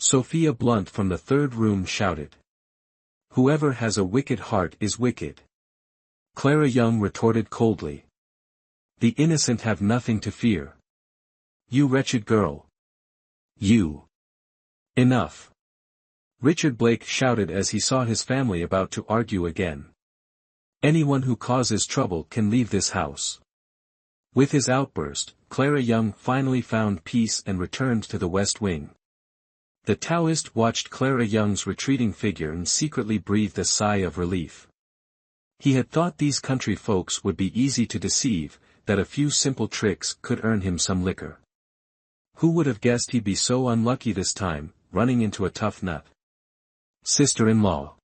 Sophia Blunt from the third room shouted. Whoever has a wicked heart is wicked. Clara Young retorted coldly. The innocent have nothing to fear. You wretched girl. You. Enough. Richard Blake shouted as he saw his family about to argue again. Anyone who causes trouble can leave this house. With his outburst, Clara Young finally found peace and returned to the West Wing. The Taoist watched Clara Young's retreating figure and secretly breathed a sigh of relief. He had thought these country folks would be easy to deceive, that a few simple tricks could earn him some liquor. Who would have guessed he'd be so unlucky this time, running into a tough nut? Sister-in-law.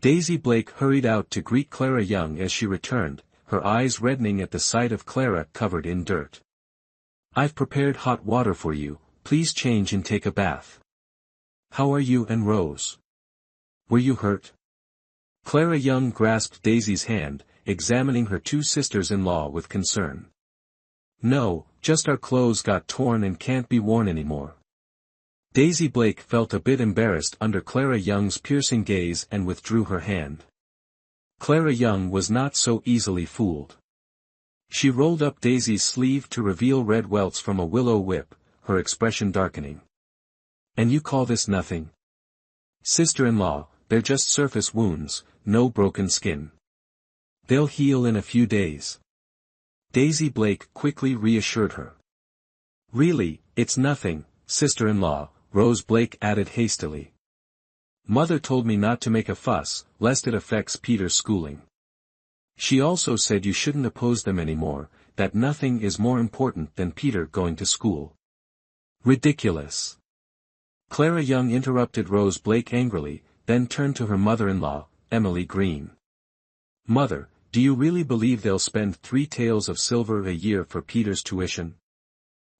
Daisy Blake hurried out to greet Clara Young as she returned, her eyes reddening at the sight of Clara covered in dirt. I've prepared hot water for you, please change and take a bath. How are you and Rose? Were you hurt? Clara Young grasped Daisy's hand, examining her two sisters-in-law with concern. No, just our clothes got torn and can't be worn anymore. Daisy Blake felt a bit embarrassed under Clara Young's piercing gaze and withdrew her hand. Clara Young was not so easily fooled. She rolled up Daisy's sleeve to reveal red welts from a willow whip, her expression darkening. And you call this nothing? Sister-in-law, they're just surface wounds, no broken skin. They'll heal in a few days. Daisy Blake quickly reassured her. Really, it's nothing, sister-in-law, Rose Blake added hastily. Mother told me not to make a fuss, lest it affects Peter's schooling. She also said you shouldn't oppose them anymore, that nothing is more important than Peter going to school. Ridiculous. Clara Young interrupted Rose Blake angrily, then turned to her mother-in-law, Emily Green. Mother, do you really believe they'll spend 3 taels of silver a year for Peter's tuition?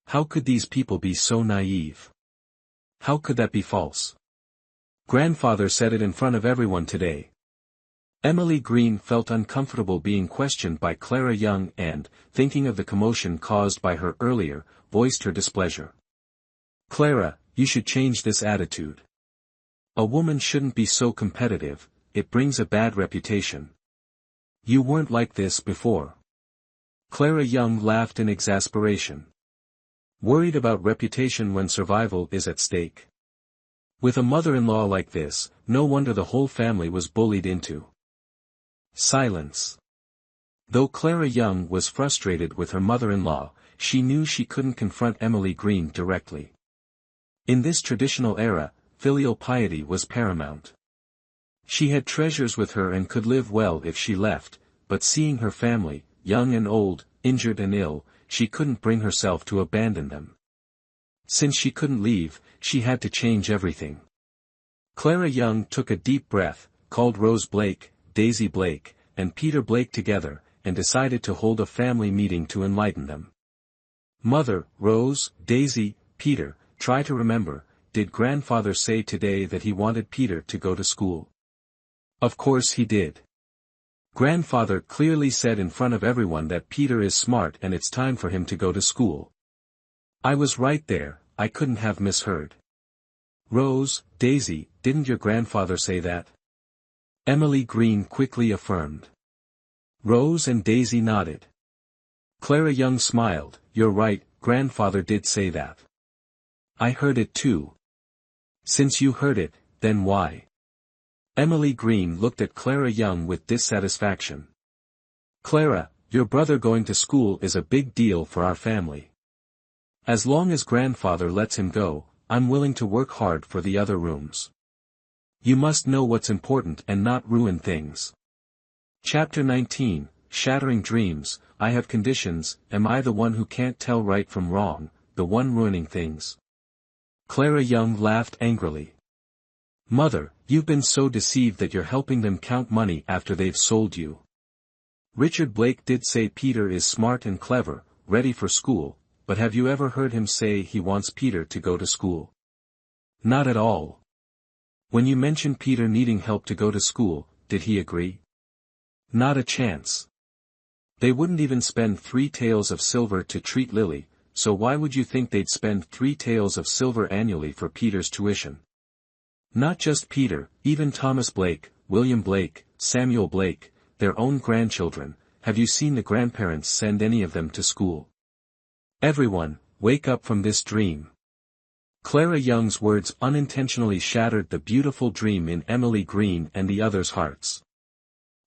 How could these people be so naive? How could that be false? Grandfather said it in front of everyone today. Emily Green felt uncomfortable being questioned by Clara Young and, thinking of the commotion caused by her earlier, voiced her displeasure. Clara, you should change this attitude. A woman shouldn't be so competitive, it brings a bad reputation. You weren't like this before. Clara Young laughed in exasperation. Worried about reputation when survival is at stake. With a mother-in-law like this, no wonder the whole family was bullied into. Silence. Though Clara Young was frustrated with her mother-in-law, she knew she couldn't confront Emily Green directly. In this traditional era, filial piety was paramount. She had treasures with her and could live well if she left, but seeing her family, young and old, injured and ill, she couldn't bring herself to abandon them. Since she couldn't leave, she had to change everything. Clara Young took a deep breath, called Rose Blake, Daisy Blake, and Peter Blake together, and decided to hold a family meeting to enlighten them. Mother, Rose, Daisy, Peter, try to remember, did grandfather say today that he wanted Peter to go to school? Of course he did. Grandfather clearly said in front of everyone that Peter is smart and it's time for him to go to school. I was right there, I couldn't have misheard. Rose, Daisy, didn't your grandfather say that? Emily Green quickly affirmed. Rose and Daisy nodded. Clara Young smiled, you're right, grandfather did say that. I heard it too. Since you heard it, then why? Emily Green looked at Clara Young with dissatisfaction. Clara, your brother going to school is a big deal for our family. As long as grandfather lets him go, I'm willing to work hard for the other rooms. You must know what's important and not ruin things. Chapter 19, Shattering Dreams, I have conditions, am I the one who can't tell right from wrong, the one ruining things? Clara Young laughed angrily. Mother, you've been so deceived that you're helping them count money after they've sold you. Richard Blake did say Peter is smart and clever, ready for school, but have you ever heard him say he wants Peter to go to school? Not at all. When you mentioned Peter needing help to go to school, did he agree? Not a chance. They wouldn't even spend 3 taels of silver to treat Lily, so why would you think they'd spend 3 taels of silver annually for Peter's tuition? Not just Peter, even Thomas Blake, William Blake, Samuel Blake, their own grandchildren. Have you seen the grandparents send any of them to school? Everyone, wake up from this dream. Clara Young's words unintentionally shattered the beautiful dream in Emily Green and the others' hearts.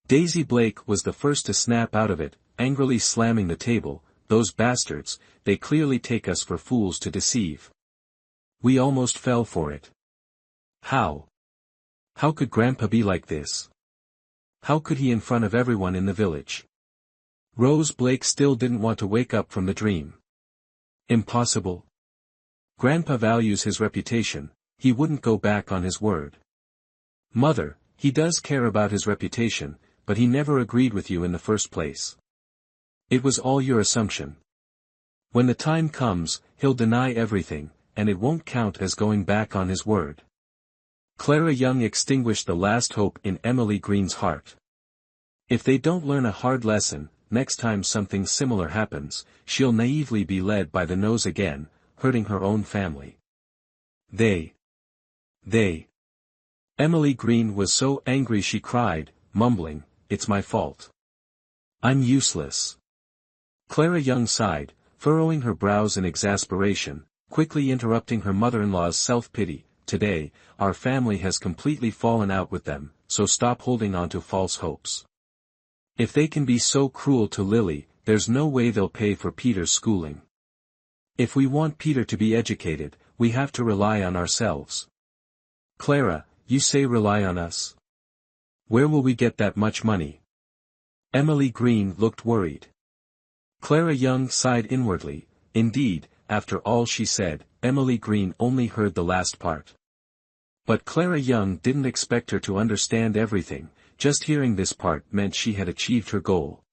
Daisy Blake was the first to snap out of it, angrily slamming the table. Those bastards, they clearly take us for fools to deceive. We almost fell for it. How? How could Grandpa be like this? How could he in front of everyone in the village? Rose Blake still didn't want to wake up from the dream. Impossible. Grandpa values his reputation, he wouldn't go back on his word. Mother, he does care about his reputation, but he never agreed with you in the first place. It was all your assumption. When the time comes, he'll deny everything, and it won't count as going back on his word. Clara Young extinguished the last hope in Emily Green's heart. If they don't learn a hard lesson, next time something similar happens, she'll naively be led by the nose again, hurting her own family. They. Emily Green was so angry she cried, mumbling, "It's my fault. I'm useless." Clara Young sighed, furrowing her brows in exasperation, quickly interrupting her mother-in-law's self-pity. "Today, our family has completely fallen out with them, so stop holding on to false hopes. If they can be so cruel to Lily, there's no way they'll pay for Peter's schooling. If we want Peter to be educated, we have to rely on ourselves." "Clara, you say rely on us? Where will we get that much money?" Emily Green looked worried. Clara Young sighed inwardly. Indeed, after all she said, Emily Green only heard the last part. But Clara Young didn't expect her to understand everything. Just hearing this part meant she had achieved her goal.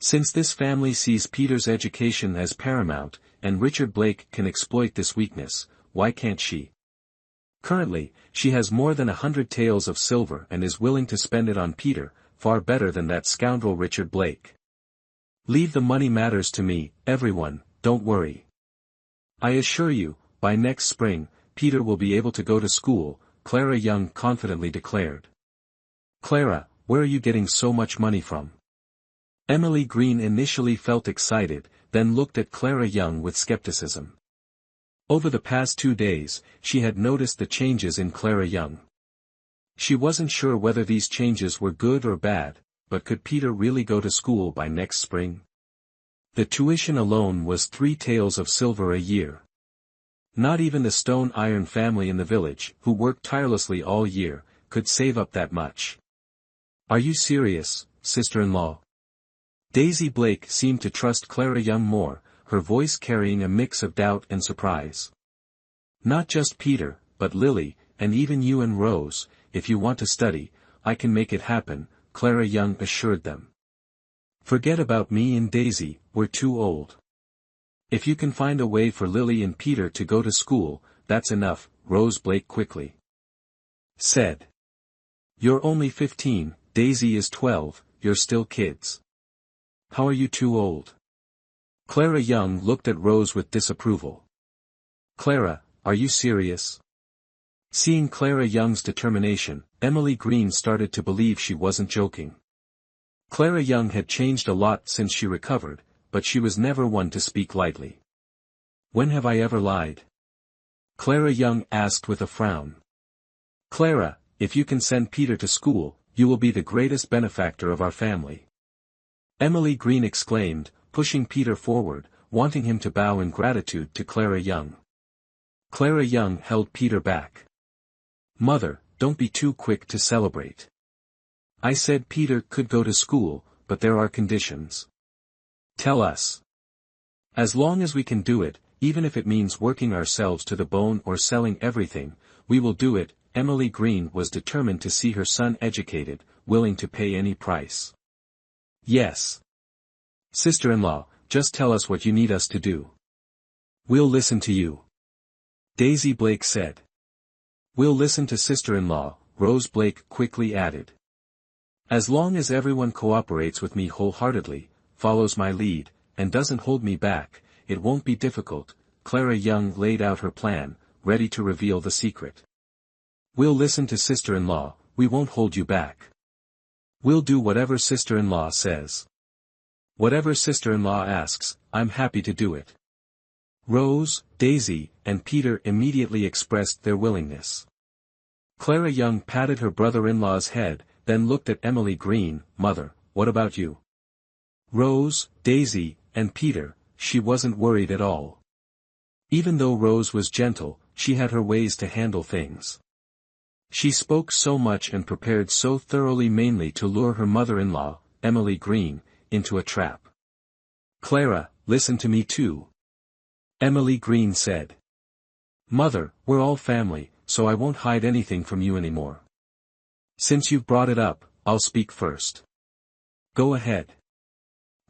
Since this family sees Peter's education as paramount, and Richard Blake can exploit this weakness, why can't she? Currently, she has more than 100 taels of silver and is willing to spend it on Peter, far better than that scoundrel Richard Blake. Leave the money matters to me, everyone, don't worry. I assure you, by next spring, Peter will be able to go to school, Clara Young confidently declared. Clara, where are you getting so much money from? Emily Green initially felt excited, then looked at Clara Young with skepticism. Over the past 2 days, she had noticed the changes in Clara Young. She wasn't sure whether these changes were good or bad, but could Peter really go to school by next spring? The tuition alone was 3 taels of silver a year. Not even the Stone Iron family in the village, who worked tirelessly all year, could save up that much. Are you serious, sister-in-law? Daisy Blake seemed to trust Clara Young more, her voice carrying a mix of doubt and surprise. Not just Peter, but Lily, and even you and Rose, if you want to study, I can make it happen, Clara Young assured them. Forget about me and Daisy, we're too old. If you can find a way for Lily and Peter to go to school, that's enough, Rose Blake quickly said. You're only 15, Daisy is 12, you're still kids. How are you too old? Clara Young looked at Rose with disapproval. Clara, are you serious? Seeing Clara Young's determination, Emily Green started to believe she wasn't joking. Clara Young had changed a lot since she recovered, but she was never one to speak lightly. When have I ever lied? Clara Young asked with a frown. Clara, if you can send Peter to school, you will be the greatest benefactor of our family. Emily Green exclaimed, pushing Peter forward, wanting him to bow in gratitude to Clara Young. Clara Young held Peter back. Mother, don't be too quick to celebrate. I said Peter could go to school, but there are conditions. Tell us. As long as we can do it, even if it means working ourselves to the bone or selling everything, we will do it. Emily Green was determined to see her son educated, willing to pay any price. Yes. Sister-in-law, just tell us what you need us to do. We'll listen to you. Daisy Blake said. We'll listen to sister-in-law, Rose Blake quickly added. As long as everyone cooperates with me wholeheartedly, follows my lead, and doesn't hold me back, it won't be difficult. Clara Young laid out her plan, ready to reveal the secret. We'll listen to sister-in-law, we won't hold you back. We'll do whatever sister-in-law says. Whatever sister-in-law asks, I'm happy to do it. Rose, Daisy, and Peter immediately expressed their willingness. Clara Young patted her brother-in-law's head, then looked at Emily Green. Mother, what about you? Rose, Daisy, and Peter, she wasn't worried at all. Even though Rose was gentle, she had her ways to handle things. She spoke so much and prepared so thoroughly, mainly to lure her mother-in-law, Emily Green, into a trap. Clara, listen to me too. Emily Green said. Mother, we're all family, so I won't hide anything from you anymore. Since you've brought it up, I'll speak first. Go ahead.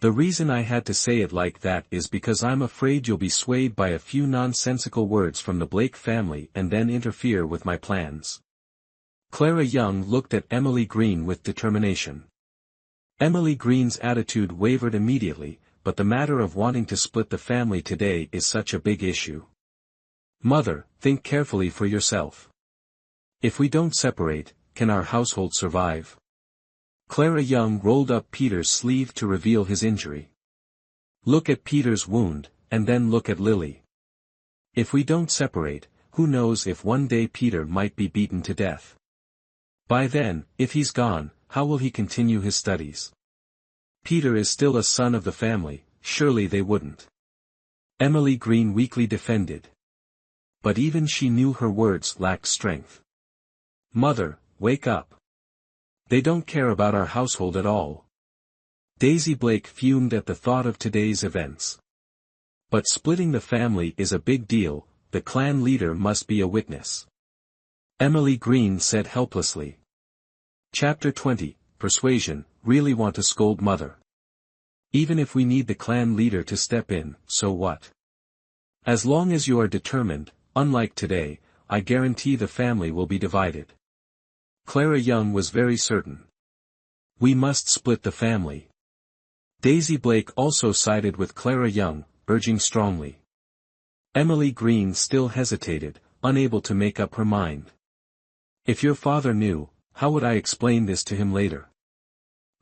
The reason I had to say it like that is because I'm afraid you'll be swayed by a few nonsensical words from the Blake family and then interfere with my plans. Clara Young looked at Emily Green with determination. Emily Green's attitude wavered immediately, but the matter of wanting to split the family today is such a big issue. Mother, think carefully for yourself. If we don't separate, can our household survive? Clara Young rolled up Peter's sleeve to reveal his injury. Look at Peter's wound, and then look at Lily. If we don't separate, who knows if one day Peter might be beaten to death. By then, if he's gone, how will he continue his studies? Peter is still a son of the family, surely they wouldn't. Emily Green weakly defended. But even she knew her words lacked strength. Mother, wake up. They don't care about our household at all. Daisy Blake fumed at the thought of today's events. But splitting the family is a big deal, the clan leader must be a witness. Emily Green said helplessly. Chapter 20, Persuasion. Really want to scold Mother. Even if we need the clan leader to step in, so what? As long as you are determined, unlike today, I guarantee the family will be divided. Clara Young was very certain. We must split the family. Daisy Blake also sided with Clara Young, urging strongly. Emily Green still hesitated, unable to make up her mind. If your father knew, how would I explain this to him later?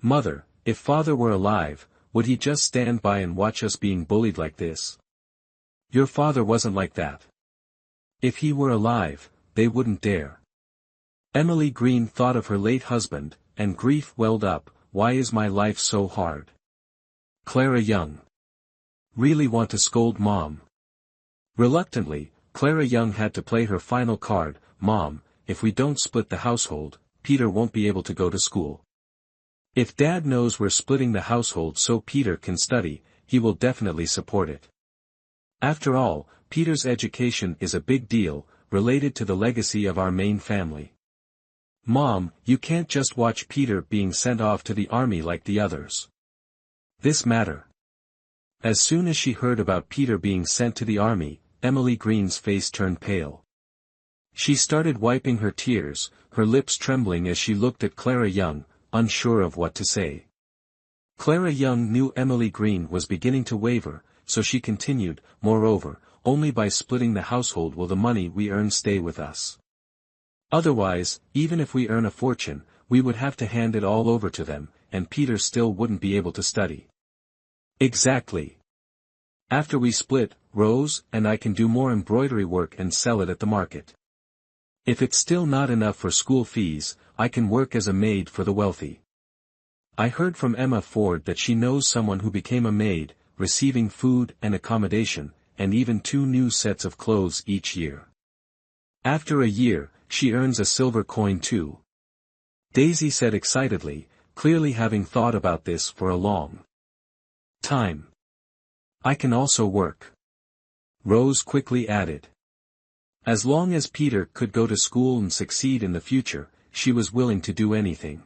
Mother, if father were alive, would he just stand by and watch us being bullied like this? Your father wasn't like that. If he were alive, they wouldn't dare. Emily Green thought of her late husband, and grief welled up. Why is my life so hard? Clara Young. Really want to scold Mom. Reluctantly, Clara Young had to play her final card. Mom, if we don't split the household, Peter won't be able to go to school. If Dad knows we're splitting the household so Peter can study, he will definitely support it. After all, Peter's education is a big deal, related to the legacy of our main family. Mom, you can't just watch Peter being sent off to the army like the others. This matter. As soon as she heard about Peter being sent to the army, Emily Green's face turned pale. She started wiping her tears, her lips trembling as she looked at Clara Young, unsure of what to say. Clara Young knew Emily Green was beginning to waver, so she continued, moreover, only by splitting the household will the money we earn stay with us. Otherwise, even if we earn a fortune, we would have to hand it all over to them, and Peter still wouldn't be able to study. Exactly. After we split, Rose and I can do more embroidery work and sell it at the market. If it's still not enough for school fees, I can work as a maid for the wealthy. I heard from Emma Ford that she knows someone who became a maid, receiving food and accommodation, and even 2 new sets of clothes each year. After a year, she earns a silver coin too. Daisy said excitedly, clearly having thought about this for a long time. I can also work. Rose quickly added. As long as Peter could go to school and succeed in the future, she was willing to do anything.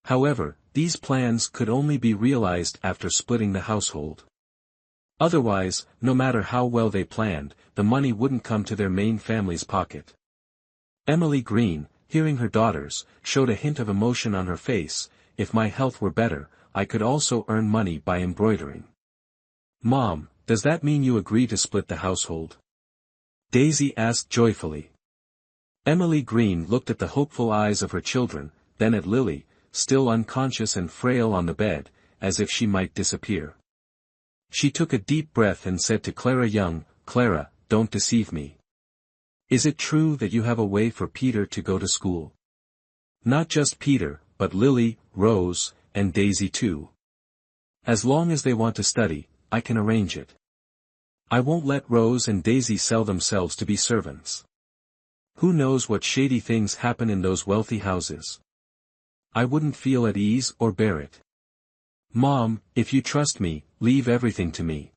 However, these plans could only be realized after splitting the household. Otherwise, no matter how well they planned, the money wouldn't come to their main family's pocket. Emily Green, hearing her daughters, showed a hint of emotion on her face. If my health were better, I could also earn money by embroidering. Mom, Does that mean you agree to split the household? Daisy asked joyfully. Emily Green looked at the hopeful eyes of her children, then at Lily, still unconscious and frail on the bed, as if she might disappear. She took a deep breath and said to Clara Young, "Clara, don't deceive me. Is it true that you have a way for Peter to go to school? Not just Peter, but Lily, Rose, and Daisy too. As long as they want to study, I can arrange it. I won't let Rose and Daisy sell themselves to be servants. Who knows what shady things happen in those wealthy houses? I wouldn't feel at ease or bear it. Mom, if you trust me, leave everything to me.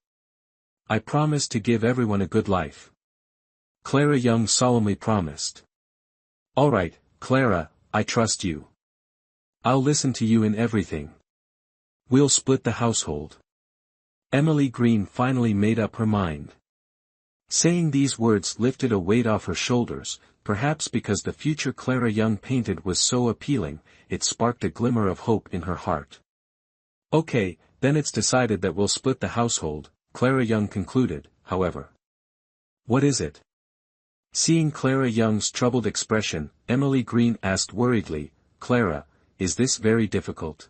I promise to give everyone a good life." Clara Young solemnly promised. "All right, Clara, I trust you. I'll listen to you in everything. We'll split the household." Emily Green finally made up her mind. Saying these words lifted a weight off her shoulders, perhaps because the future Clara Young painted was so appealing, it sparked a glimmer of hope in her heart. "Okay, then it's decided that we'll split the household," Clara Young concluded, however. "What is it?" Seeing Clara Young's troubled expression, Emily Green asked worriedly, "Clara, is this very difficult?"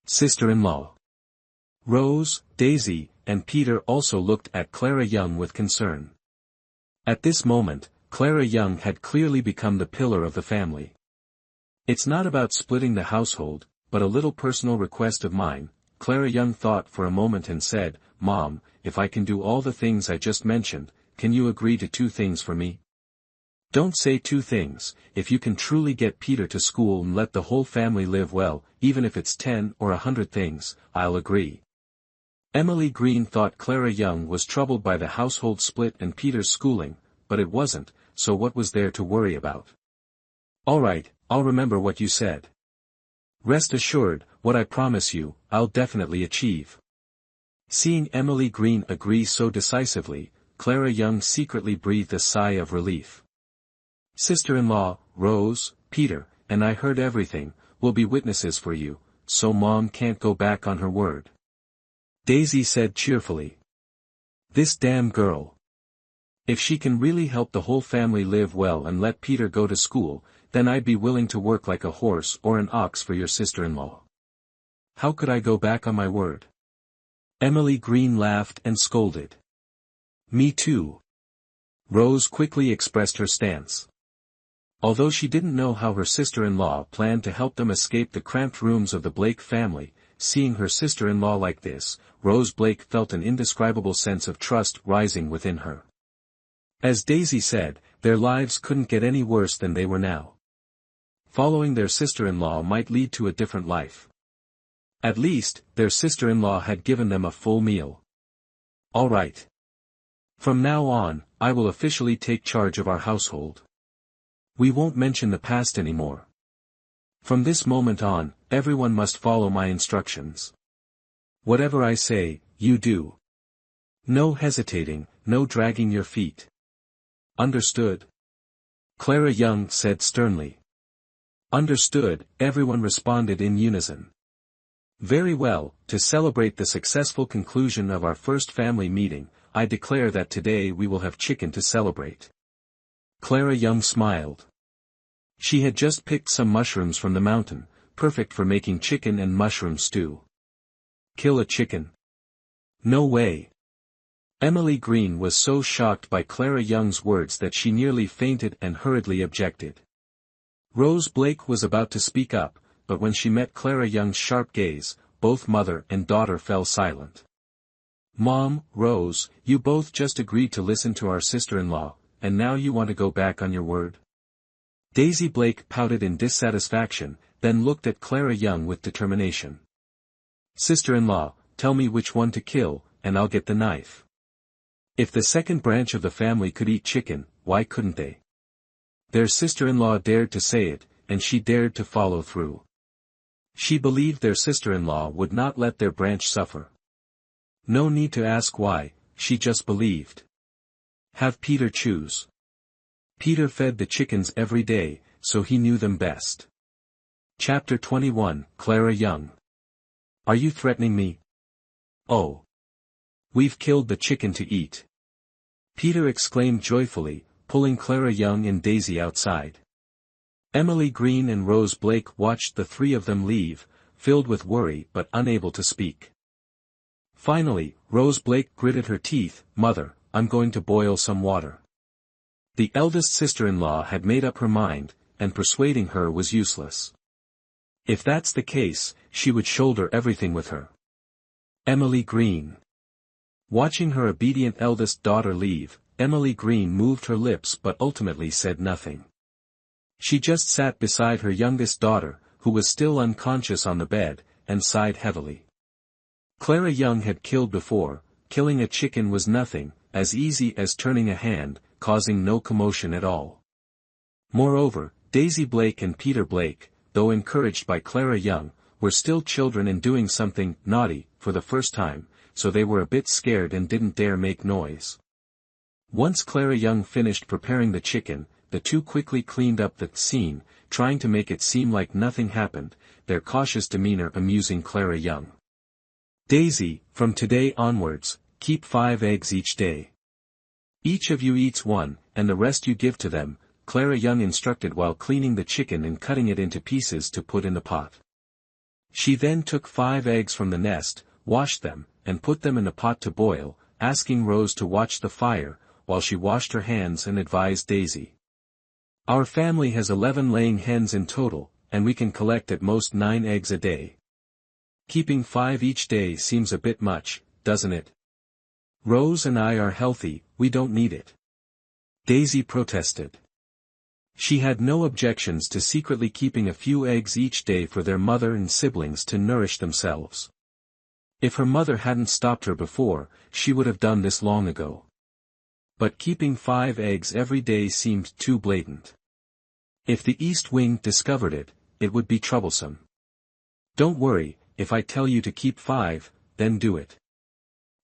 "Sister-in-law." Rose, Daisy, and Peter also looked at Clara Young with concern. At this moment, Clara Young had clearly become the pillar of the family. "It's not about splitting the household, but a little personal request of mine," Clara Young thought for a moment and said, "Mom, if I can do all the things I just mentioned, can you agree to 2 things for me? Don't say 2 things, if you can truly get Peter to school and let the whole family live well, even if it's 10 or 100 things, I'll agree." Emily Green thought Clara Young was troubled by the household split and Peter's schooling, but it wasn't, so what was there to worry about? "All right, I'll remember what you said. Rest assured, what I promise you, I'll definitely achieve." Seeing Emily Green agree so decisively, Clara Young secretly breathed a sigh of relief. "Sister-in-law, Rose, Peter, and I heard everything, will be witnesses for you, so Mom can't go back on her word," Daisy said cheerfully. "This damn girl. If she can really help the whole family live well and let Peter go to school, then I'd be willing to work like a horse or an ox for your sister-in-law. How could I go back on my word?" Emily Green laughed and scolded. "Me too." Rose quickly expressed her stance. Although she didn't know how her sister-in-law planned to help them escape the cramped rooms of the Blake family, seeing her sister-in-law like this, Rose Blake felt an indescribable sense of trust rising within her. As Daisy said, their lives couldn't get any worse than they were now. Following their sister-in-law might lead to a different life. At least, their sister-in-law had given them a full meal. "All right. From now on, I will officially take charge of our household. We won't mention the past anymore. From this moment on, everyone must follow my instructions. Whatever I say, you do. No hesitating, no dragging your feet. Understood?" Clara Young said sternly. "Understood," everyone responded in unison. "Very well, to celebrate the successful conclusion of our first family meeting, I declare that today we will have chicken to celebrate." Clara Young smiled. She had just picked some mushrooms from the mountain, perfect for making chicken and mushroom stew. Kill a chicken? No way. Emily Green was so shocked by Clara Young's words that she nearly fainted and hurriedly objected. Rose Blake was about to speak up, but when she met Clara Young's sharp gaze, both mother and daughter fell silent. "Mom, Rose, you both just agreed to listen to our sister-in-law, and now you want to go back on your word?" Daisy Blake pouted in dissatisfaction, then looked at Clara Young with determination. "Sister-in-law, tell me which one to kill, and I'll get the knife." If the second branch of the family could eat chicken, why couldn't they? Their sister-in-law dared to say it, and she dared to follow through. She believed their sister-in-law would not let their branch suffer. No need to ask why, she just believed. Have Peter choose. Peter fed the chickens every day, so he knew them best. Chapter 21, Clara Young. Are you threatening me? Oh. We've killed the chicken to eat. Peter exclaimed joyfully, pulling Clara Young and Daisy outside. Emily Green and Rose Blake watched the three of them leave, filled with worry but unable to speak. Finally, Rose Blake gritted her teeth, "Mother, I'm going to boil some water." The eldest sister-in-law had made up her mind, and persuading her was useless. If that's the case, she would shoulder everything with her. Emily Green. Watching her obedient eldest daughter leave, Emily Green moved her lips but ultimately said nothing. She just sat beside her youngest daughter, who was still unconscious on the bed, and sighed heavily. Clara Young had killed before. Killing a chicken was nothing, as easy as turning a hand, causing no commotion at all. Moreover, Daisy Blake and Peter Blake, though encouraged by Clara Young, were still children and doing something naughty for the first time, so they were a bit scared and didn't dare make noise. Once Clara Young finished preparing the chicken, the two quickly cleaned up the scene, trying to make it seem like nothing happened, their cautious demeanor amusing Clara Young. "Daisy, from today onwards, keep 5 eggs each day. Each of you eats one, and the rest you give to them," Clara Young instructed while cleaning the chicken and cutting it into pieces to put in the pot. She then took 5 eggs from the nest, washed them, and put them in the pot to boil, asking Rose to watch the fire, while she washed her hands and advised Daisy. "Our family has 11 laying hens in total, and we can collect at most 9 eggs a day. Keeping 5 each day seems a bit much, doesn't it? Rose and I are healthy, we don't need it." Daisy protested. She had no objections to secretly keeping a few eggs each day for their mother and siblings to nourish themselves. If her mother hadn't stopped her before, she would have done this long ago. But keeping 5 eggs every day seemed too blatant. If the East Wing discovered it, it would be troublesome. "Don't worry, if I tell you to keep 5, then do it.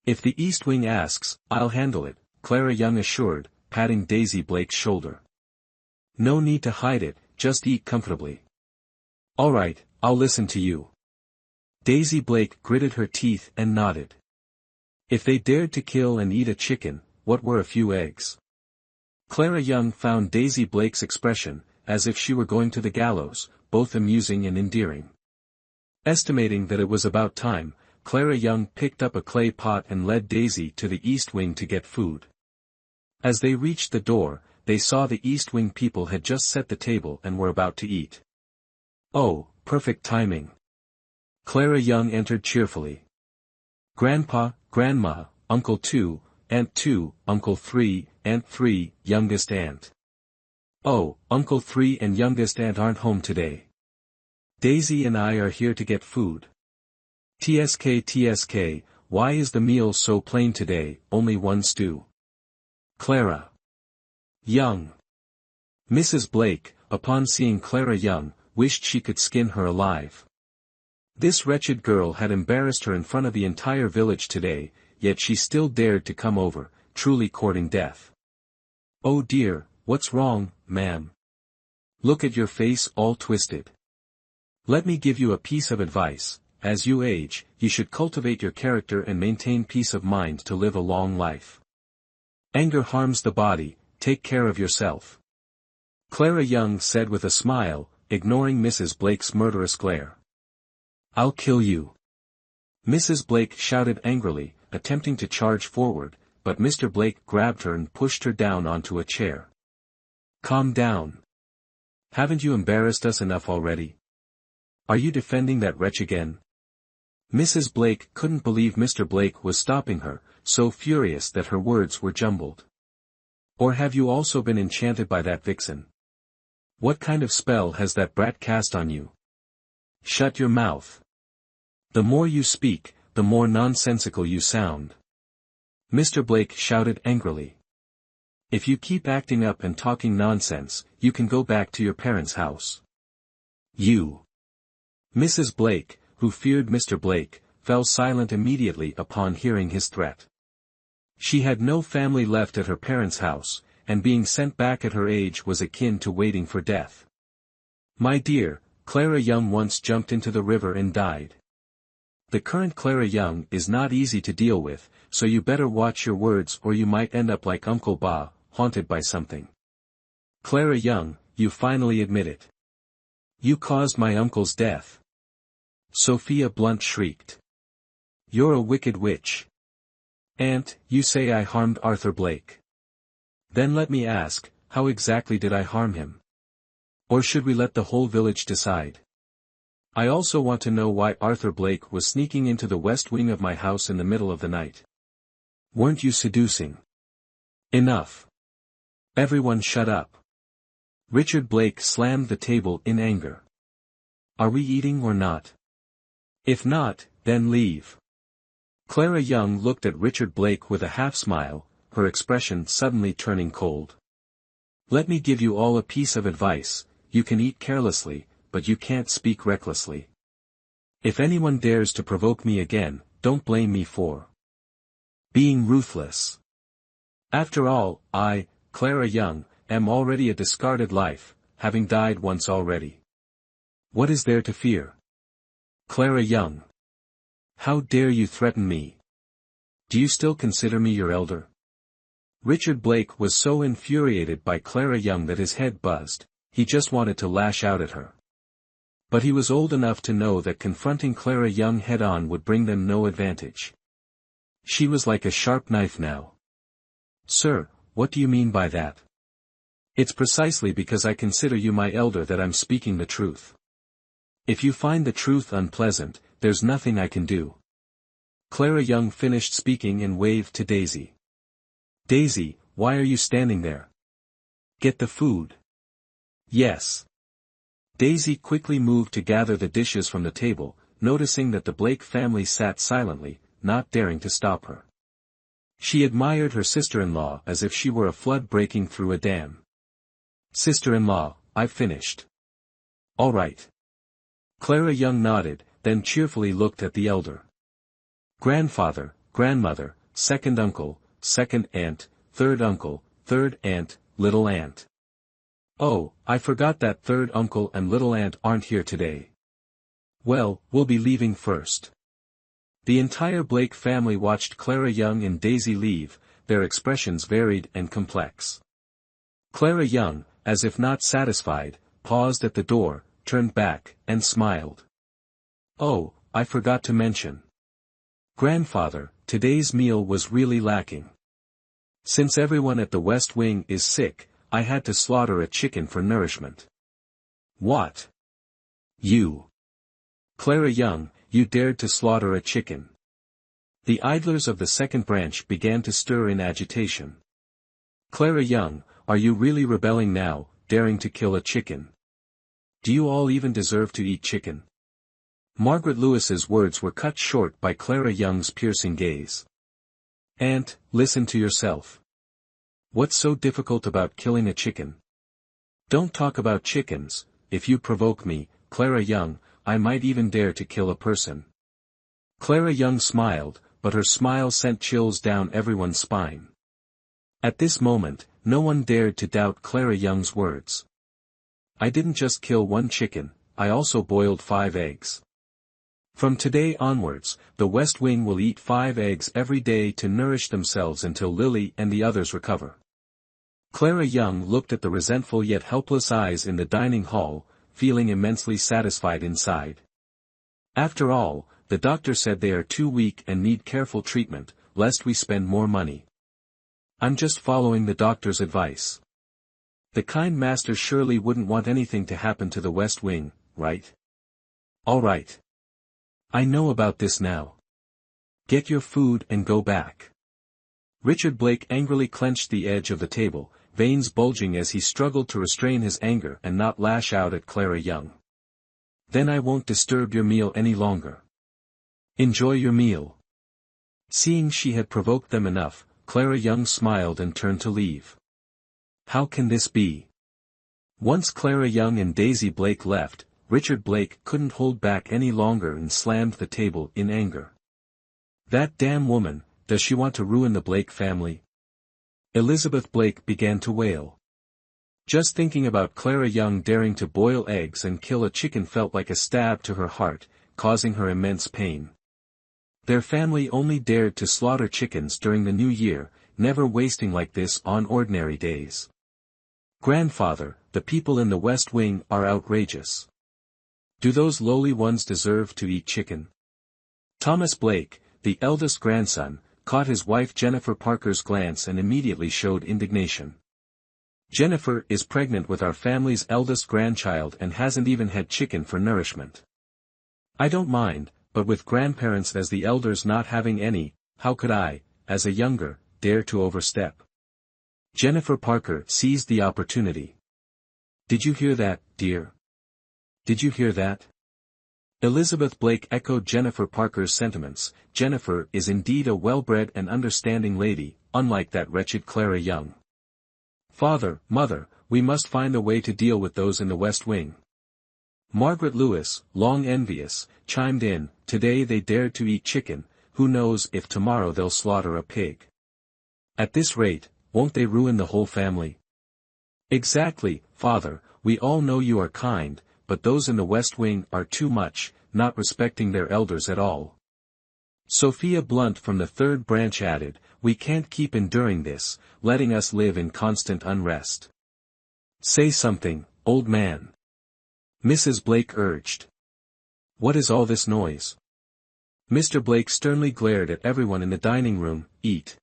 If the East Wing asks, I'll handle it," Clara Young assured, patting Daisy Blake's shoulder. "No need to hide it, just eat comfortably." "All right, I'll listen to you." Daisy Blake gritted her teeth and nodded. If they dared to kill and eat a chicken, what were a few eggs? Clara Young found Daisy Blake's expression, as if she were going to the gallows, both amusing and endearing. Estimating that it was about time, Clara Young picked up a clay pot and led Daisy to the East Wing to get food. As they reached the door, they saw the East Wing people had just set the table and were about to eat. "Oh, perfect timing." Clara Young entered cheerfully. "Grandpa, Grandma, Uncle 2, Aunt 2, Uncle 3, Aunt 3, youngest aunt." "Oh, Uncle 3 and youngest aunt aren't home today. Daisy and I are here to get food." TSK, why is the meal so plain today, only one stew?" Clara Young. Mrs. Blake, upon seeing Clara Young, wished she could skin her alive. This wretched girl had embarrassed her in front of the entire village today, yet she still dared to come over, truly courting death. "Oh dear, what's wrong, ma'am? Look at your face all twisted. Let me give you a piece of advice. As you age, you should cultivate your character and maintain peace of mind to live a long life. Anger harms the body, take care of yourself." Clara Young said with a smile, ignoring Mrs. Blake's murderous glare. "I'll kill you." Mrs. Blake shouted angrily, attempting to charge forward, but Mr. Blake grabbed her and pushed her down onto a chair. "Calm down. Haven't you embarrassed us enough already? Are you defending that wretch again?" Mrs. Blake couldn't believe Mr. Blake was stopping her, so furious that her words were jumbled. "Or have you also been enchanted by that vixen? What kind of spell has that brat cast on you? Shut your mouth. The more you speak, the more nonsensical you sound." Mr. Blake shouted angrily. "If you keep acting up and talking nonsense, you can go back to your parents' house." "You." Mrs. Blake, who feared Mr. Blake, fell silent immediately upon hearing his threat. She had no family left at her parents' house, and being sent back at her age was akin to waiting for death. "My dear, Clara Young once jumped into the river and died. The current Clara Young is not easy to deal with, so you better watch your words or you might end up like Uncle Ba, haunted by something. Clara Young, you finally admit it. You caused my uncle's death. Sophia Blunt shrieked. You're a wicked witch. Aunt, you say I harmed Arthur Blake. Then let me ask, how exactly did I harm him? Or should we let the whole village decide? I also want to know why Arthur Blake was sneaking into the west wing of my house in the middle of the night. Weren't you seducing? Enough. Everyone shut up. Richard Blake slammed the table in anger. Are we eating or not? If not, then leave. Clara Young looked at Richard Blake with a half-smile, her expression suddenly turning cold. Let me give you all a piece of advice, you can eat carelessly, but you can't speak recklessly. If anyone dares to provoke me again, don't blame me for being ruthless. After all, I, Clara Young, am already a discarded life, having died once already. What is there to fear? Clara Young. How dare you threaten me? Do you still consider me your elder? Richard Blake was so infuriated by Clara Young that his head buzzed, he just wanted to lash out at her. But he was old enough to know that confronting Clara Young head-on would bring them no advantage. She was like a sharp knife now. Sir, what do you mean by that? It's precisely because I consider you my elder that I'm speaking the truth. If you find the truth unpleasant, there's nothing I can do. Clara Young finished speaking and waved to Daisy. Daisy, why are you standing there? Get the food. Yes. Daisy quickly moved to gather the dishes from the table, noticing that the Blake family sat silently, not daring to stop her. She admired her sister-in-law as if she were a flood breaking through a dam. Sister-in-law, I've finished. All right. Clara Young nodded, then cheerfully looked at the elder. Grandfather, grandmother, second uncle, second aunt, third uncle, third aunt, little aunt. Oh, I forgot that third uncle and little aunt aren't here today. Well, we'll be leaving first. The entire Blake family watched Clara Young and Daisy leave, their expressions varied and complex. Clara Young, as if not satisfied, paused at the door, turned back, and smiled. Oh, I forgot to mention. Grandfather, today's meal was really lacking. Since everyone at the West Wing is sick, I had to slaughter a chicken for nourishment. What? You. Clara Young, you dared to slaughter a chicken. The idlers of the second branch began to stir in agitation. Clara Young, are you really rebelling now, daring to kill a chicken? Do you all even deserve to eat chicken? Margaret Lewis's words were cut short by Clara Young's piercing gaze. Aunt, listen to yourself. What's so difficult about killing a chicken? Don't talk about chickens, if you provoke me, Clara Young, I might even dare to kill a person. Clara Young smiled, but her smile sent chills down everyone's spine. At this moment, no one dared to doubt Clara Young's words. I didn't just kill one chicken, I also boiled 5 eggs. From today onwards, the West Wing will eat 5 eggs every day to nourish themselves until Lily and the others recover. Clara Young looked at the resentful yet helpless eyes in the dining hall, feeling immensely satisfied inside. After all, the doctor said they are too weak and need careful treatment, lest we spend more money. I'm just following the doctor's advice. The kind master surely wouldn't want anything to happen to the West Wing, right? All right. I know about this now. Get your food and go back. Richard Blake angrily clenched the edge of the table, veins bulging as he struggled to restrain his anger and not lash out at Clara Young. Then I won't disturb your meal any longer. Enjoy your meal. Seeing she had provoked them enough, Clara Young smiled and turned to leave. How can this be? Once Clara Young and Daisy Blake left, Richard Blake couldn't hold back any longer and slammed the table in anger. That damn woman, does she want to ruin the Blake family? Elizabeth Blake began to wail. Just thinking about Clara Young daring to boil eggs and kill a chicken felt like a stab to her heart, causing her immense pain. Their family only dared to slaughter chickens during the new year, never wasting like this on ordinary days. Grandfather, the people in the West Wing are outrageous. Do those lowly ones deserve to eat chicken? Thomas Blake, the eldest grandson, caught his wife Jennifer Parker's glance and immediately showed indignation. Jennifer is pregnant with our family's eldest grandchild and hasn't even had chicken for nourishment. I don't mind, but with grandparents as the elders not having any, how could I, as a younger, dare to overstep? Jennifer Parker seized the opportunity. Did you hear that, dear? Did you hear that? Elizabeth Blake echoed Jennifer Parker's sentiments. Jennifer is indeed a well-bred and understanding lady, unlike that wretched Clara Young. Father, mother, we must find a way to deal with those in the West Wing. Margaret Lewis, long envious, chimed in, today they dared to eat chicken, who knows if tomorrow they'll slaughter a pig. At this rate, won't they ruin the whole family? Exactly, father, we all know you are kind, but those in the West Wing are too much, not respecting their elders at all. Sophia Blunt from the third branch added, we can't keep enduring this, letting us live in constant unrest. Say something, old man. Mrs. Blake urged. What is all this noise? Mr. Blake sternly glared at everyone in the dining room, eat.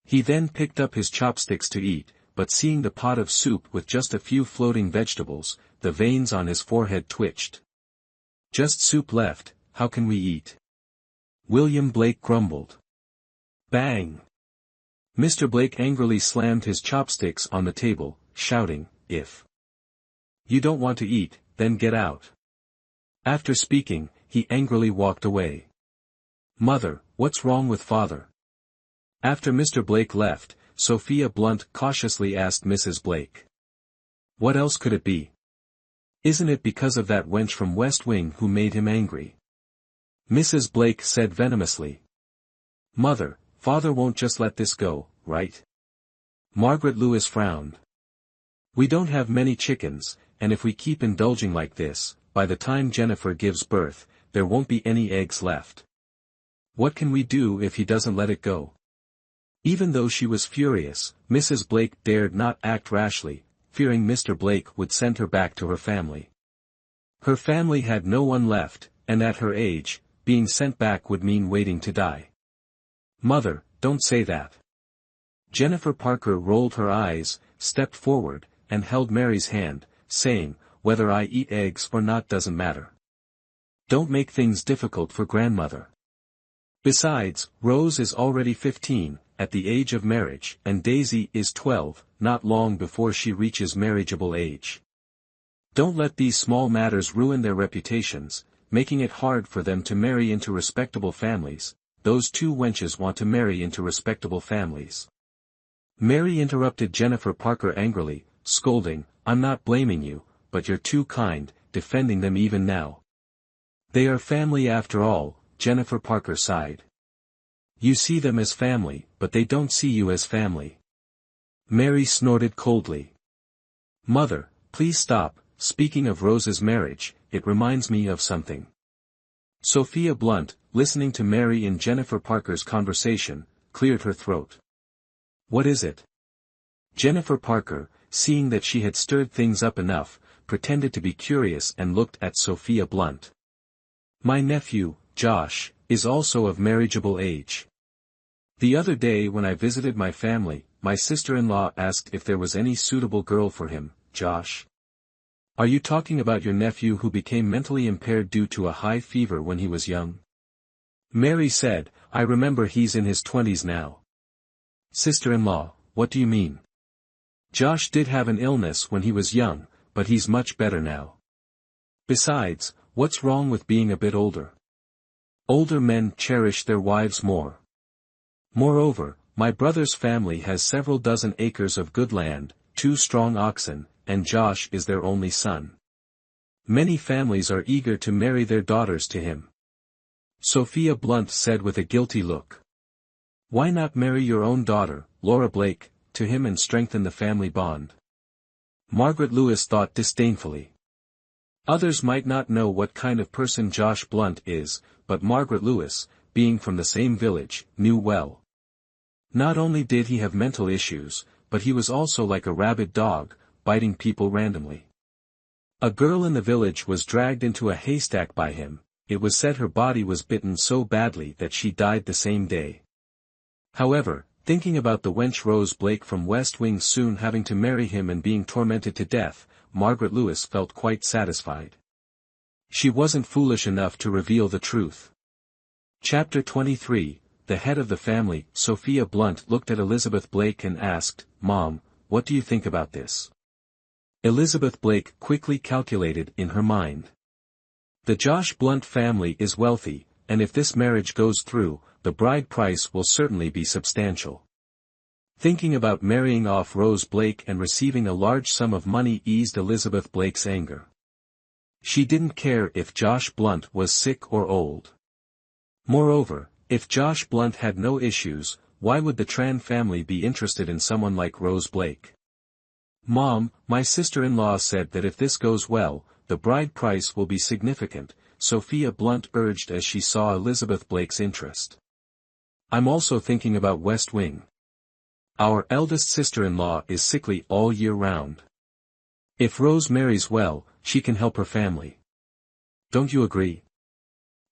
He then picked up his chopsticks to eat, but seeing the pot of soup with just a few floating vegetables, the veins on his forehead twitched. Just soup left, how can we eat? William Blake grumbled. Bang! Mr. Blake angrily slammed his chopsticks on the table, shouting, if you don't want to eat, then get out. After speaking, he angrily walked away. Mother, what's wrong with father? After Mr. Blake left, Sophia Blunt cautiously asked Mrs. Blake. What else could it be? Isn't it because of that wench from West Wing who made him angry? Mrs. Blake said venomously. Mother, father won't just let this go, right? Margaret Lewis frowned. We don't have many chickens, and if we keep indulging like this, by the time Jennifer gives birth, there won't be any eggs left. What can we do if he doesn't let it go? Even though she was furious, Mrs. Blake dared not act rashly, fearing Mr. Blake would send her back to her family. Her family had no one left, and at her age, being sent back would mean waiting to die. Mother, don't say that. Jennifer Parker rolled her eyes, stepped forward, and held Mary's hand, saying, whether I eat eggs or not doesn't matter. Don't make things difficult for grandmother. Besides, Rose is already 15, at the age of marriage, and Daisy is 12, not long before she reaches marriageable age. Don't let these small matters ruin their reputations, making it hard for them to marry into respectable families. Those two wenches want to marry into respectable families. Mary interrupted Jennifer Parker angrily, scolding, I'm not blaming you, but you're too kind, defending them even now. They are family after all, Jennifer Parker sighed. You see them as family, but they don't see you as family. Mary snorted coldly. Mother, please stop, speaking of Rose's marriage, it reminds me of something. Sophia Blunt, listening to Mary and Jennifer Parker's conversation, cleared her throat. What is it? Jennifer Parker, seeing that she had stirred things up enough, pretended to be curious and looked at Sophia Blunt. My nephew, Josh, is also of marriageable age. The other day when I visited my family, my sister-in-law asked if there was any suitable girl for him, Josh. Are you talking about your nephew who became mentally impaired due to a high fever when he was young? Mary said, I remember he's in his 20s now. Sister-in-law, what do you mean? Josh did have an illness when he was young, but he's much better now. Besides, what's wrong with being a bit older? Older men cherish their wives more. Moreover, my brother's family has several dozen acres of good land, 2 strong oxen, and Josh is their only son. Many families are eager to marry their daughters to him. Sophia Blunt said with a guilty look. Why not marry your own daughter, Laura Blake, to him and strengthen the family bond? Margaret Lewis thought disdainfully. Others might not know what kind of person Josh Blunt is, but Margaret Lewis, being from the same village, knew well. Not only did he have mental issues, but he was also like a rabid dog, biting people randomly. A girl in the village was dragged into a haystack by him. It was said her body was bitten so badly that she died the same day. However, thinking about the wench Rose Blake from West Wing soon having to marry him and being tormented to death, Margaret Lewis felt quite satisfied. She wasn't foolish enough to reveal the truth. Chapter 23, The head of the family. Sophia Blunt looked at Elizabeth Blake and asked, "Mom, what do you think about this?" Elizabeth Blake quickly calculated in her mind. The Josh Blunt family is wealthy, and if this marriage goes through, the bride price will certainly be substantial. Thinking about marrying off Rose Blake and receiving a large sum of money eased Elizabeth Blake's anger. She didn't care if Josh Blunt was sick or old. Moreover, if Josh Blunt had no issues, why would the Tran family be interested in someone like Rose Blake? "Mom, my sister-in-law said that if this goes well, the bride price will be significant," Sophia Blunt urged as she saw Elizabeth Blake's interest. "I'm also thinking about West Wing. Our eldest sister-in-law is sickly all year round. If Rose marries well, she can help her family. Don't you agree?"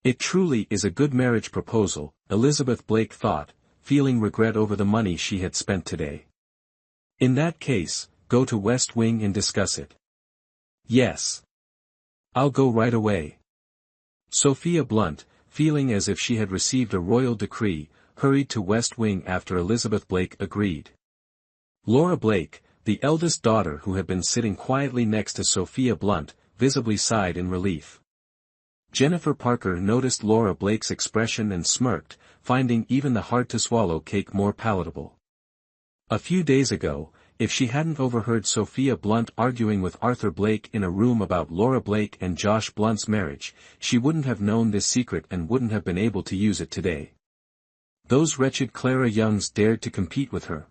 It truly is a good marriage proposal, Elizabeth Blake thought, feeling regret over the money she had spent today. In that case, go to West Wing and discuss it. "Yes. I'll go right away." Sophia Blunt, feeling as if she had received a royal decree, hurried to West Wing after Elizabeth Blake agreed. Laura Blake, the eldest daughter who had been sitting quietly next to Sophia Blunt, visibly sighed in relief. Jennifer Parker noticed Laura Blake's expression and smirked, finding even the hard-to-swallow cake more palatable. A few days ago, if she hadn't overheard Sophia Blunt arguing with Arthur Blake in a room about Laura Blake and Josh Blunt's marriage, she wouldn't have known this secret and wouldn't have been able to use it today. Those wretched Clara Youngs dared to compete with her.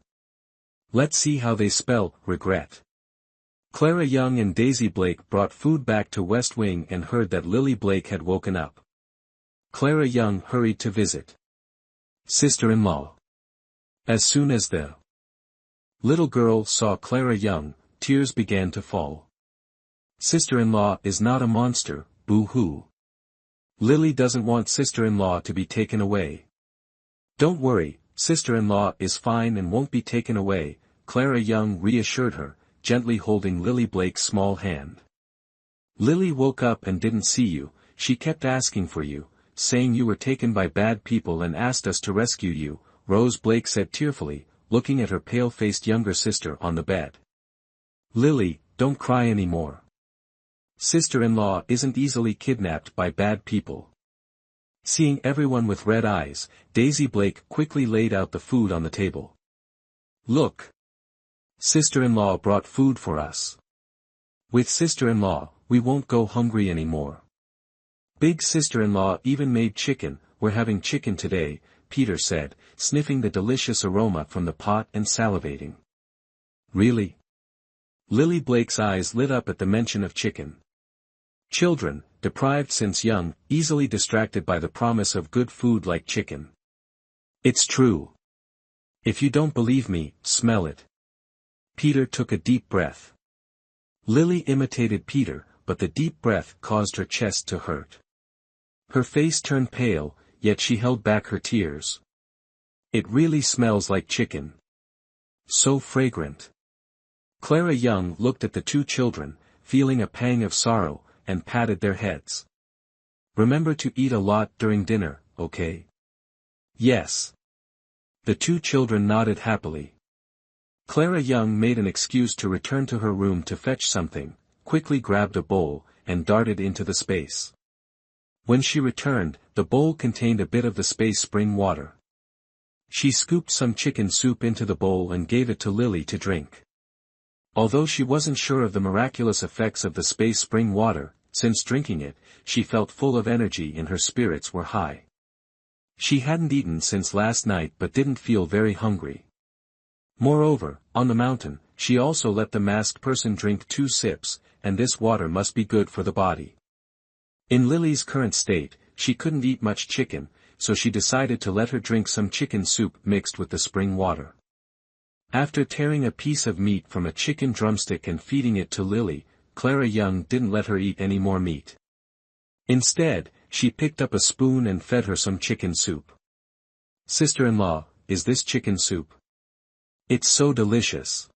Let's see how they spell regret. Clara Young and Daisy Blake brought food back to West Wing and heard that Lily Blake had woken up. Clara Young hurried to visit sister-in-law. As soon as the little girl saw Clara Young, tears began to fall. "Sister-in-law is not a monster, boo-hoo. Lily doesn't want sister-in-law to be taken away." "Don't worry, sister-in-law is fine and won't be taken away," Clara Young reassured her, gently holding Lily Blake's small hand. "Lily woke up and didn't see you, she kept asking for you, saying you were taken by bad people and asked us to rescue you," Rose Blake said tearfully, looking at her pale-faced younger sister on the bed. "Lily, don't cry anymore. Sister-in-law isn't easily kidnapped by bad people." Seeing everyone with red eyes, Daisy Blake quickly laid out the food on the table. "Look. Sister-in-law brought food for us. With sister-in-law, we won't go hungry anymore. Big sister-in-law even made chicken, we're having chicken today," Peter said, sniffing the delicious aroma from the pot and salivating. "Really?" Lily Blake's eyes lit up at the mention of chicken. Children, deprived since young, easily distracted by the promise of good food like chicken. "It's true. If you don't believe me, smell it." Peter took a deep breath. Lily imitated Peter, but the deep breath caused her chest to hurt. Her face turned pale, yet she held back her tears. "It really smells like chicken. So fragrant." Clara Young looked at the two children, feeling a pang of sorrow, and patted their heads. "Remember to eat a lot during dinner, okay?" "Yes." The two children nodded happily. Clara Young made an excuse to return to her room to fetch something, quickly grabbed a bowl, and darted into the space. When she returned, the bowl contained a bit of the space spring water. She scooped some chicken soup into the bowl and gave it to Lily to drink. Although she wasn't sure of the miraculous effects of the space spring water, since drinking it, she felt full of energy and her spirits were high. She hadn't eaten since last night but didn't feel very hungry. Moreover, on the mountain, she also let the masked person drink 2 sips, and this water must be good for the body. In Lily's current state, she couldn't eat much chicken, so she decided to let her drink some chicken soup mixed with the spring water. After tearing a piece of meat from a chicken drumstick and feeding it to Lily, Clara Young didn't let her eat any more meat. Instead, she picked up a spoon and fed her some chicken soup. "Sister-in-law, is this chicken soup? It's so delicious."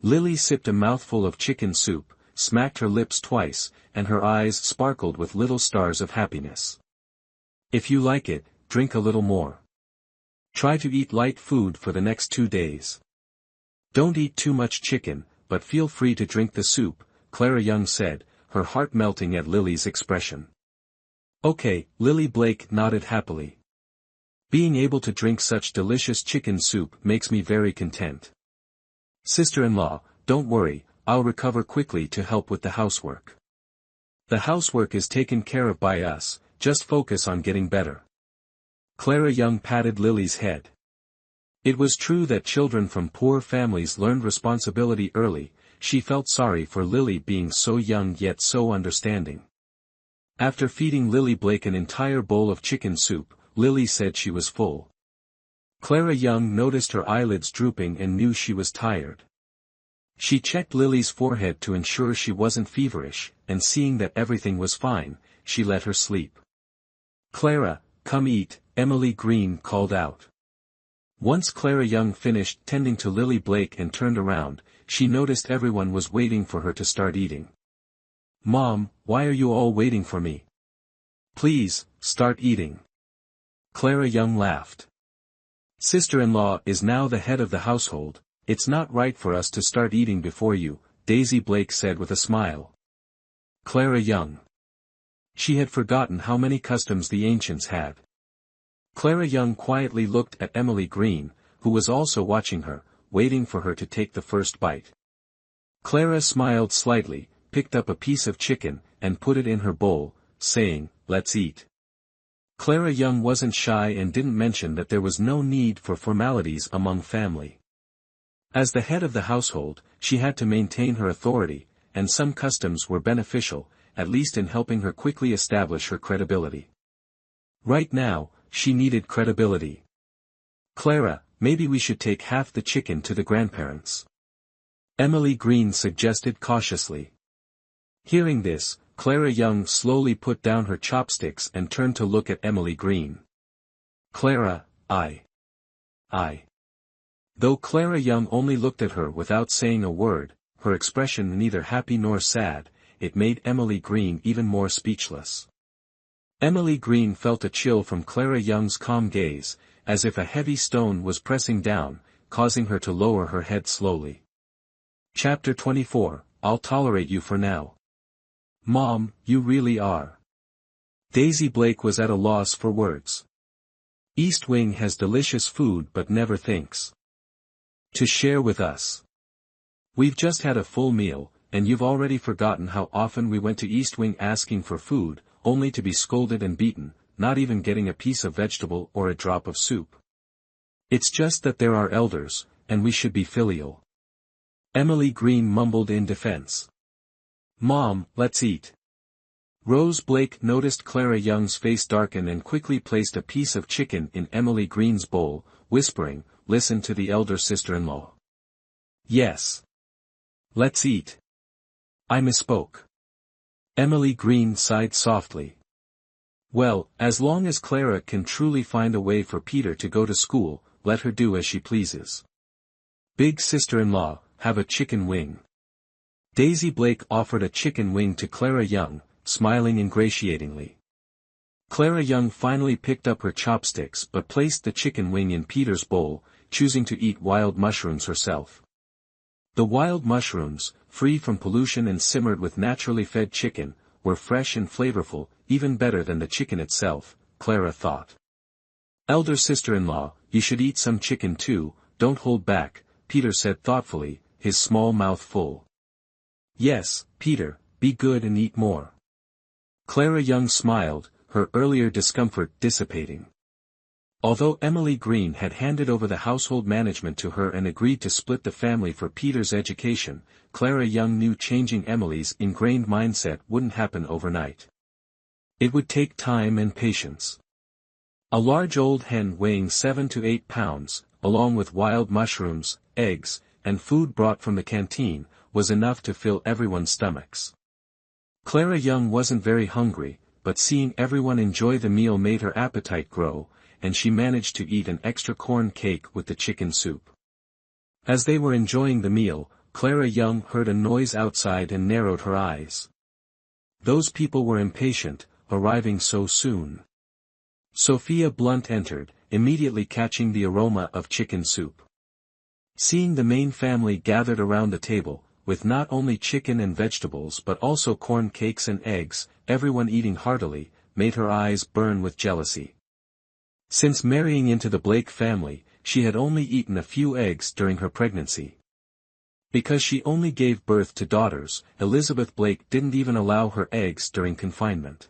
Lily sipped a mouthful of chicken soup, smacked her lips twice, and her eyes sparkled with little stars of happiness. "If you like it, drink a little more. Try to eat light food for the next 2 days. Don't eat too much chicken, but feel free to drink the soup," Clara Young said, her heart melting at Lily's expression. "Okay," Lily Blake nodded happily. "Being able to drink such delicious chicken soup makes me very content. Sister-in-law, don't worry, I'll recover quickly to help with the housework. The housework is taken care of by us, just focus on getting better." Clara Young patted Lily's head. It was true that children from poor families learned responsibility early. She felt sorry for Lily being so young yet so understanding. After feeding Lily Blake an entire bowl of chicken soup, Lily said she was full. Clara Young noticed her eyelids drooping and knew she was tired. She checked Lily's forehead to ensure she wasn't feverish, and seeing that everything was fine, she let her sleep. "Clara, come eat," Emily Green called out. Once Clara Young finished tending to Lily Blake and turned around, she noticed everyone was waiting for her to start eating. "Mom, why are you all waiting for me? Please, start eating." Clara Young laughed. "Sister-in-law is now the head of the household, it's not right for us to start eating before you," Daisy Blake said with a smile. Clara Young. She had forgotten how many customs the ancients had. Clara Young quietly looked at Emily Green, who was also watching her, waiting for her to take the first bite. Clara smiled slightly, picked up a piece of chicken, and put it in her bowl, saying, "Let's eat." Clara Young wasn't shy and didn't mention that there was no need for formalities among family. As the head of the household, she had to maintain her authority, and some customs were beneficial, at least in helping her quickly establish her credibility. Right now, she needed credibility. "Clara, maybe we should take half the chicken to the grandparents," Emily Green suggested cautiously. Hearing this, Clara Young slowly put down her chopsticks and turned to look at Emily Green. "Clara, I. Though Clara Young only looked at her without saying a word, her expression neither happy nor sad, it made Emily Green even more speechless. Emily Green felt a chill from Clara Young's calm gaze, as if a heavy stone was pressing down, causing her to lower her head slowly. Chapter 24, I'll tolerate you for now. Mom, you really are. Daisy Blake was at a loss for words. East Wing has delicious food but never thinks to share with us. We've just had a full meal, and you've already forgotten how often we went to East Wing asking for food, only to be scolded and beaten, not even getting a piece of vegetable or a drop of soup. It's just that there are elders, and we should be filial. Emily Green mumbled in defense. Mom, let's eat. Rose Blake noticed Clara Young's face darken and quickly placed a piece of chicken in Emily Green's bowl, whispering, "Listen to the elder sister-in-law." Yes. Let's eat. I misspoke. Emily Green sighed softly. Well, as long as Clara can truly find a way for Peter to go to school, let her do as she pleases. Big sister-in-law, have a chicken wing. Daisy Blake offered a chicken wing to Clara Young, smiling ingratiatingly. Clara Young finally picked up her chopsticks but placed the chicken wing in Peter's bowl, choosing to eat wild mushrooms herself. The wild mushrooms, free from pollution and simmered with naturally fed chicken, were fresh and flavorful, even better than the chicken itself, Clara thought. Elder sister-in-law, you should eat some chicken too, don't hold back, Peter said thoughtfully, his small mouth full. Yes, Peter, be good and eat more. Clara Young smiled, her earlier discomfort dissipating. Although Emily Green had handed over the household management to her and agreed to split the family for Peter's education, Clara Young knew changing Emily's ingrained mindset wouldn't happen overnight. It would take time and patience. A large old hen weighing 7 to 8 pounds, along with wild mushrooms, eggs, and food brought from the canteen, was enough to fill everyone's stomachs. Clara Young wasn't very hungry, but seeing everyone enjoy the meal made her appetite grow, and she managed to eat an extra corn cake with the chicken soup. As they were enjoying the meal, Clara Young heard a noise outside and narrowed her eyes. Those people were impatient, arriving so soon. Sophia Blunt entered, immediately catching the aroma of chicken soup. Seeing the main family gathered around the table, with not only chicken and vegetables but also corn cakes and eggs, everyone eating heartily, made her eyes burn with jealousy. Since marrying into the Blake family, she had only eaten a few eggs during her pregnancy. Because she only gave birth to daughters, Elizabeth Blake didn't even allow her eggs during confinement.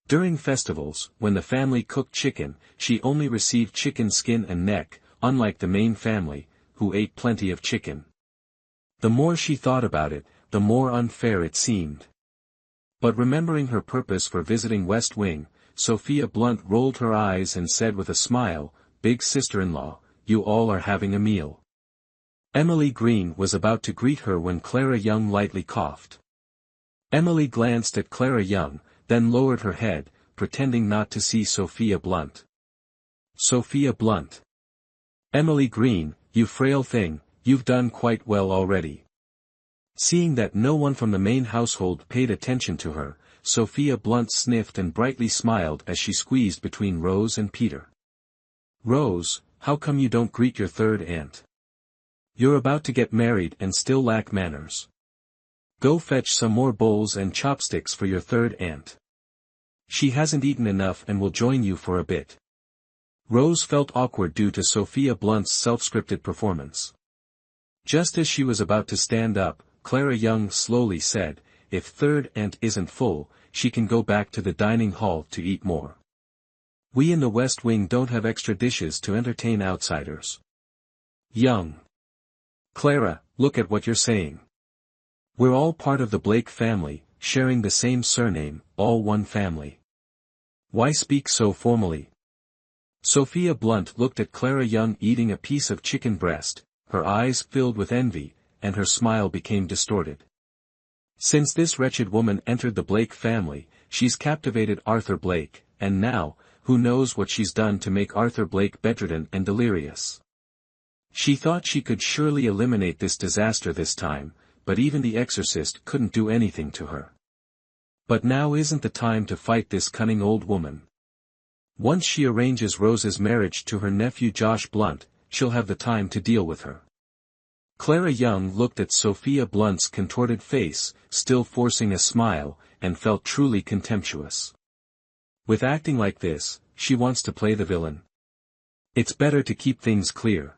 During festivals, when the family cooked chicken, she only received chicken skin and neck, unlike the main family, who ate plenty of chicken. The more she thought about it, the more unfair it seemed. But remembering her purpose for visiting West Wing, Sophia Blunt rolled her eyes and said with a smile, "Big sister-in-law, you all are having a meal." Emily Green was about to greet her when Clara Young lightly coughed. Emily glanced at Clara Young, then lowered her head, pretending not to see Sophia Blunt. Sophia Blunt. Emily Green, you frail thing, you've done quite well already. Seeing that no one from the main household paid attention to her, Sophia Blunt sniffed and brightly smiled as she squeezed between Rose and Peter. "Rose, how come you don't greet your third aunt? You're about to get married and still lack manners. Go fetch some more bowls and chopsticks for your third aunt. She hasn't eaten enough and will join you for a bit." Rose felt awkward due to Sophia Blunt's self-scripted performance. Just as she was about to stand up, Clara Young slowly said, "If third aunt isn't full, she can go back to the dining hall to eat more. We in the West Wing don't have extra dishes to entertain outsiders." Young. Clara, look at what you're saying. We're all part of the Blake family, sharing the same surname, all one family. Why speak so formally? Sophia Blunt looked at Clara Young eating a piece of chicken breast, her eyes filled with envy, and her smile became distorted. Since this wretched woman entered the Blake family, she's captivated Arthur Blake, and now, who knows what she's done to make Arthur Blake bedridden and delirious. She thought she could surely eliminate this disaster this time, but even the exorcist couldn't do anything to her. But now isn't the time to fight this cunning old woman. Once she arranges Rose's marriage to her nephew Josh Blunt, she'll have the time to deal with her. Clara Young looked at Sophia Blunt's contorted face, still forcing a smile, and felt truly contemptuous. With acting like this, she wants to play the villain. It's better to keep things clear.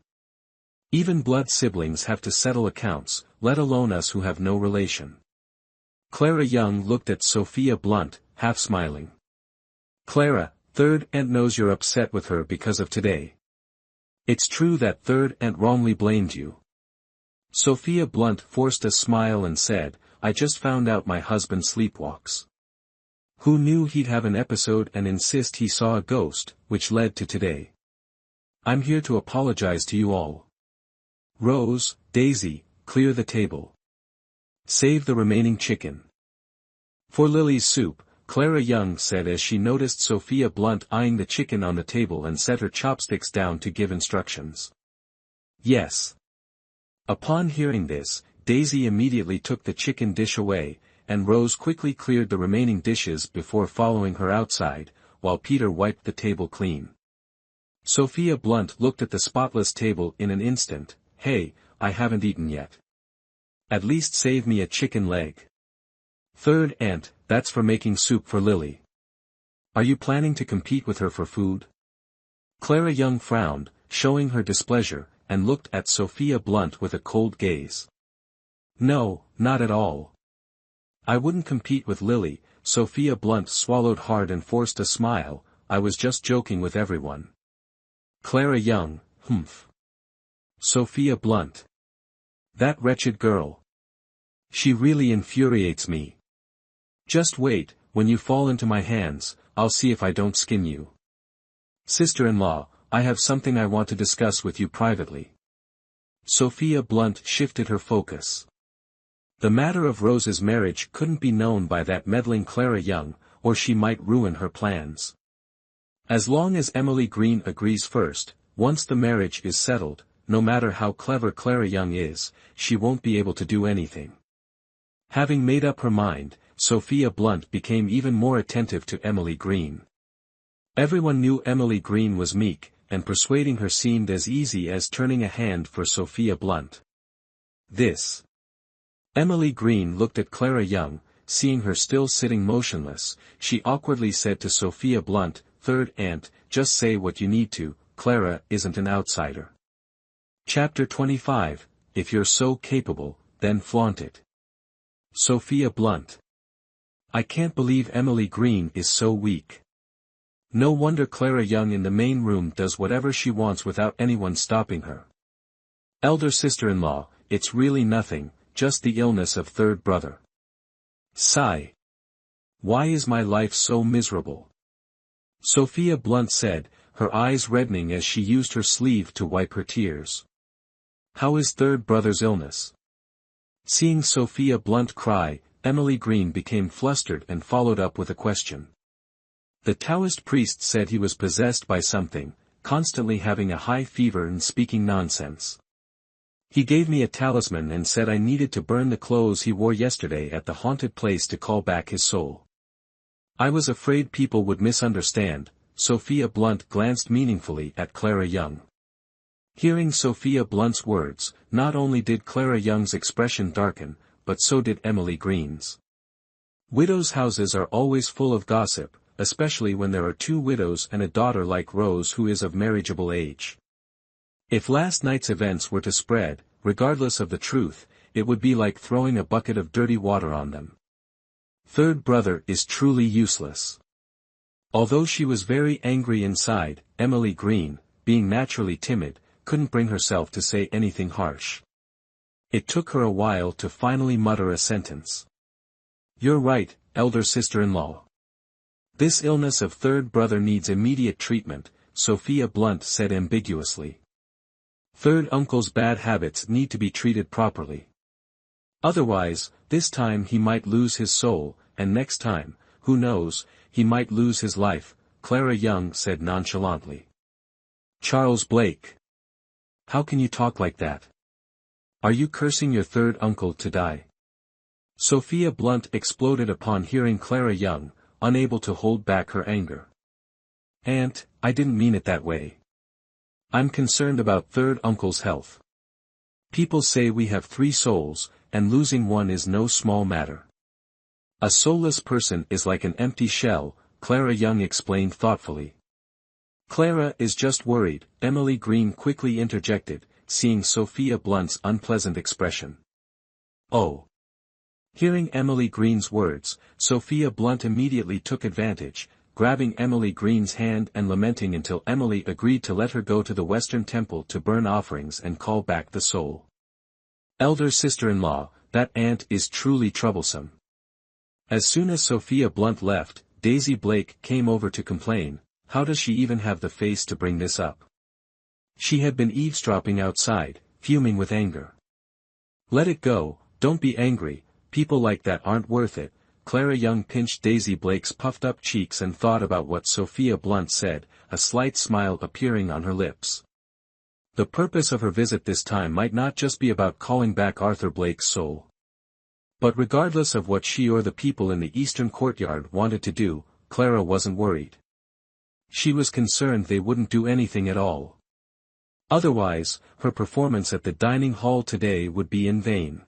Even blood siblings have to settle accounts, let alone us who have no relation. Clara Young looked at Sophia Blunt, half smiling. "Clara, third aunt knows you're upset with her because of today. It's true that third aunt wrongly blamed you." Sophia Blunt forced a smile and said, "I just found out my husband sleepwalks. Who knew he'd have an episode and insist he saw a ghost, which led to today. I'm here to apologize to you all. Rose, Daisy, clear the table. Save the remaining chicken." "For Lily's soup," Clara Young said as she noticed Sophia Blunt eyeing the chicken on the table and set her chopsticks down to give instructions. "Yes." Upon hearing this, Daisy immediately took the chicken dish away, and Rose quickly cleared the remaining dishes before following her outside, while Peter wiped the table clean. Sophia Blunt looked at the spotless table in an instant. "Hey, I haven't eaten yet. At least save me a chicken leg." "Third aunt, that's for making soup for Lily. Are you planning to compete with her for food?" Clara Young frowned, showing her displeasure, and looked at Sophia Blunt with a cold gaze. "No, not at all. I wouldn't compete with Lily." Sophia Blunt swallowed hard and forced a smile. "I was just joking with everyone." Clara Young, humph. Sophia Blunt. That wretched girl. She really infuriates me. Just wait, when you fall into my hands, I'll see if I don't skin you. Sister-in-law, I have something I want to discuss with you privately. Sophia Blunt shifted her focus. The matter of Rose's marriage couldn't be known by that meddling Clara Young, or she might ruin her plans. As long as Emily Green agrees first, once the marriage is settled, no matter how clever Clara Young is, she won't be able to do anything. Having made up her mind, Sophia Blunt became even more attentive to Emily Green. Everyone knew Emily Green was meek, and persuading her seemed as easy as turning a hand for Sophia Blunt. Emily Green looked at Clara Young, seeing her still sitting motionless, she awkwardly said to Sophia Blunt, "Third aunt, just say what you need to, Clara isn't an outsider." Chapter 25, If you're so capable, then flaunt it. Sophia Blunt. I can't believe Emily Green is so weak. No wonder Clara Young in the main room does whatever she wants without anyone stopping her. Elder sister-in-law, it's really nothing, just the illness of third brother. Sigh. Why is my life so miserable? Sophia Blunt said, her eyes reddening as she used her sleeve to wipe her tears. How is third brother's illness? Seeing Sophia Blunt cry, Emily Green became flustered and followed up with a question. The Taoist priest said he was possessed by something, constantly having a high fever and speaking nonsense. He gave me a talisman and said I needed to burn the clothes he wore yesterday at the haunted place to call back his soul. I was afraid people would misunderstand. Sophia Blunt glanced meaningfully at Clara Young. Hearing Sophia Blunt's words, not only did Clara Young's expression darken, but so did Emily Green's. Widows' houses are always full of gossip, especially when there are two widows and a daughter like Rose who is of marriageable age. If last night's events were to spread, regardless of the truth, it would be like throwing a bucket of dirty water on them. Third brother is truly useless. Although she was very angry inside, Emily Green, being naturally timid, couldn't bring herself to say anything harsh. It took her a while to finally mutter a sentence. You're right, elder sister-in-law. This illness of third brother needs immediate treatment, Sophia Blunt said ambiguously. Third uncle's bad habits need to be treated properly. Otherwise, this time he might lose his soul, and next time, who knows, he might lose his life, Clara Young said nonchalantly. Charles Blake. How can you talk like that? Are you cursing your third uncle to die? Sophia Blunt exploded upon hearing Clara Young, unable to hold back her anger. Aunt, I didn't mean it that way. I'm concerned about third uncle's health. People say we have 3 souls, and losing one is no small matter. A soulless person is like an empty shell, Clara Young explained thoughtfully. Clara is just worried, Emily Green quickly interjected, seeing Sophia Blunt's unpleasant expression. Oh. Hearing Emily Green's words, Sophia Blunt immediately took advantage, grabbing Emily Green's hand and lamenting until Emily agreed to let her go to the Western Temple to burn offerings and call back the soul. Elder sister-in-law, that aunt is truly troublesome. As soon as Sophia Blunt left, Daisy Blake came over to complain, how does she even have the face to bring this up? She had been eavesdropping outside, fuming with anger. Let it go, don't be angry, people like that aren't worth it. Clara Young pinched Daisy Blake's puffed-up cheeks and thought about what Sophia Blunt said, a slight smile appearing on her lips. The purpose of her visit this time might not just be about calling back Arthur Blake's soul. But regardless of what she or the people in the eastern courtyard wanted to do, Clara wasn't worried. She was concerned they wouldn't do anything at all. Otherwise, her performance at the dining hall today would be in vain.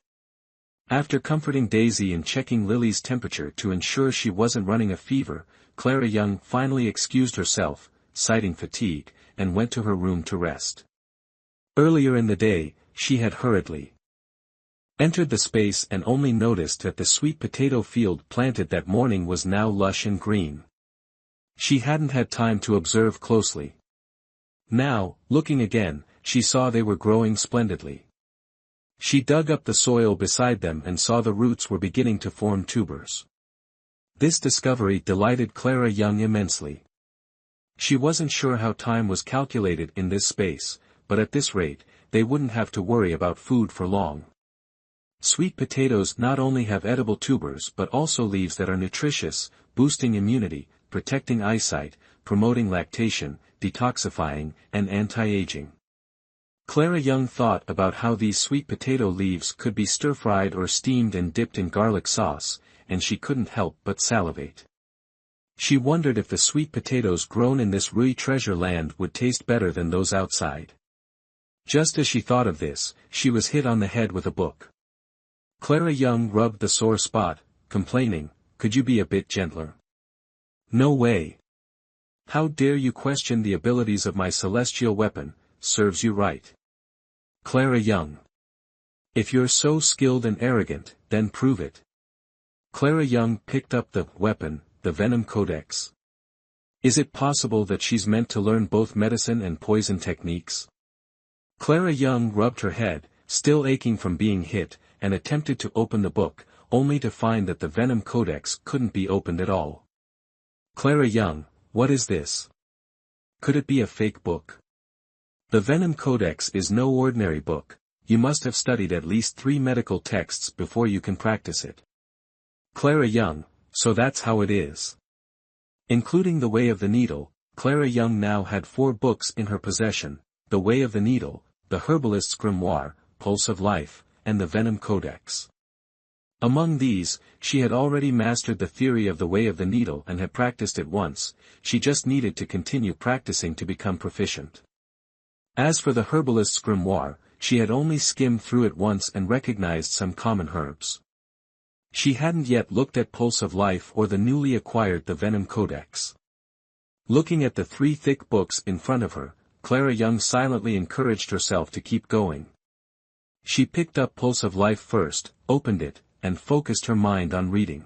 After comforting Daisy and checking Lily's temperature to ensure she wasn't running a fever, Clara Young finally excused herself, citing fatigue, and went to her room to rest. Earlier in the day, she had hurriedly entered the space and only noticed that the sweet potato field planted that morning was now lush and green. She hadn't had time to observe closely. Now, looking again, she saw they were growing splendidly. She dug up the soil beside them and saw the roots were beginning to form tubers. This discovery delighted Clara Young immensely. She wasn't sure how time was calculated in this space, but at this rate, they wouldn't have to worry about food for long. Sweet potatoes not only have edible tubers but also leaves that are nutritious, boosting immunity, protecting eyesight, promoting lactation, detoxifying, and anti-aging. Clara Young thought about how these sweet potato leaves could be stir-fried or steamed and dipped in garlic sauce, and she couldn't help but salivate. She wondered if the sweet potatoes grown in this Rui treasure land would taste better than those outside. Just as she thought of this, she was hit on the head with a book. Clara Young rubbed the sore spot, complaining, "Could you be a bit gentler?" "No way. How dare you question the abilities of my celestial weapon, serves you right. Clara Young. If you're so skilled and arrogant, then prove it." Clara Young picked up the weapon, the Venom Codex. Is it possible that she's meant to learn both medicine and poison techniques? Clara Young rubbed her head, still aching from being hit, and attempted to open the book, only to find that the Venom Codex couldn't be opened at all. Clara Young, what is this? Could it be a fake book? The Venom Codex is no ordinary book. You must have studied at least 3 medical texts before you can practice it. Clara Young, so that's how it is. Including The Way of the Needle, Clara Young now had 4 books in her possession: The Way of the Needle, The Herbalist's Grimoire, Pulse of Life, and the Venom Codex. Among these, she had already mastered the theory of the Way of the Needle and had practiced it once. She just needed to continue practicing to become proficient. As for the Herbalist's Grimoire, she had only skimmed through it once and recognized some common herbs. She hadn't yet looked at Pulse of Life or the newly acquired the Venom Codex. Looking at the 3 thick books in front of her, Clara Young silently encouraged herself to keep going. She picked up Pulse of Life first, opened it, and focused her mind on reading.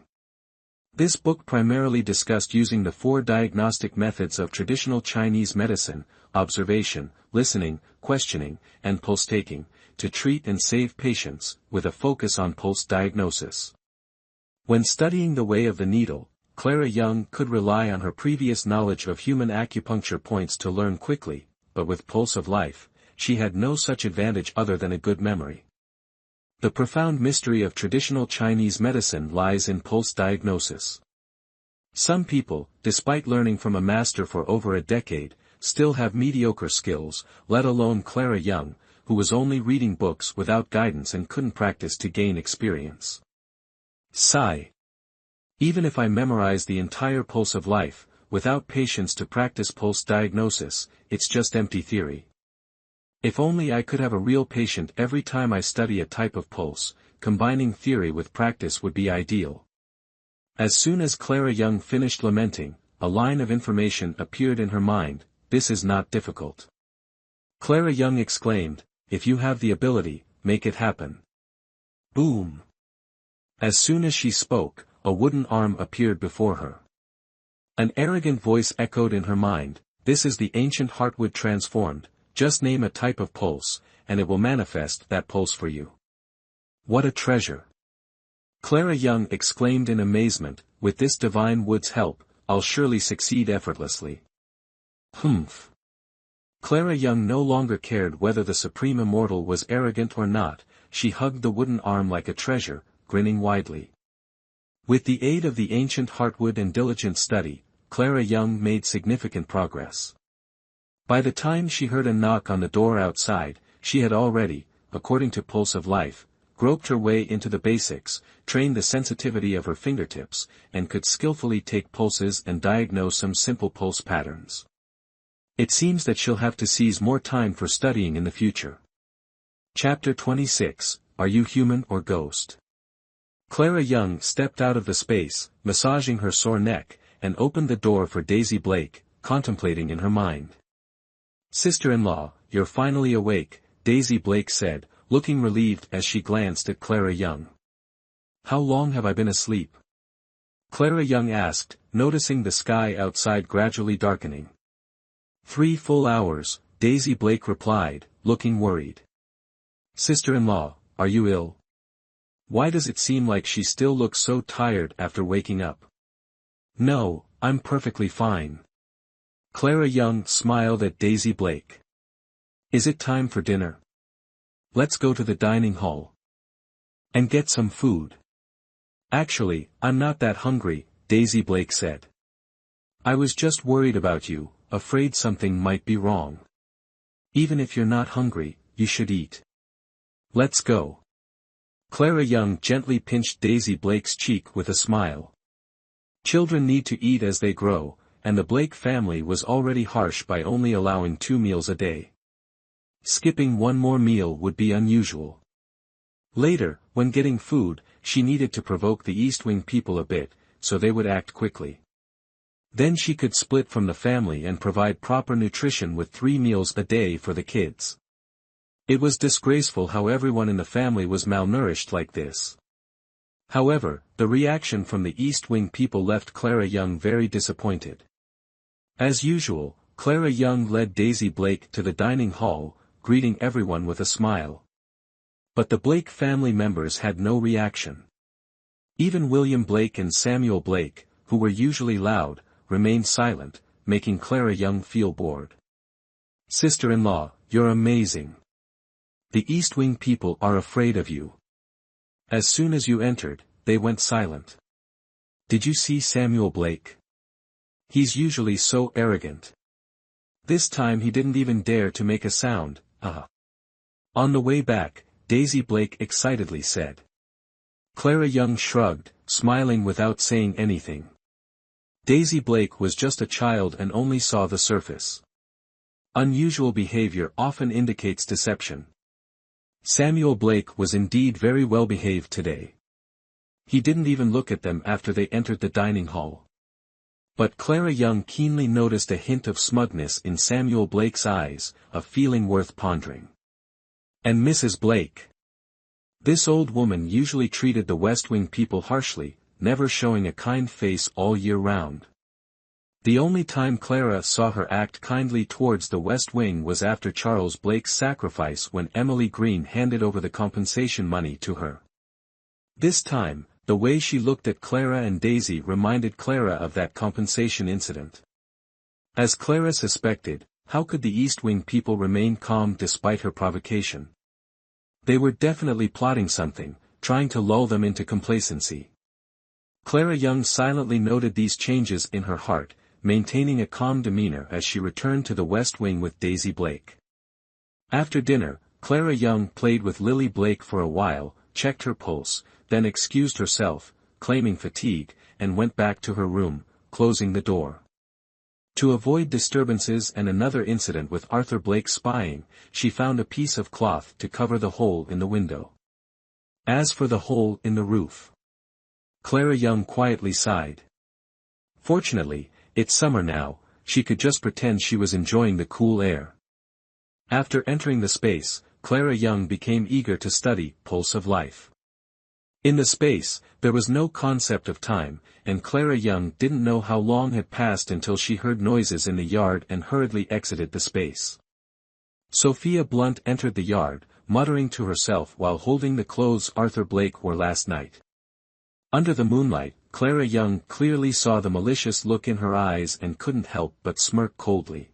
This book primarily discussed using the 4 diagnostic methods of traditional Chinese medicine: observation, listening, questioning, and pulse-taking, to treat and save patients, with a focus on pulse diagnosis. When studying The Way of the Needle, Clara Young could rely on her previous knowledge of human acupuncture points to learn quickly, but with Pulse of Life, she had no such advantage other than a good memory. The profound mystery of traditional Chinese medicine lies in pulse diagnosis. Some people, despite learning from a master for over a decade, still have mediocre skills, let alone Clara Young, who was only reading books without guidance and couldn't practice to gain experience. Sigh. Even if I memorize the entire Pulse of Life, without patience to practice pulse diagnosis, it's just empty theory. If only I could have a real patient every time I study a type of pulse, combining theory with practice would be ideal. As soon as Clara Young finished lamenting, a line of information appeared in her mind: this is not difficult. Clara Young exclaimed, "If you have the ability, make it happen." Boom! As soon as she spoke, a wooden arm appeared before her. An arrogant voice echoed in her mind: "This is the ancient heartwood transformed. Just name a type of pulse, and it will manifest that pulse for you." What a treasure! Clara Young exclaimed in amazement, "With this divine wood's help, I'll surely succeed effortlessly." Humph! Clara Young no longer cared whether the Supreme Immortal was arrogant or not. She hugged the wooden arm like a treasure, grinning widely. With the aid of the ancient heartwood and diligent study, Clara Young made significant progress. By the time she heard a knock on the door outside, she had already, according to Pulse of Life, groped her way into the basics, trained the sensitivity of her fingertips, and could skillfully take pulses and diagnose some simple pulse patterns. It seems that she'll have to seize more time for studying in the future. Chapter 26, Are You Human or Ghost? Clara Young stepped out of the space, massaging her sore neck, and opened the door for Daisy Blake, contemplating in her mind. "Sister-in-law, you're finally awake," Daisy Blake said, looking relieved as she glanced at Clara Young. "How long have I been asleep?" Clara Young asked, noticing the sky outside gradually darkening. 3 full hours, Daisy Blake replied, looking worried. "Sister-in-law, are you ill? Why does it seem like she still looks so tired after waking up?" "No, I'm perfectly fine." Clara Young smiled at Daisy Blake. Is it time for dinner? Let's go to the dining hall. And get some food. Actually, I'm not that hungry, Daisy Blake said. I was just worried about you, afraid something might be wrong. Even if you're not hungry, you should eat. Let's go. Clara Young gently pinched Daisy Blake's cheek with a smile. Children need to eat as they grow, and the Blake family was already harsh by only allowing 2 meals a day. Skipping one more meal would be unusual. Later, when getting food, she needed to provoke the East Wing people a bit, so they would act quickly. Then she could split from the family and provide proper nutrition with 3 meals a day for the kids. It was disgraceful how everyone in the family was malnourished like this. However, the reaction from the East Wing people left Clara Young very disappointed. As usual, Clara Young led Daisy Blake to the dining hall, greeting everyone with a smile. But the Blake family members had no reaction. Even William Blake and Samuel Blake, who were usually loud, remained silent, making Clara Young feel bored. Sister-in-law, you're amazing. The East Wing people are afraid of you. As soon as you entered, they went silent. Did you see Samuel Blake? He's usually so arrogant. This time he didn't even dare to make a sound. On the way back, Daisy Blake excitedly said. Clara Young shrugged, smiling without saying anything. Daisy Blake was just a child and only saw the surface. Unusual behavior often indicates deception. Samuel Blake was indeed very well behaved today. He didn't even look at them after they entered the dining hall. But Clara Young keenly noticed a hint of smugness in Samuel Blake's eyes, a feeling worth pondering. And Mrs. Blake. This old woman usually treated the West Wing people harshly, never showing a kind face all year round. The only time Clara saw her act kindly towards the West Wing was after Charles Blake's sacrifice when Emily Green handed over the compensation money to her. This time, the way she looked at Clara and Daisy reminded Clara of that compensation incident. As Clara suspected, how could the East Wing people remain calm despite her provocation? They were definitely plotting something, trying to lull them into complacency. Clara Young silently noted these changes in her heart, maintaining a calm demeanor as she returned to the West Wing with Daisy Blake. After dinner, Clara Young played with Lily Blake for a while, checked her pulse, then excused herself, claiming fatigue, and went back to her room, closing the door. To avoid disturbances and another incident with Arthur Blake spying, she found a piece of cloth to cover the hole in the window. As for the hole in the roof, Clara Young quietly sighed. Fortunately, it's summer now, she could just pretend she was enjoying the cool air. After entering the space, Clara Young became eager to study Pulse of Life. In the space, there was no concept of time, and Clara Young didn't know how long had passed until she heard noises in the yard and hurriedly exited the space. Sophia Blunt entered the yard, muttering to herself while holding the clothes Arthur Blake wore last night. Under the moonlight, Clara Young clearly saw the malicious look in her eyes and couldn't help but smirk coldly.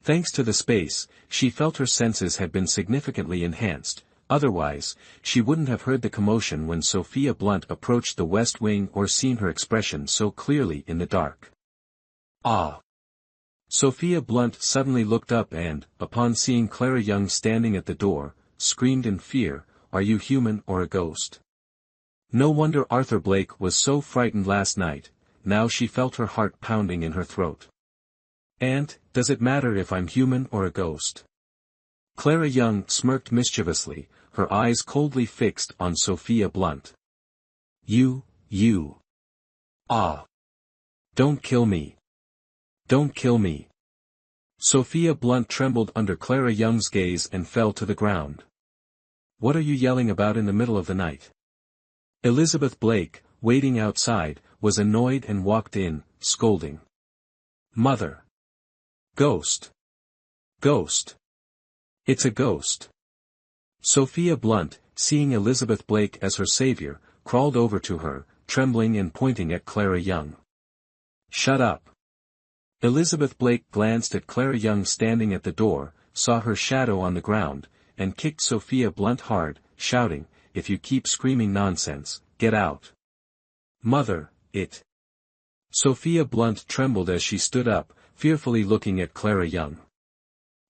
Thanks to the space, she felt her senses had been significantly enhanced, otherwise, she wouldn't have heard the commotion when Sophia Blunt approached the West Wing or seen her expression so clearly in the dark. Ah! Sophia Blunt suddenly looked up and, upon seeing Clara Young standing at the door, screamed in fear, "Are you human or a ghost?" No wonder Arthur Blake was so frightened last night, now she felt her heart pounding in her throat. "Aunt, does it matter if I'm human or a ghost?" Clara Young smirked mischievously, her eyes coldly fixed on Sophia Blunt. You. Ah! Don't kill me. Don't kill me." Sophia Blunt trembled under Clara Young's gaze and fell to the ground. "What are you yelling about in the middle of the night?" Elizabeth Blake, waiting outside, was annoyed and walked in, scolding. "Mother! Ghost! Ghost! It's a ghost!" Sophia Blunt, seeing Elizabeth Blake as her savior, crawled over to her, trembling and pointing at Clara Young. "Shut up! Elizabeth Blake glanced at Clara Young standing at the door, saw her shadow on the ground, and kicked Sophia Blunt hard, shouting, "If you keep screaming nonsense, get out." "Mother, it." Sophia Blunt trembled as she stood up, fearfully looking at Clara Young.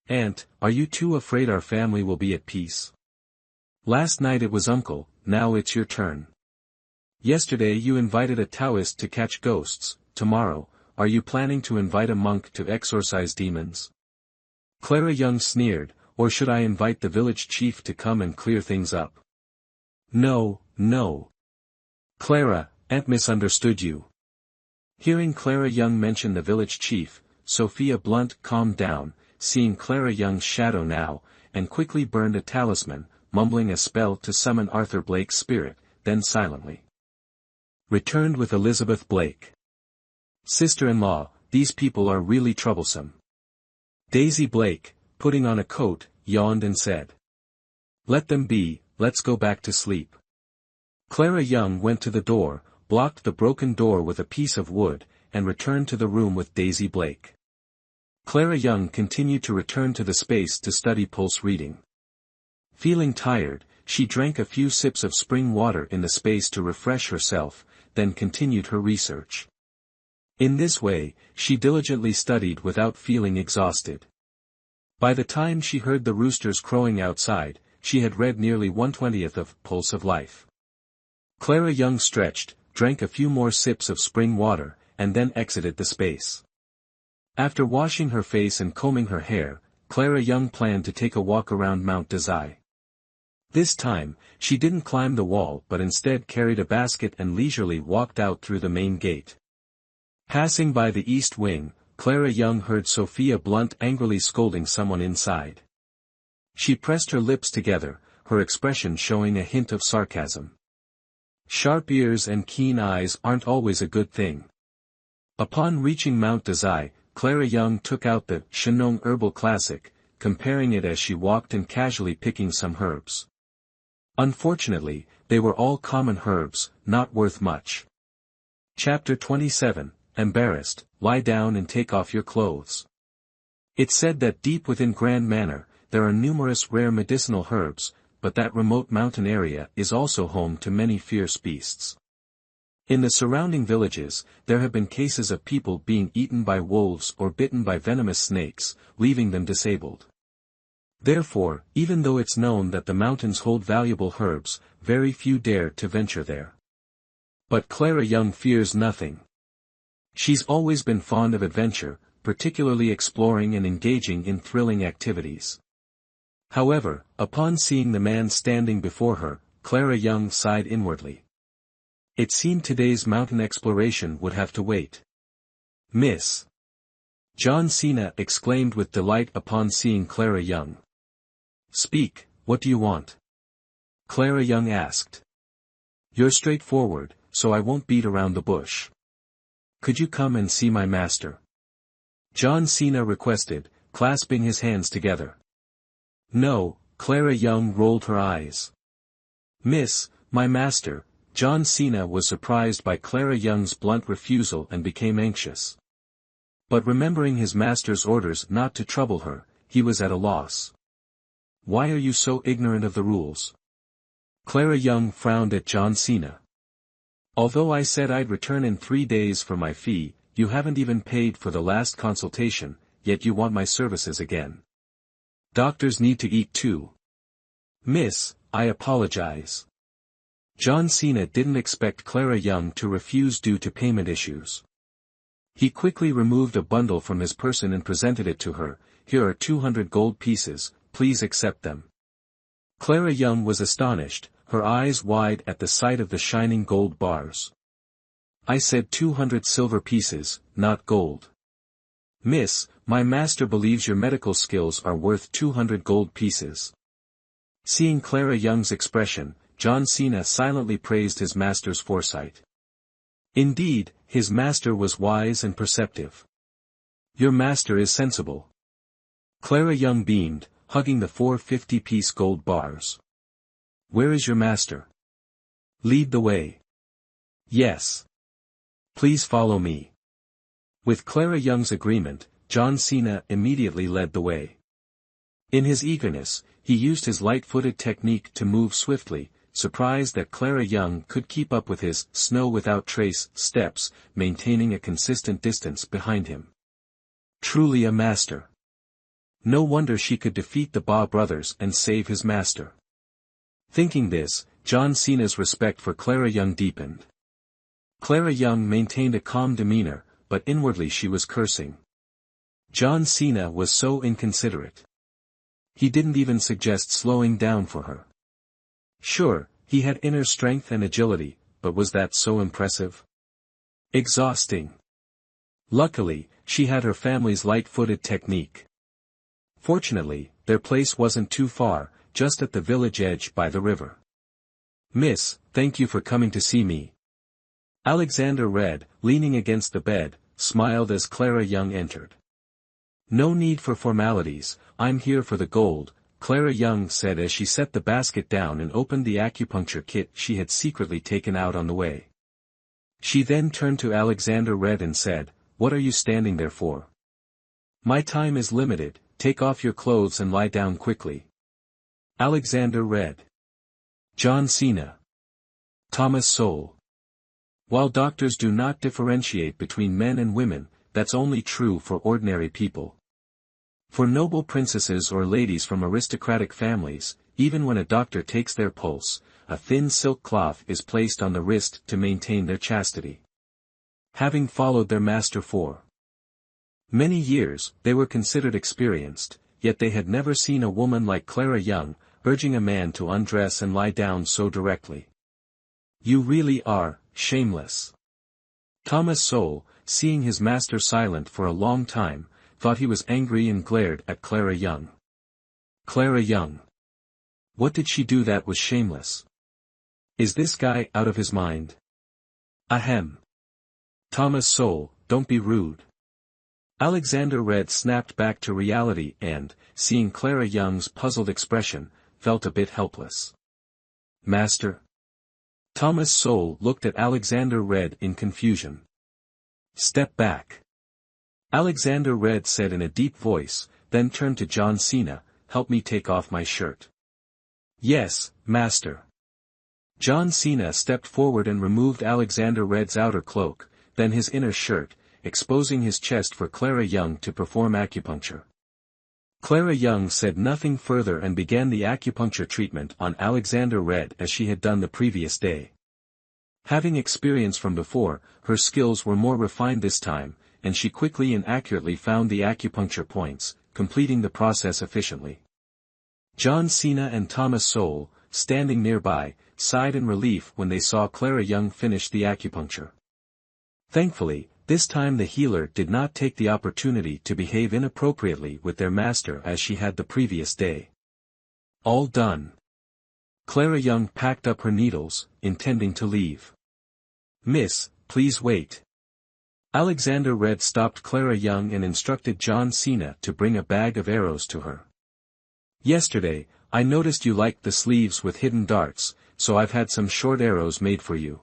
"Aunt, are you too afraid our family will be at peace? Last night it was Uncle, now it's your turn. Yesterday you invited a Taoist to catch ghosts, tomorrow, are you planning to invite a monk to exorcise demons?" Clara Young sneered, "Or should I invite the village chief to come and clear things up?" "No, no. Clara, Aunt misunderstood you." Hearing Clara Young mention the village chief, Sophia Blunt calmed down, seeing Clara Young's shadow now, and quickly burned a talisman, mumbling a spell to summon Arthur Blake's spirit, then silently returned with Elizabeth Blake. "Sister-in-law, these people are really troublesome." Daisy Blake, putting on a coat, yawned and said, "Let them be, let's go back to sleep." Clara Young went to the door, blocked the broken door with a piece of wood, and returned to the room with Daisy Blake. Clara Young continued to return to the space to study pulse reading. Feeling tired, she drank a few sips of spring water in the space to refresh herself, then continued her research. In this way, she diligently studied without feeling exhausted. By the time she heard the roosters crowing outside, she had read nearly 1/20th of Pulse of Life. Clara Young stretched, drank a few more sips of spring water, and then exited the space. After washing her face and combing her hair, Clara Young planned to take a walk around Mount Desai. This time, she didn't climb the wall but instead carried a basket and leisurely walked out through the main gate. Passing by the east wing, Clara Young heard Sophia Blunt angrily scolding someone inside. She pressed her lips together, her expression showing a hint of sarcasm. Sharp ears and keen eyes aren't always a good thing. Upon reaching Mount Desai, Clara Young took out the Shenong Herbal Classic, comparing it as she walked and casually picking some herbs. Unfortunately, they were all common herbs, not worth much. Chapter 27, Embarrassed, Lie down and take off your clothes. It's said that deep within Grand Manor, there are numerous rare medicinal herbs, but that remote mountain area is also home to many fierce beasts. In the surrounding villages, there have been cases of people being eaten by wolves or bitten by venomous snakes, leaving them disabled. Therefore, even though it's known that the mountains hold valuable herbs, very few dare to venture there. But Clara Young fears nothing. She's always been fond of adventure, particularly exploring and engaging in thrilling activities. However, upon seeing the man standing before her, Clara Young sighed inwardly. It seemed today's mountain exploration would have to wait. "Miss John Cena," exclaimed with delight upon seeing Clara Young. "Speak, what do you want?" Clara Young asked. "You're straightforward, so I won't beat around the bush. Could you come and see my master?" John Cena requested, clasping his hands together. "No," Clara Young rolled her eyes. "Miss, my master," John Cena was surprised by Clara Young's blunt refusal and became anxious. But remembering his master's orders not to trouble her, he was at a loss. "Why are you so ignorant of the rules?" Clara Young frowned at John Cena. "Although I said I'd return in 3 days for my fee, you haven't even paid for the last consultation, yet you want my services again. Doctors need to eat too." "Miss, I apologize." John Cena didn't expect Clara Young to refuse due to payment issues. He quickly removed a bundle from his person and presented it to her. "Here are 200 gold pieces, please accept them." Clara Young was astonished, her eyes wide at the sight of the shining gold bars. "I said 200 silver pieces, not gold." "Miss, my master believes your medical skills are worth 200 gold pieces." Seeing Clara Young's expression, John Cena silently praised his master's foresight. Indeed, his master was wise and perceptive. "Your master is sensible." Clara Young beamed, hugging the 4 50-piece gold bars. "Where is your master?" "Lead the way." "Yes. Please follow me." With Clara Young's agreement, John Cena immediately led the way. In his eagerness, he used his light-footed technique to move swiftly, surprised that Clara Young could keep up with his snow without trace steps, maintaining a consistent distance behind him. Truly a master. No wonder she could defeat the Ba brothers and save his master. Thinking this, John Cena's respect for Clara Young deepened. Clara Young maintained a calm demeanor, but inwardly she was cursing. John Cena was so inconsiderate. He didn't even suggest slowing down for her. Sure, he had inner strength and agility, but was that so impressive? Exhausting. Luckily, she had her family's light-footed technique. Fortunately, their place wasn't too far, just at the village edge by the river. "Miss, thank you for coming to see me." Alexander Red, leaning against the bed, smiled as Clara Young entered. "No need for formalities, I'm here for the gold," Clara Young said as she set the basket down and opened the acupuncture kit she had secretly taken out on the way. She then turned to Alexander Red and said, "What are you standing there for? My time is limited, take off your clothes and lie down quickly." Alexander Red. John Cena. Thomas Sowell. While doctors do not differentiate between men and women, that's only true for ordinary people. For noble princesses or ladies from aristocratic families, even when a doctor takes their pulse, a thin silk cloth is placed on the wrist to maintain their chastity. Having followed their master for many years, they were considered experienced, yet they had never seen a woman like Clara Young, urging a man to undress and lie down so directly. "You really are shameless." Thomas Sowell, seeing his master silent for a long time, thought he was angry and glared at Clara Young. Clara Young. What did she do that was shameless? Is this guy out of his mind? Ahem. Thomas Sowell, don't be rude. Alexander Red snapped back to reality and, seeing Clara Young's puzzled expression, felt a bit helpless. "Master?" Thomas Sowell looked at Alexander Red in confusion. "Step back." Alexander Red said in a deep voice, then turned to John Cena, "Help me take off my shirt." "Yes, master." John Cena stepped forward and removed Alexander Red's outer cloak, then his inner shirt, exposing his chest for Clara Young to perform acupuncture. Clara Young said nothing further and began the acupuncture treatment on Alexander Red as she had done the previous day. Having experience from before, her skills were more refined this time, and she quickly and accurately found the acupuncture points, completing the process efficiently. John Cena and Thomas Sowell, standing nearby, sighed in relief when they saw Clara Young finish the acupuncture. Thankfully, this time the healer did not take the opportunity to behave inappropriately with their master as she had the previous day. All done. Clara Young packed up her needles, intending to leave. "Miss, please wait." Alexander Red stopped Clara Young and instructed John Cena to bring a bag of arrows to her. "Yesterday, I noticed you liked the sleeves with hidden darts, so I've had some short arrows made for you.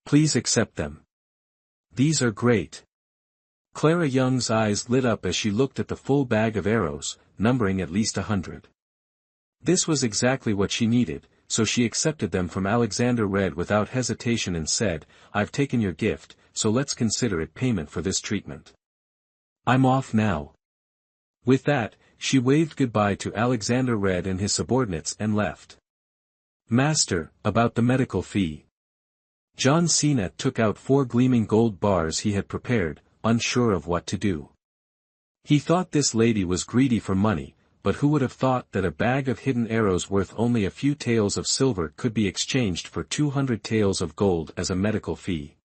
Please accept them. These are great." Clara Young's eyes lit up as she looked at the full bag of arrows, numbering at least 100. This was exactly what she needed, so she accepted them from Alexander Red without hesitation and said, "I've taken your gift, so let's consider it payment for this treatment. I'm off now." With that, she waved goodbye to Alexander Red and his subordinates and left. "Master, about the medical fee." John Cena took out 4 gleaming gold bars he had prepared, unsure of what to do. He thought this lady was greedy for money, but who would have thought that a bag of hidden arrows worth only a few taels of silver could be exchanged for 200 taels of gold as a medical fee?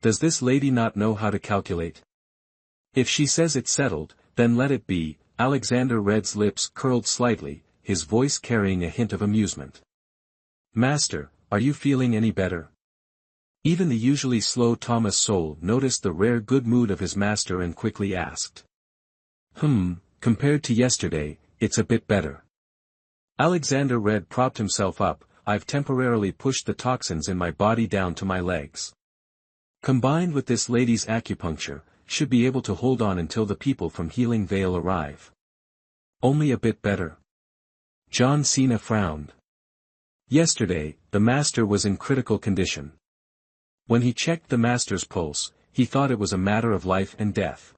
Does this lady not know how to calculate? If she says it's settled, then let it be. Alexander Red's lips curled slightly, his voice carrying a hint of amusement. "Master, are you feeling any better?" Even the usually slow Thomas Sowell noticed the rare good mood of his master and quickly asked. Compared to yesterday, it's a bit better." Alexander Red propped himself up. "I've temporarily pushed the toxins in my body down to my legs. Combined with this lady's acupuncture, should be able to hold on until the people from Healing Vale arrive. Only a bit better. John Cena frowned. Yesterday, the master was in critical condition. When he checked the master's pulse, he thought it was a matter of life and death.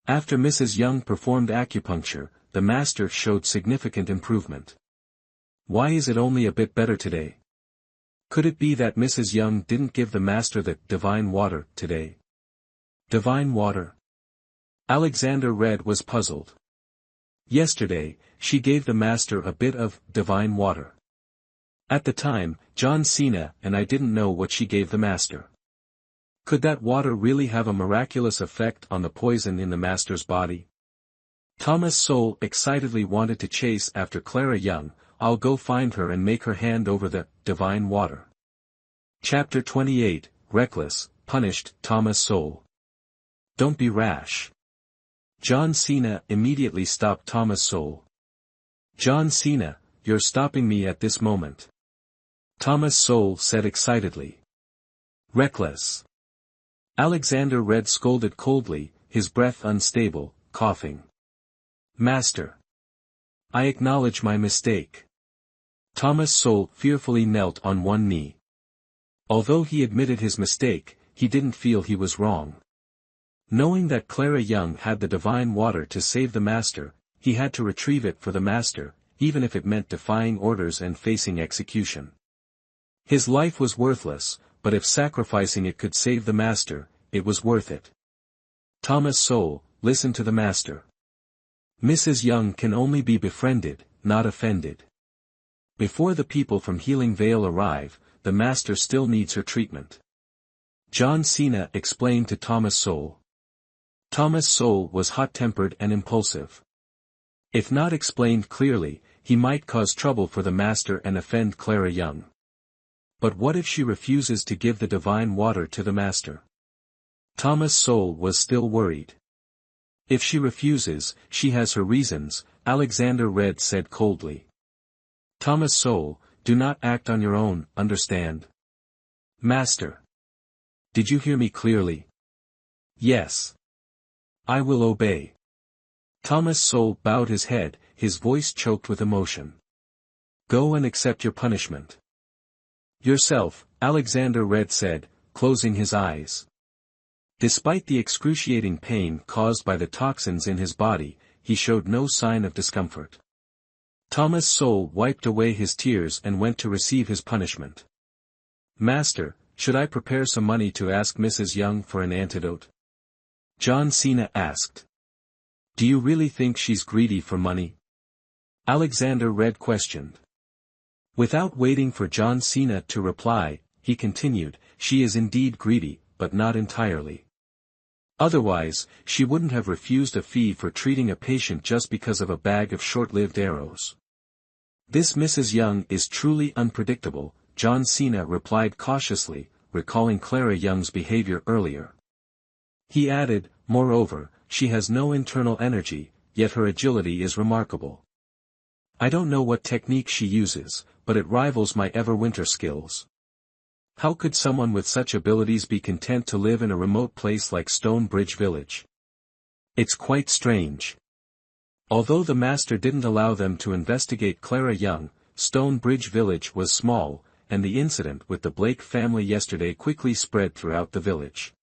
After Mrs. Young performed acupuncture, the master showed significant improvement. Why is it only a bit better today? Could it be that Mrs. Young didn't give the master the divine water today? Divine water? Alexander Red was puzzled. Yesterday, she gave the master a bit of divine water. At the time, John Cena and I didn't know what she gave the master. Could that water really have a miraculous effect on the poison in the master's body? Thomas Sowell excitedly wanted to chase after Clara Young. I'll go find her and make her hand over the divine water. Chapter 28, Reckless, Punished, Thomas Sowell. Don't be rash. John Cena immediately stopped Thomas Sowell. John Cena, you're stopping me at this moment. Thomas Sowell said excitedly. Reckless. Alexander Red scolded coldly, his breath unstable, coughing. Master. I acknowledge my mistake. Thomas Sowell fearfully knelt on one knee. Although he admitted his mistake, he didn't feel he was wrong. Knowing that Clara Young had the divine water to save the master, he had to retrieve it for the master, even if it meant defying orders and facing execution. His life was worthless, but if sacrificing it could save the master, it was worth it. Thomas Sowell, listen to the master. Mrs. Young can only be befriended, not offended. Before the people from Healing Vale arrive, the master still needs her treatment. John Cena explained to Thomas Sowell. Thomas Sowell was hot-tempered and impulsive. If not explained clearly, he might cause trouble for the master and offend Clara Young. But what if she refuses to give the divine water to the master? Thomas Sowell was still worried. If she refuses, she has her reasons, Alexander Red said coldly. Thomas Sowell, do not act on your own, understand? Master. Did you hear me clearly? Yes. I will obey. Thomas Sowell bowed his head, his voice choked with emotion. Go and accept your punishment. Yourself, Alexander Red said, closing his eyes. Despite the excruciating pain caused by the toxins in his body, he showed no sign of discomfort. Thomas Sowell wiped away his tears and went to receive his punishment. Master, should I prepare some money to ask Mrs. Young for an antidote? John Cena asked. Do you really think she's greedy for money? Alexander Red questioned. Without waiting for John Cena to reply, he continued, she is indeed greedy, but not entirely. Otherwise, she wouldn't have refused a fee for treating a patient just because of a bag of short-lived arrows. This Mrs. Young is truly unpredictable, John Cena replied cautiously, recalling Clara Young's behavior earlier. He added, moreover, she has no internal energy, yet her agility is remarkable. I don't know what technique she uses, but it rivals my Everwinter skills. How could someone with such abilities be content to live in a remote place like Stone Bridge Village? It's quite strange. Although the master didn't allow them to investigate Clara Young, Stone Bridge Village was small, and the incident with the Blake family yesterday quickly spread throughout the village.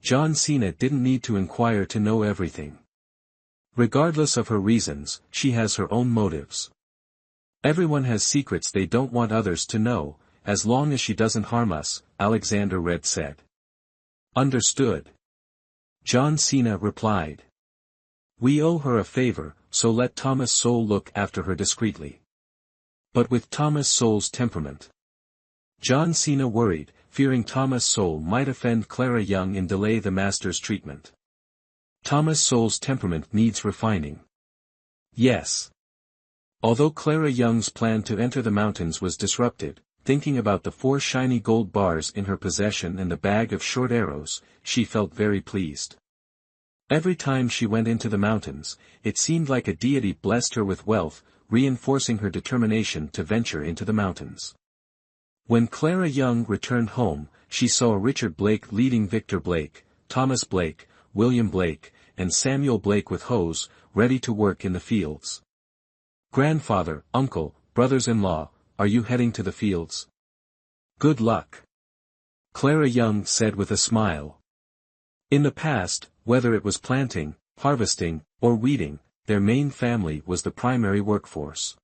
John Cena didn't need to inquire to know everything. Regardless of her reasons, she has her own motives. Everyone has secrets they don't want others to know, as long as she doesn't harm us, Alexander Red said. Understood. John Cena replied. We owe her a favor, so let Thomas Sowell look after her discreetly. But with Thomas Sowell's temperament. John Cena worried, fearing Thomas Sowell might offend Clara Young and delay the master's treatment. Thomas Sowell's temperament needs refining. Yes. Although Clara Young's plan to enter the mountains was disrupted, thinking about the 4 shiny gold bars in her possession and the bag of short arrows, she felt very pleased. Every time she went into the mountains, it seemed like a deity blessed her with wealth, reinforcing her determination to venture into the mountains. When Clara Young returned home, she saw Richard Blake leading Victor Blake, Thomas Blake, William Blake, and Samuel Blake with hoes, ready to work in the fields. Grandfather, uncle, brothers-in-law, are you heading to the fields? Good luck. Clara Young said with a smile. In the past, whether it was planting, harvesting, or weeding, their main family was the primary workforce.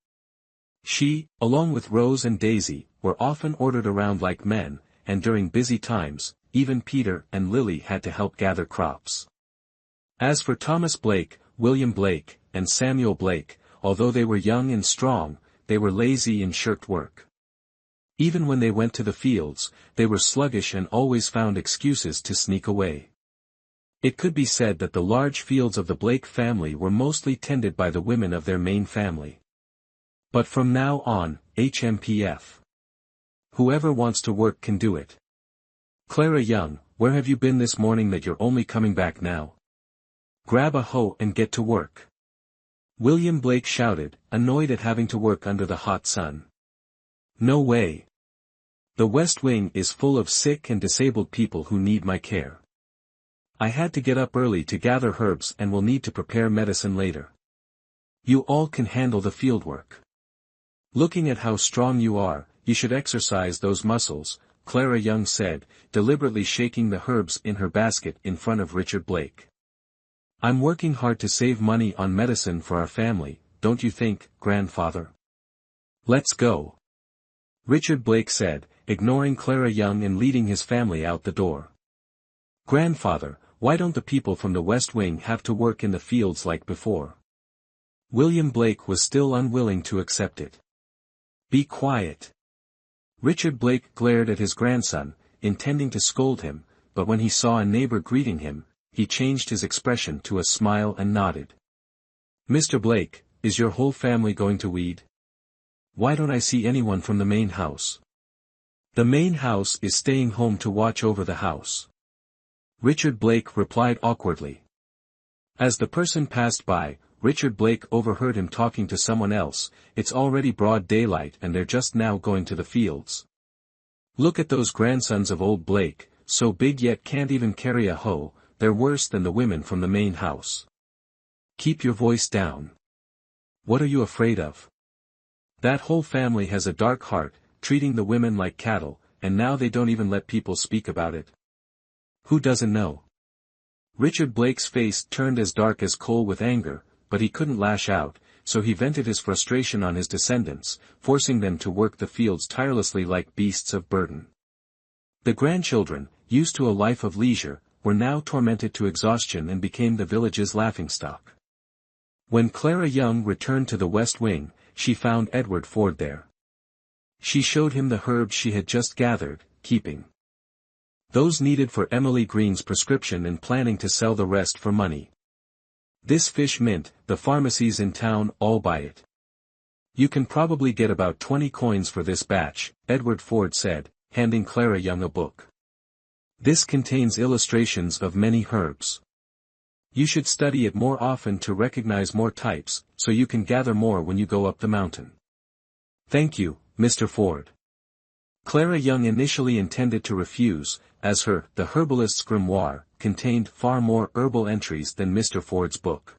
She, along with Rose and Daisy, were often ordered around like men, and during busy times, even Peter and Lily had to help gather crops. As for Thomas Blake, William Blake, and Samuel Blake, although they were young and strong, they were lazy and shirked work. Even when they went to the fields, they were sluggish and always found excuses to sneak away. It could be said that the large fields of the Blake family were mostly tended by the women of their main family. But from now on, HMPF. Whoever wants to work can do it. Clara Young, where have you been this morning that you're only coming back now? Grab a hoe and get to work. William Blake shouted, annoyed at having to work under the hot sun. No way. The West Wing is full of sick and disabled people who need my care. I had to get up early to gather herbs and will need to prepare medicine later. You all can handle the fieldwork. Looking at how strong you are, you should exercise those muscles, Clara Young said, deliberately shaking the herbs in her basket in front of Richard Blake. I'm working hard to save money on medicine for our family, don't you think, grandfather? Let's go. Richard Blake said, ignoring Clara Young and leading his family out the door. Grandfather, why don't the people from the West Wing have to work in the fields like before? William Blake was still unwilling to accept it. Be quiet. Richard Blake glared at his grandson, intending to scold him, but when he saw a neighbor greeting him, he changed his expression to a smile and nodded. Mr. Blake, is your whole family going to weed? Why don't I see anyone from the main house? The main house is staying home to watch over the house. Richard Blake replied awkwardly. As the person passed by, Richard Blake overheard him talking to someone else. It's already broad daylight and they're just now going to the fields. Look at those grandsons of old Blake, so big yet can't even carry a hoe, they're worse than the women from the main house. Keep your voice down. What are you afraid of? That whole family has a dark heart, treating the women like cattle, and now they don't even let people speak about it. Who doesn't know? Richard Blake's face turned as dark as coal with anger, but he couldn't lash out, so he vented his frustration on his descendants, forcing them to work the fields tirelessly like beasts of burden. The grandchildren, used to a life of leisure, were now tormented to exhaustion and became the village's laughingstock. When Clara Young returned to the West Wing, she found Edward Ford there. She showed him the herbs she had just gathered, keeping those needed for Emily Green's prescription and planning to sell the rest for money. This fish mint, the pharmacies in town all buy it. You can probably get about 20 coins for this batch, Edward Ford said, handing Clara Young a book. This contains illustrations of many herbs. You should study it more often to recognize more types, so you can gather more when you go up the mountain. Thank you, Mr. Ford. Clara Young initially intended to refuse, as The Herbalist's Grimoire, contained far more herbal entries than Mr. Ford's book.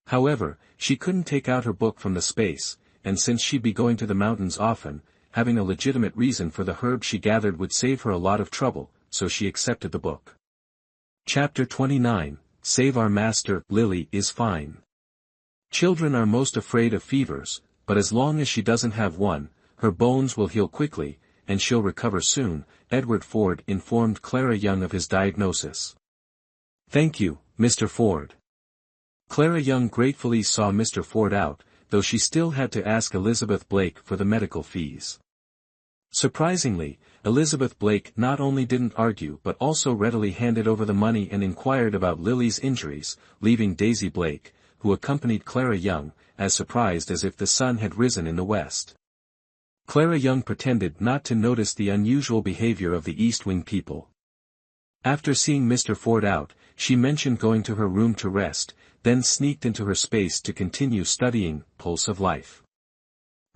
However, she couldn't take out her book from the space, and since she'd be going to the mountains often, having a legitimate reason for the herb she gathered would save her a lot of trouble, so she accepted the book. Chapter 29, Save Our Master. Lily is fine. Children are most afraid of fevers, but as long as she doesn't have one, her bones will heal quickly, and she'll recover soon, Edward Ford informed Clara Young of his diagnosis. Thank you, Mr. Ford. Clara Young gratefully saw Mr. Ford out, though she still had to ask Elizabeth Blake for the medical fees. Surprisingly, Elizabeth Blake not only didn't argue but also readily handed over the money and inquired about Lily's injuries, leaving Daisy Blake, who accompanied Clara Young, as surprised as if the sun had risen in the west. Clara Young pretended not to notice the unusual behavior of the East Wing people. After seeing Mr. Ford out, she mentioned going to her room to rest, then sneaked into her space to continue studying Pulse of Life.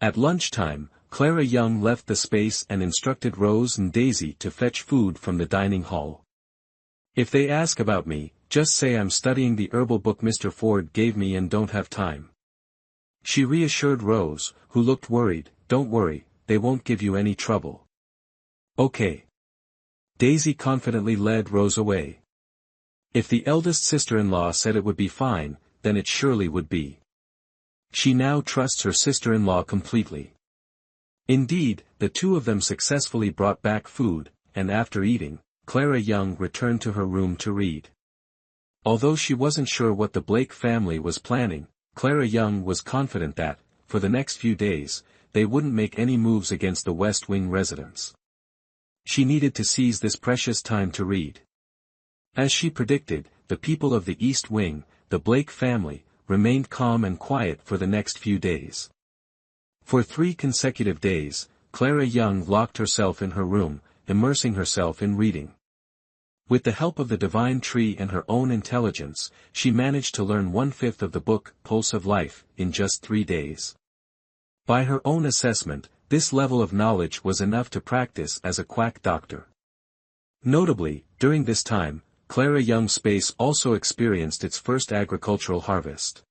At lunchtime, Clara Young left the space and instructed Rose and Daisy to fetch food from the dining hall. If they ask about me, just say I'm studying the herbal book Mr. Ford gave me and don't have time. She reassured Rose, who looked worried. Don't worry, they won't give you any trouble. Okay. Daisy confidently led Rose away. If the eldest sister-in-law said it would be fine, then it surely would be. She now trusts her sister-in-law completely. Indeed, the two of them successfully brought back food, and after eating, Clara Young returned to her room to read. Although she wasn't sure what the Blake family was planning, Clara Young was confident that, for the next few days, they wouldn't make any moves against the West Wing residents. She needed to seize this precious time to read. As she predicted, the people of the East Wing, the Blake family, remained calm and quiet for the next few days. For 3 consecutive days, Clara Young locked herself in her room, immersing herself in reading. With the help of the divine tree and her own intelligence, she managed to learn 1/5 of the book, Pulse of Life, in just 3 days. By her own assessment, this level of knowledge was enough to practice as a quack doctor. Notably, during this time, Clara Young's space also experienced its first agricultural harvest.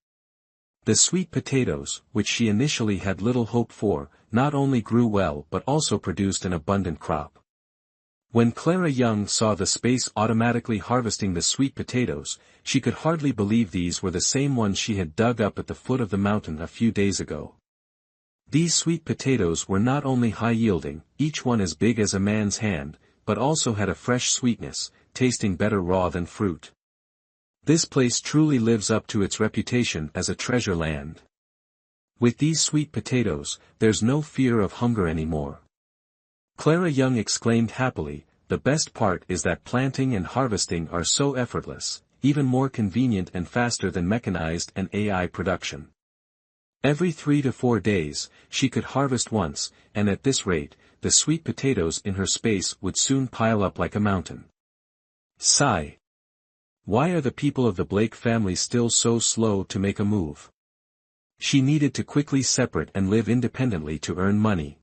The sweet potatoes, which she initially had little hope for, not only grew well but also produced an abundant crop. When Clara Young saw the space automatically harvesting the sweet potatoes, she could hardly believe these were the same ones she had dug up at the foot of the mountain a few days ago. These sweet potatoes were not only high-yielding, each one as big as a man's hand, but also had a fresh sweetness, tasting better raw than fruit. This place truly lives up to its reputation as a treasure land. With these sweet potatoes, there's no fear of hunger anymore. Clara Young exclaimed happily, the best part is that planting and harvesting are so effortless, even more convenient and faster than mechanized and AI production. Every 3 to 4 days, she could harvest once, and at this rate, the sweet potatoes in her space would soon pile up like a mountain. Sigh. Why are the people of the Blake family still so slow to make a move? She needed to quickly separate and live independently to earn money.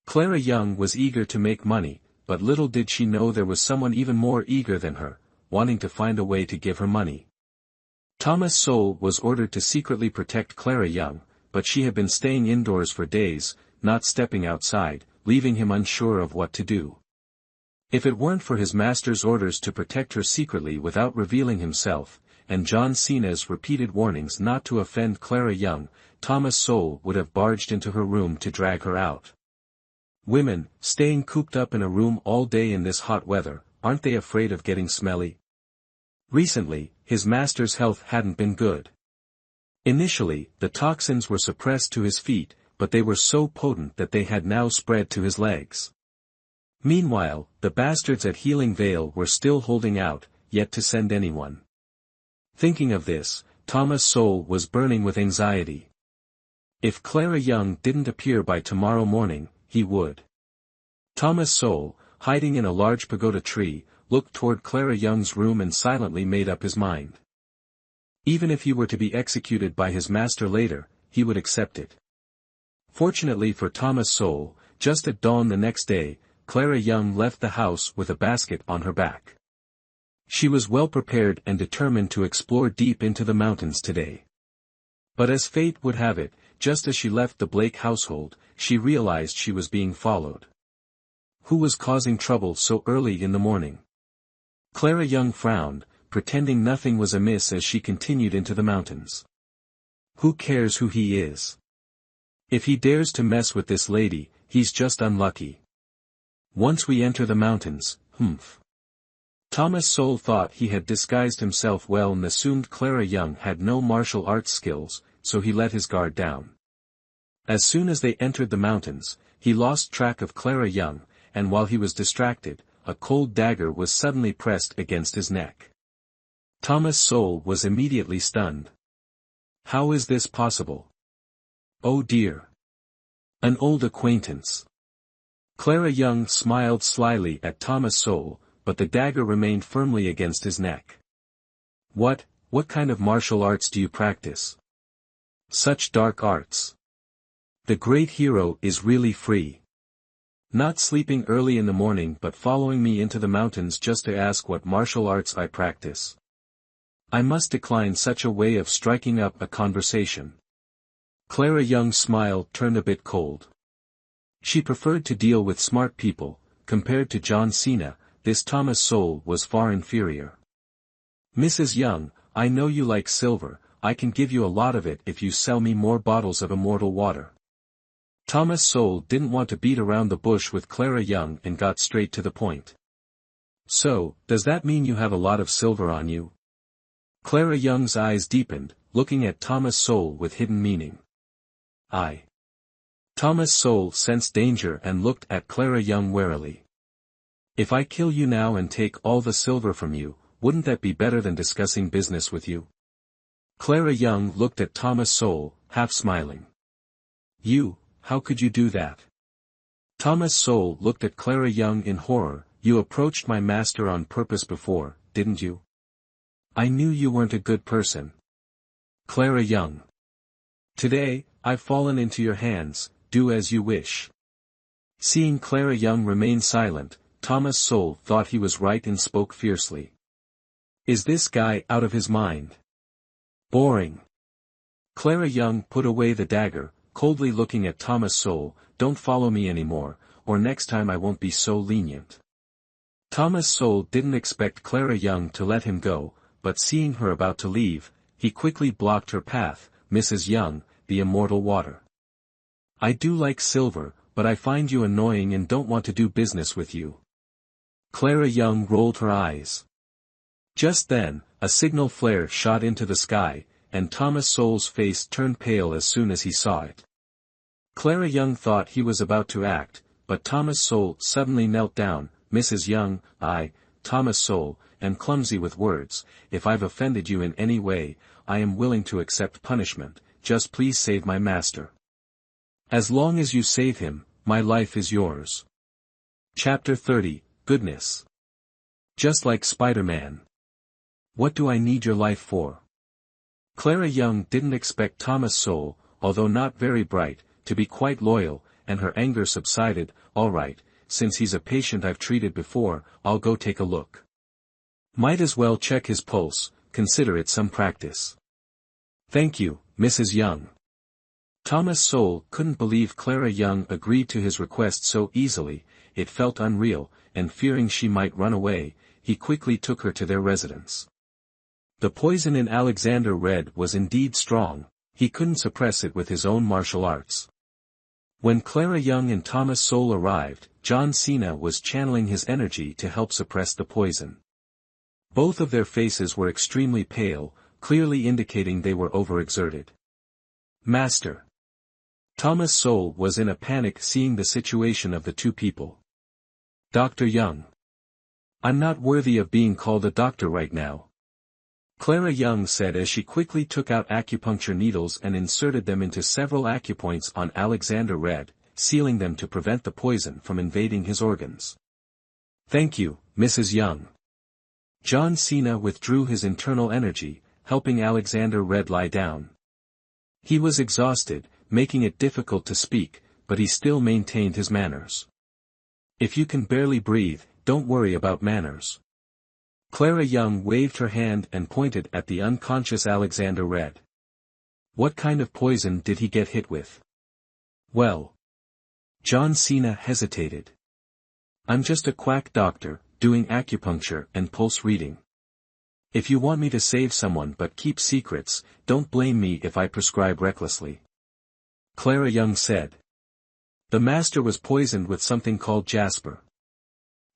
Clara Young was eager to make money, but little did she know there was someone even more eager than her, wanting to find a way to give her money. Thomas Sowell was ordered to secretly protect Clara Young, but she had been staying indoors for days, not stepping outside, leaving him unsure of what to do. If it weren't for his master's orders to protect her secretly without revealing himself, and John Cena's repeated warnings not to offend Clara Young, Thomas Sowell would have barged into her room to drag her out. Women, staying cooped up in a room all day in this hot weather, aren't they afraid of getting smelly? Recently, his master's health hadn't been good. Initially, the toxins were suppressed to his feet, but they were so potent that they had now spread to his legs. Meanwhile, the bastards at Healing Vale were still holding out, yet to send anyone. Thinking of this, Thomas Sowell was burning with anxiety. If Clara Young didn't appear by tomorrow morning, he would. Thomas Sowell, hiding in a large pagoda tree, looked toward Clara Young's room and silently made up his mind. Even if he were to be executed by his master later, he would accept it. Fortunately for Thomas Sowell, just at dawn the next day, Clara Young left the house with a basket on her back. She was well prepared and determined to explore deep into the mountains today. But as fate would have it, just as she left the Blake household, she realized she was being followed. Who was causing trouble so early in the morning? Clara Young frowned, pretending nothing was amiss as she continued into the mountains. Who cares who he is? If he dares to mess with this lady, he's just unlucky. Once we enter the mountains, humph. Thomas Sowell thought he had disguised himself well and assumed Clara Young had no martial arts skills, so he let his guard down. As soon as they entered the mountains, he lost track of Clara Young, and while he was distracted, a cold dagger was suddenly pressed against his neck. Thomas Sowell was immediately stunned. How is this possible? Oh dear. An old acquaintance. Clara Young smiled slyly at Thomas Sowell, but the dagger remained firmly against his neck. What kind of martial arts do you practice? Such dark arts. The great hero is really free. Not sleeping early in the morning but following me into the mountains just to ask what martial arts I practice. I must decline such a way of striking up a conversation. Clara Young's smile turned a bit cold. She preferred to deal with smart people. Compared to John Cena, this Thomas Sowell was far inferior. Mrs. Young, I know you like silver, I can give you a lot of it if you sell me more bottles of immortal water. Thomas Sowell didn't want to beat around the bush with Clara Young and got straight to the point. So, does that mean you have a lot of silver on you? Clara Young's eyes deepened, looking at Thomas Sowell with hidden meaning. Thomas Sowell sensed danger and looked at Clara Young warily. If I kill you now and take all the silver from you, wouldn't that be better than discussing business with you? Clara Young looked at Thomas Sowell, half smiling. How could you do that? Thomas Sowell looked at Clara Young in horror. You approached my master on purpose before, didn't you? I knew you weren't a good person. Clara Young. Today, I've fallen into your hands, do as you wish. Seeing Clara Young remain silent, Thomas Sowell thought he was right and spoke fiercely. Is this guy out of his mind? Boring. Clara Young put away the dagger, coldly looking at Thomas Sowell. Don't follow me anymore, or next time I won't be so lenient. Thomas Sowell didn't expect Clara Young to let him go, but seeing her about to leave, he quickly blocked her path. Mrs. Young, the immortal water. I do like silver, but I find you annoying and don't want to do business with you. Clara Young rolled her eyes. Just then, a signal flare shot into the sky, and Thomas Sowell's face turned pale as soon as he saw it. Clara Young thought he was about to act, but Thomas Sowell suddenly knelt down. Mrs. Young, Thomas Sowell, am clumsy with words. If I've offended you in any way, I am willing to accept punishment, just please save my master. As long as you save him, my life is yours. Chapter 30, Goodness. Just like Spider-Man. What do I need your life for? Clara Young didn't expect Thomas Sowell, although not very bright, to be quite loyal, and her anger subsided. All right, since he's a patient I've treated before, I'll go take a look. Might as well check his pulse, consider it some practice. Thank you, Mrs. Young. Thomas Sowell couldn't believe Clara Young agreed to his request so easily. It felt unreal, and fearing she might run away, he quickly took her to their residence. The poison in Alexander Red was indeed strong. He couldn't suppress it with his own martial arts. When Clara Young and Thomas Sowell arrived, John Cena was channeling his energy to help suppress the poison. Both of their faces were extremely pale, clearly indicating they were overexerted. Master. Thomas Sowell was in a panic seeing the situation of the two people. Dr. Young. I'm not worthy of being called a doctor right now. Clara Young said as she quickly took out acupuncture needles and inserted them into several acupoints on Alexander Red, sealing them to prevent the poison from invading his organs. Thank you, Mrs. Young. John Cena withdrew his internal energy, helping Alexander Red lie down. He was exhausted, making it difficult to speak, but he still maintained his manners. If you can barely breathe, don't worry about manners. Clara Young waved her hand and pointed at the unconscious Alexander Red. What kind of poison did he get hit with? Well. John Cena hesitated. I'm just a quack doctor, doing acupuncture and pulse reading. If you want me to save someone but keep secrets, don't blame me if I prescribe recklessly. Clara Young said. The master was poisoned with something called jasper.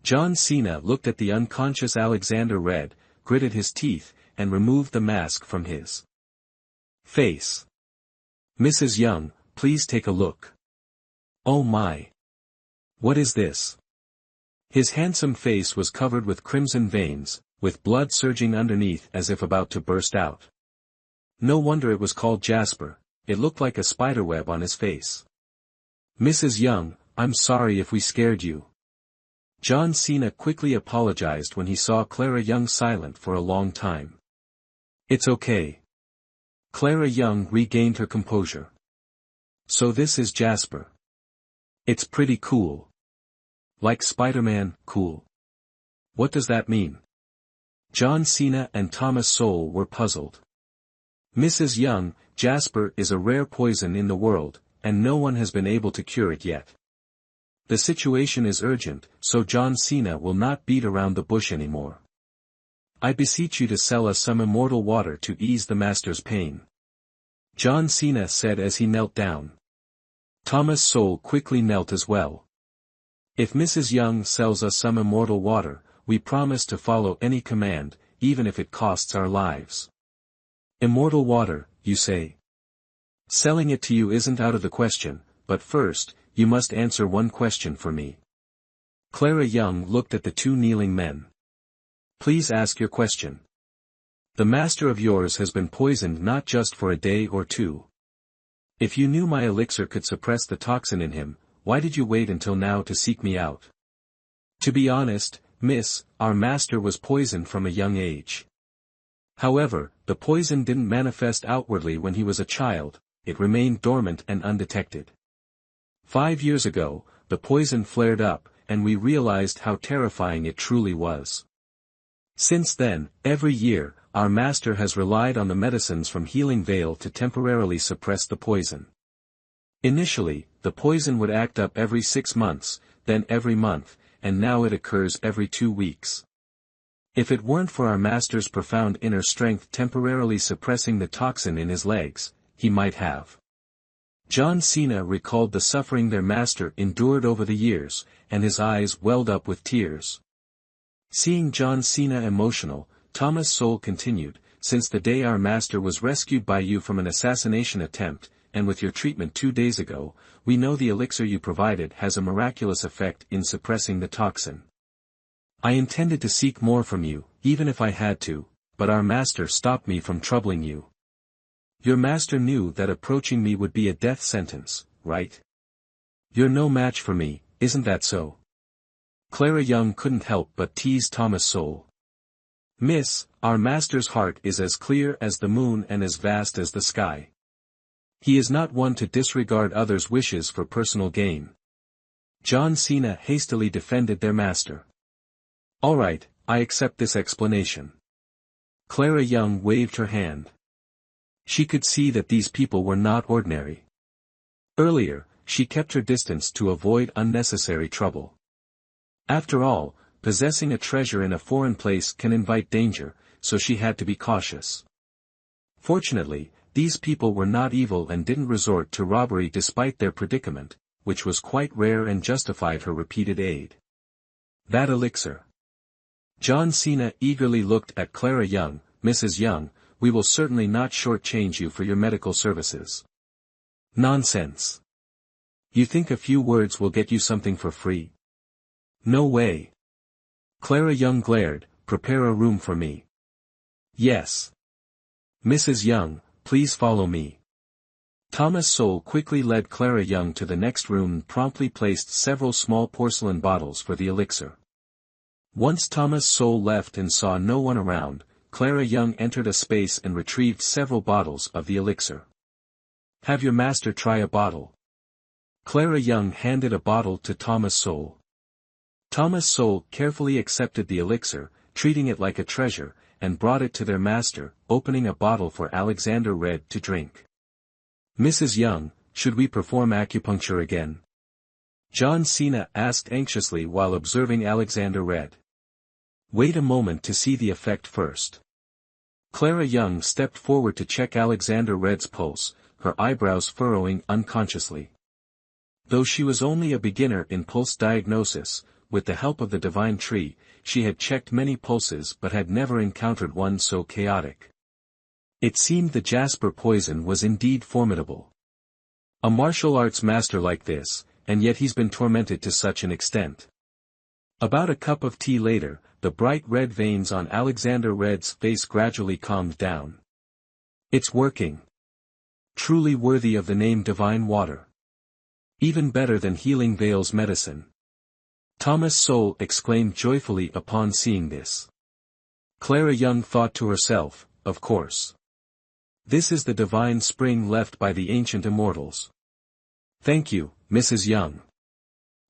John Cena looked at the unconscious Alexander Red, gritted his teeth, and removed the mask from his face. Mrs. Young, please take a look. Oh my! What is this? His handsome face was covered with crimson veins, with blood surging underneath as if about to burst out. No wonder it was called jasper, it looked like a spiderweb on his face. Mrs. Young, I'm sorry if we scared you. John Cena quickly apologized when he saw Clara Young silent for a long time. It's okay. Clara Young regained her composure. So this is Jasper. It's pretty cool. Like Spider-Man, cool. What does that mean? John Cena and Thomas Sowell were puzzled. Mrs. Young, jasper is a rare poison in the world, and no one has been able to cure it yet. The situation is urgent, so John Cena will not beat around the bush anymore. I beseech you to sell us some immortal water to ease the master's pain. John Cena said as he knelt down. Thomas Sowell quickly knelt as well. If Mrs. Young sells us some immortal water, we promise to follow any command, even if it costs our lives. Immortal water, you say? Selling it to you isn't out of the question, but first, you must answer one question for me. Clara Young looked at the two kneeling men. Please ask your question. The master of yours has been poisoned not just for a day or two. If you knew my elixir could suppress the toxin in him, why did you wait until now to seek me out? To be honest, miss, our master was poisoned from a young age. However, the poison didn't manifest outwardly when he was a child, it remained dormant and undetected. 5 years ago, the poison flared up, and we realized how terrifying it truly was. Since then, every year, our master has relied on the medicines from Healing Vale to temporarily suppress the poison. Initially, the poison would act up every 6 months, then every month, and now it occurs every 2 weeks. If it weren't for our master's profound inner strength temporarily suppressing the toxin in his legs, he might have. John Cena recalled the suffering their master endured over the years, and his eyes welled up with tears. Seeing John Cena emotional, Thomas Sowell continued, since the day our master was rescued by you from an assassination attempt, and with your treatment 2 days ago, we know the elixir you provided has a miraculous effect in suppressing the toxin. I intended to seek more from you, even if I had to, but our master stopped me from troubling you. Your master knew that approaching me would be a death sentence, right? You're no match for me, isn't that so? Clara Young couldn't help but tease Thomas Sowell. Miss, our master's heart is as clear as the moon and as vast as the sky. He is not one to disregard others' wishes for personal gain. John Cena hastily defended their master. All right, I accept this explanation. Clara Young waved her hand. She could see that these people were not ordinary. Earlier, she kept her distance to avoid unnecessary trouble. After all, possessing a treasure in a foreign place can invite danger, so she had to be cautious. Fortunately, these people were not evil and didn't resort to robbery despite their predicament, which was quite rare and justified her repeated aid. That elixir. John Cena eagerly looked at Clara Young. Mrs. Young, we will certainly not shortchange you for your medical services. Nonsense. You think a few words will get you something for free? No way. Clara Young glared. Prepare a room for me. Yes. Mrs. Young, please follow me. Thomas Sowell quickly led Clara Young to the next room and promptly placed several small porcelain bottles for the elixir. Once Thomas Sowell left and saw no one around, Clara Young entered a space and retrieved several bottles of the elixir. Have your master try a bottle. Clara Young handed a bottle to Thomas Sowell. Thomas Sowell carefully accepted the elixir, treating it like a treasure, and brought it to their master, opening a bottle for Alexander Red to drink. Mrs. Young, should we perform acupuncture again? John Cena asked anxiously while observing Alexander Red. Wait a moment to see the effect first. Clara Young stepped forward to check Alexander Red's pulse, her eyebrows furrowing unconsciously. Though she was only a beginner in pulse diagnosis, with the help of the divine tree, she had checked many pulses but had never encountered one so chaotic. It seemed the jasper poison was indeed formidable. A martial arts master like this, and yet he's been tormented to such an extent. About a cup of tea later, the bright red veins on Alexander Red's face gradually calmed down. It's working. Truly worthy of the name divine water. Even better than Healing Vale's medicine. Thomas Sowell exclaimed joyfully upon seeing this. Clara Young thought to herself, of course. This is the divine spring left by the ancient immortals. Thank you, Mrs. Young.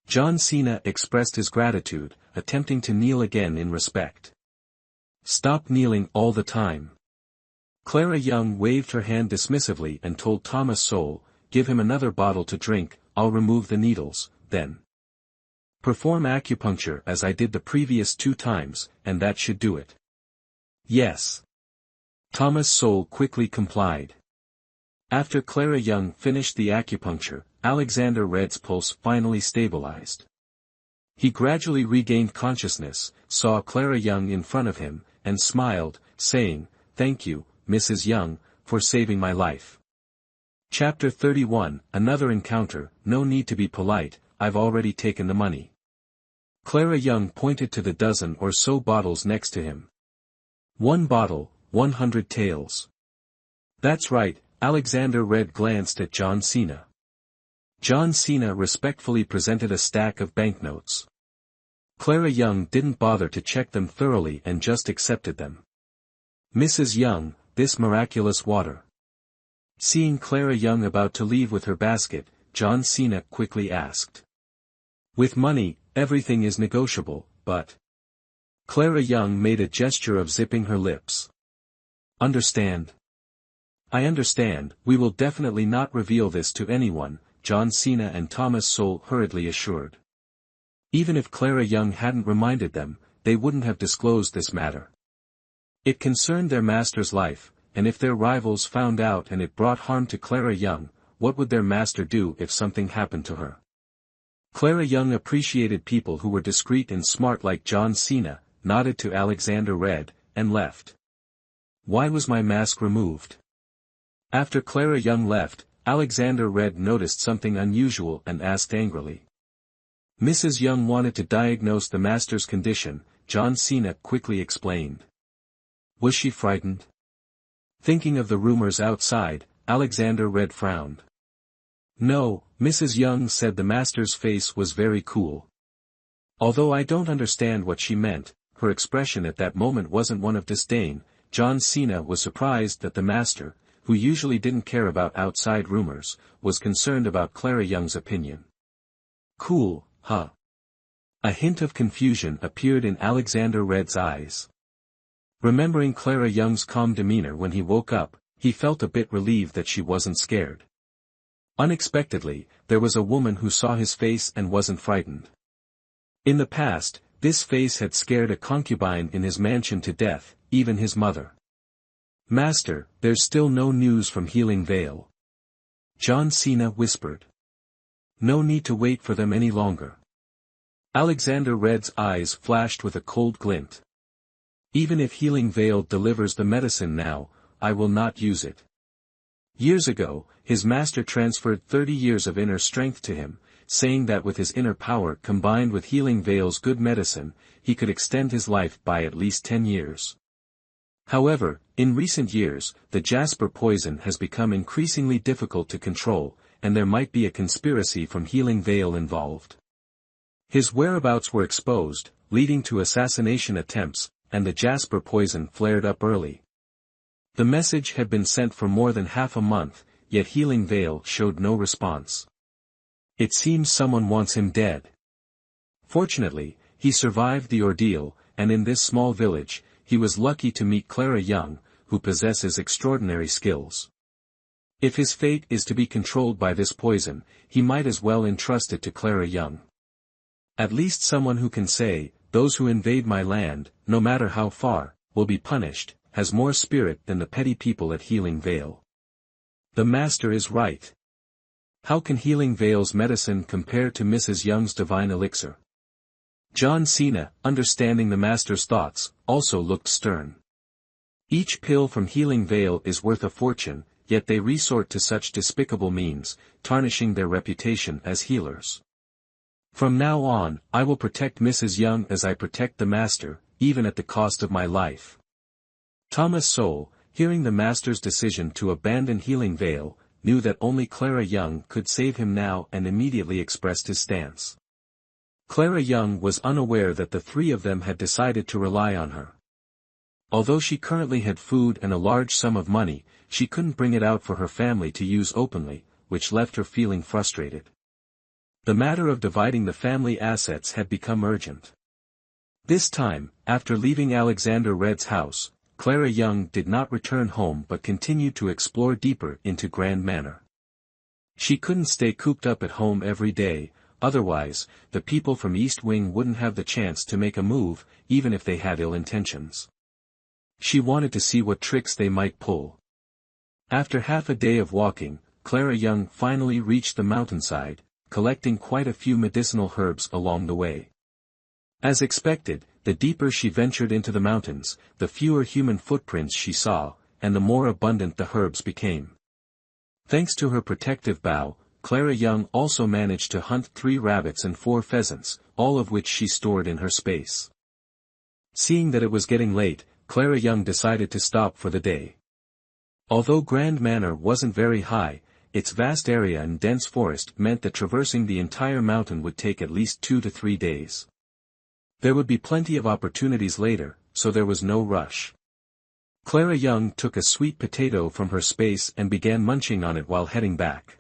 John Cena expressed his gratitude, attempting to kneel again in respect. Stop kneeling all the time. Clara Young waved her hand dismissively and told Thomas Sowell, give him another bottle to drink, I'll remove the needles, then perform acupuncture as I did the previous 2 times, and that should do it. Yes. Thomas Sowell quickly complied. After Clara Young finished the acupuncture, Alexander Red's pulse finally stabilized. He gradually regained consciousness, saw Clara Young in front of him, and smiled, saying, "Thank you, Mrs. Young, for saving my life." Chapter 31, Another Encounter, No need to be polite, I've already taken the money. Clara Young pointed to the dozen or so bottles next to him. 1 bottle, 100 taels. That's right, Alexander Red glanced at John Cena. John Cena respectfully presented a stack of banknotes. Clara Young didn't bother to check them thoroughly and just accepted them. Mrs. Young, this miraculous water. Seeing Clara Young about to leave with her basket, John Cena quickly asked. With money, everything is negotiable, but... Clara Young made a gesture of zipping her lips. Understand? I understand, we will definitely not reveal this to anyone, John Cena and Thomas Sowell hurriedly assured. Even if Clara Young hadn't reminded them, they wouldn't have disclosed this matter. It concerned their master's life, and if their rivals found out and it brought harm to Clara Young, what would their master do if something happened to her? Clara Young appreciated people who were discreet and smart like John Cena, nodded to Alexander Red, and left. Why was my mask removed? After Clara Young left, Alexander Red noticed something unusual and asked angrily. Mrs. Young wanted to diagnose the master's condition, John Cena quickly explained. Was she frightened? Thinking of the rumors outside, Alexander Red frowned. No, Mrs. Young said the master's face was very cool. Although I don't understand what she meant, her expression at that moment wasn't one of disdain. John Cena was surprised that the master, who usually didn't care about outside rumors, was concerned about Clara Young's opinion. Cool, huh? A hint of confusion appeared in Alexander Red's eyes. Remembering Clara Young's calm demeanor when he woke up, he felt a bit relieved that she wasn't scared. Unexpectedly, there was a woman who saw his face and wasn't frightened. In the past, this face had scared a concubine in his mansion to death, even his mother. Master, there's still no news from Healing Vale. John Cena whispered. No need to wait for them any longer. Alexander Red's eyes flashed with a cold glint. Even if Healing Vale delivers the medicine now, I will not use it. Years ago, his master transferred 30 years of inner strength to him, saying that with his inner power combined with Healing Vale's good medicine, he could extend his life by at least 10 years. However, in recent years, the jasper poison has become increasingly difficult to control, and there might be a conspiracy from Healing Vale involved. His whereabouts were exposed, leading to assassination attempts, and the jasper poison flared up early. The message had been sent for more than half a month, yet Healing Vale showed no response. It seems someone wants him dead. Fortunately, he survived the ordeal, and in this small village, he was lucky to meet Clara Young, who possesses extraordinary skills. If his fate is to be controlled by this poison, he might as well entrust it to Clara Young. At least someone who can say, those who invade my land, no matter how far, will be punished, has more spirit than the petty people at Healing Vale. The master is right. How can Healing Vale's medicine compare to Mrs. Young's divine elixir? John Cena, understanding the master's thoughts, also looked stern. Each pill from Healing Vale is worth a fortune, yet they resort to such despicable means, tarnishing their reputation as healers. From now on, I will protect Mrs. Young as I protect the master, even at the cost of my life. Thomas Sowell, hearing the master's decision to abandon Healing Vale, knew that only Clara Young could save him now and immediately expressed his stance. Clara Young was unaware that the 3 of them had decided to rely on her. Although she currently had food and a large sum of money, she couldn't bring it out for her family to use openly, which left her feeling frustrated. The matter of dividing the family assets had become urgent. This time, after leaving Alexander Red's house, Clara Young did not return home but continued to explore deeper into Grand Manor. She couldn't stay cooped up at home every day, otherwise, the people from East Wing wouldn't have the chance to make a move, even if they had ill intentions. She wanted to see what tricks they might pull. After half a day of walking, Clara Young finally reached the mountainside, collecting quite a few medicinal herbs along the way. As expected, the deeper she ventured into the mountains, the fewer human footprints she saw, and the more abundant the herbs became. Thanks to her protective bow, Clara Young also managed to hunt 3 rabbits and 4 pheasants, all of which she stored in her space. Seeing that it was getting late, Clara Young decided to stop for the day. Although Grand Manor wasn't very high, its vast area and dense forest meant that traversing the entire mountain would take at least 2 to 3 days. There would be plenty of opportunities later, so there was no rush. Clara Young took a sweet potato from her space and began munching on it while heading back.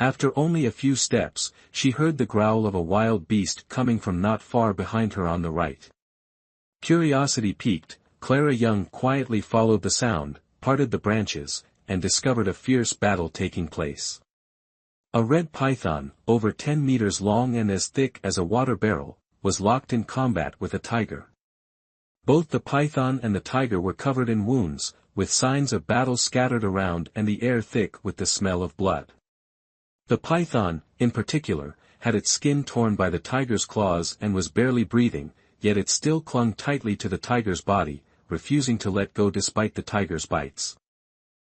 After only a few steps, she heard the growl of a wild beast coming from not far behind her on the right. Curiosity piqued, Clara Young quietly followed the sound, parted the branches, and discovered a fierce battle taking place. A red python, over 10 meters long and as thick as a water barrel, was locked in combat with a tiger. Both the python and the tiger were covered in wounds, with signs of battle scattered around and the air thick with the smell of blood. The python, in particular, had its skin torn by the tiger's claws and was barely breathing, yet it still clung tightly to the tiger's body, refusing to let go despite the tiger's bites.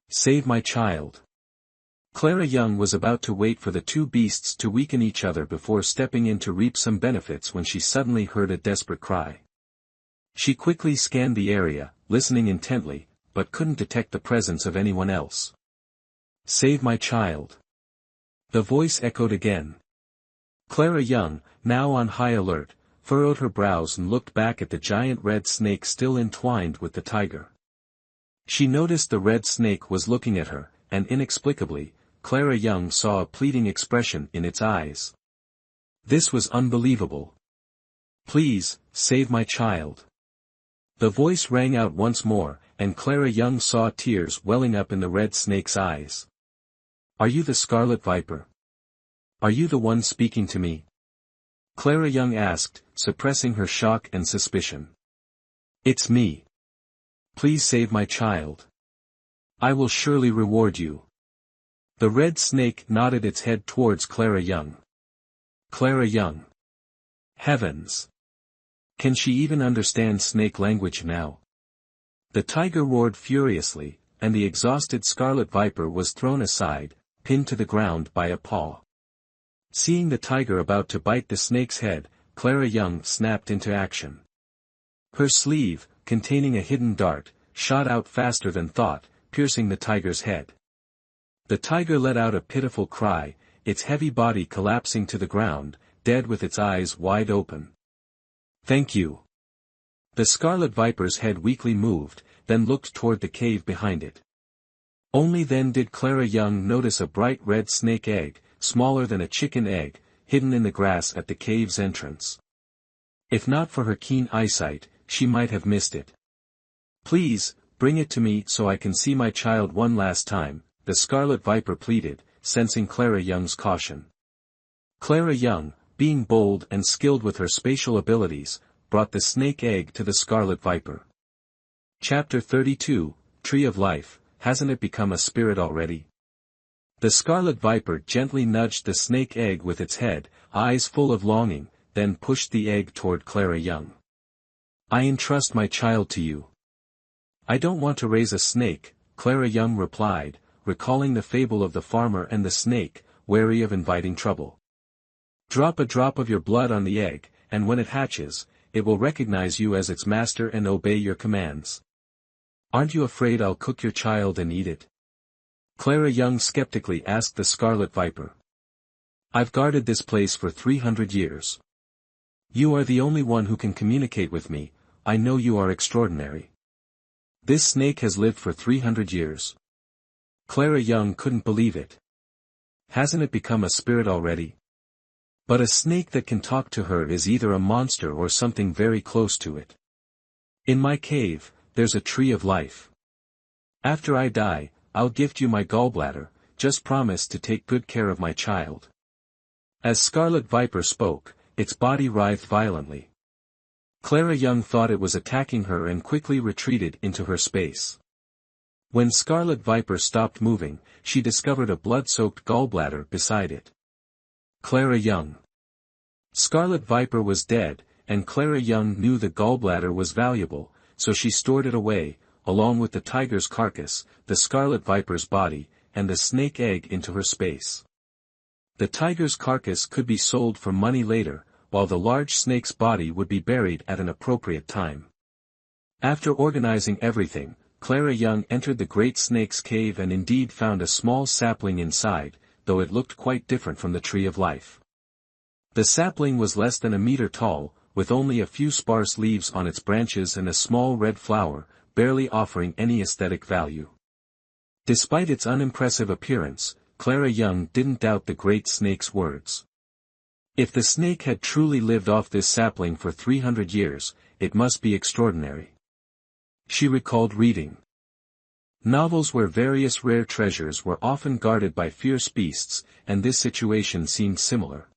Save my child. Clara Young was about to wait for the 2 beasts to weaken each other before stepping in to reap some benefits when she suddenly heard a desperate cry. She quickly scanned the area, listening intently, but couldn't detect the presence of anyone else. Save my child. The voice echoed again. Clara Young, now on high alert, furrowed her brows and looked back at the giant red snake still entwined with the tiger. She noticed the red snake was looking at her, and inexplicably, Clara Young saw a pleading expression in its eyes. This was unbelievable. Please, save my child. The voice rang out once more, and Clara Young saw tears welling up in the red snake's eyes. Are you the Scarlet Viper? Are you the one speaking to me? Clara Young asked, suppressing her shock and suspicion. It's me. Please save my child. I will surely reward you. The red snake nodded its head towards Clara Young. Clara Young. Heavens! Can she even understand snake language now? The tiger roared furiously, and the exhausted Scarlet Viper was thrown aside, pinned to the ground by a paw. Seeing the tiger about to bite the snake's head, Clara Young snapped into action. Her sleeve, containing a hidden dart, shot out faster than thought, piercing the tiger's head. The tiger let out a pitiful cry, its heavy body collapsing to the ground, dead with its eyes wide open. Thank you. The Scarlet Viper's head weakly moved, then looked toward the cave behind it. Only then did Clara Young notice a bright red snake egg, smaller than a chicken egg, hidden in the grass at the cave's entrance. If not for her keen eyesight, she might have missed it. Please, bring it to me so I can see my child one last time, the Scarlet Viper pleaded, sensing Clara Young's caution. Clara Young, being bold and skilled with her spatial abilities, brought the snake egg to the Scarlet Viper. Chapter 32, Tree of Life, hasn't it become a spirit already? The Scarlet Viper gently nudged the snake egg with its head, eyes full of longing, then pushed the egg toward Clara Young. I entrust my child to you. I don't want to raise a snake, Clara Young replied, recalling the fable of the farmer and the snake, wary of inviting trouble. Drop a drop of your blood on the egg, and when it hatches, it will recognize you as its master and obey your commands. Aren't you afraid I'll cook your child and eat it? Clara Young skeptically asked the Scarlet Viper. I've guarded this place for 300 years. You are the only one who can communicate with me, I know you are extraordinary. This snake has lived for 300 years. Clara Young couldn't believe it. Hasn't it become a spirit already? But a snake that can talk to her is either a monster or something very close to it. In my cave, there's a tree of life. After I die, I'll gift you my gallbladder, just promise to take good care of my child. As Scarlet Viper spoke, its body writhed violently. Clara Young thought it was attacking her and quickly retreated into her space. When Scarlet Viper stopped moving, she discovered a blood-soaked gallbladder beside it. Clara Young. Scarlet Viper was dead, and Clara Young knew the gallbladder was valuable, so she stored it away, along with the tiger's carcass, the Scarlet Viper's body, and the snake egg into her space. The tiger's carcass could be sold for money later, while the large snake's body would be buried at an appropriate time. After organizing everything, Clara Young entered the great snake's cave and indeed found a small sapling inside, though it looked quite different from the tree of life. The sapling was less than a meter tall, with only a few sparse leaves on its branches and a small red flower, barely offering any aesthetic value. Despite its unimpressive appearance, Clara Young didn't doubt the great snake's words. If the snake had truly lived off this sapling for 300 years, it must be extraordinary. She recalled reading novels where various rare treasures were often guarded by fierce beasts, and this situation seemed similar.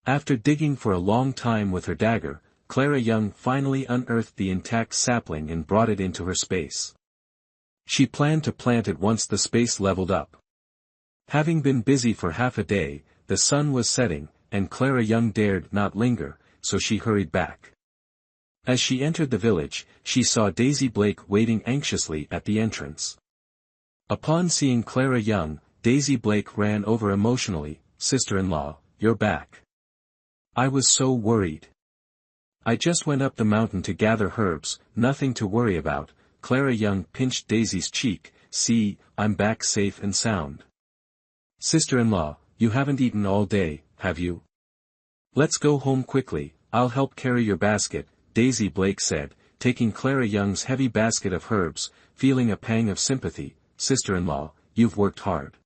After digging for a long time with her dagger, Clara Young finally unearthed the intact sapling and brought it into her space. She planned to plant it once the space leveled up. Having been busy for half a day, the sun was setting, and Clara Young dared not linger, so she hurried back. As she entered the village, she saw Daisy Blake waiting anxiously at the entrance. Upon seeing Clara Young, Daisy Blake ran over emotionally. "Sister-in-law, you're back. I was so worried. I just went up the mountain to gather herbs, nothing to worry about." Clara Young pinched Daisy's cheek. "See, I'm back safe and sound. Sister-in-law, you haven't eaten all day, have you? Let's go home quickly, I'll help carry your basket," Daisy Blake said, taking Clara Young's heavy basket of herbs, feeling a pang of sympathy. "Sister-in-law, you've worked hard.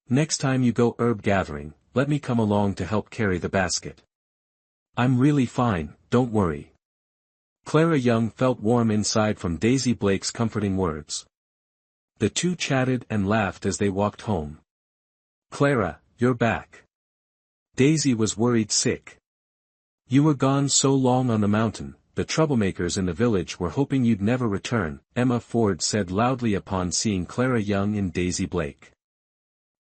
Next time you go herb gathering, let me come along to help carry the basket. I'm really fine, don't worry." Clara Young felt warm inside from Daisy Blake's comforting words. The two chatted and laughed as they walked home. "Clara, you're back. Daisy was worried sick. You were gone so long on the mountain, the troublemakers in the village were hoping you'd never return," Emma Ford said loudly upon seeing Clara Young and Daisy Blake.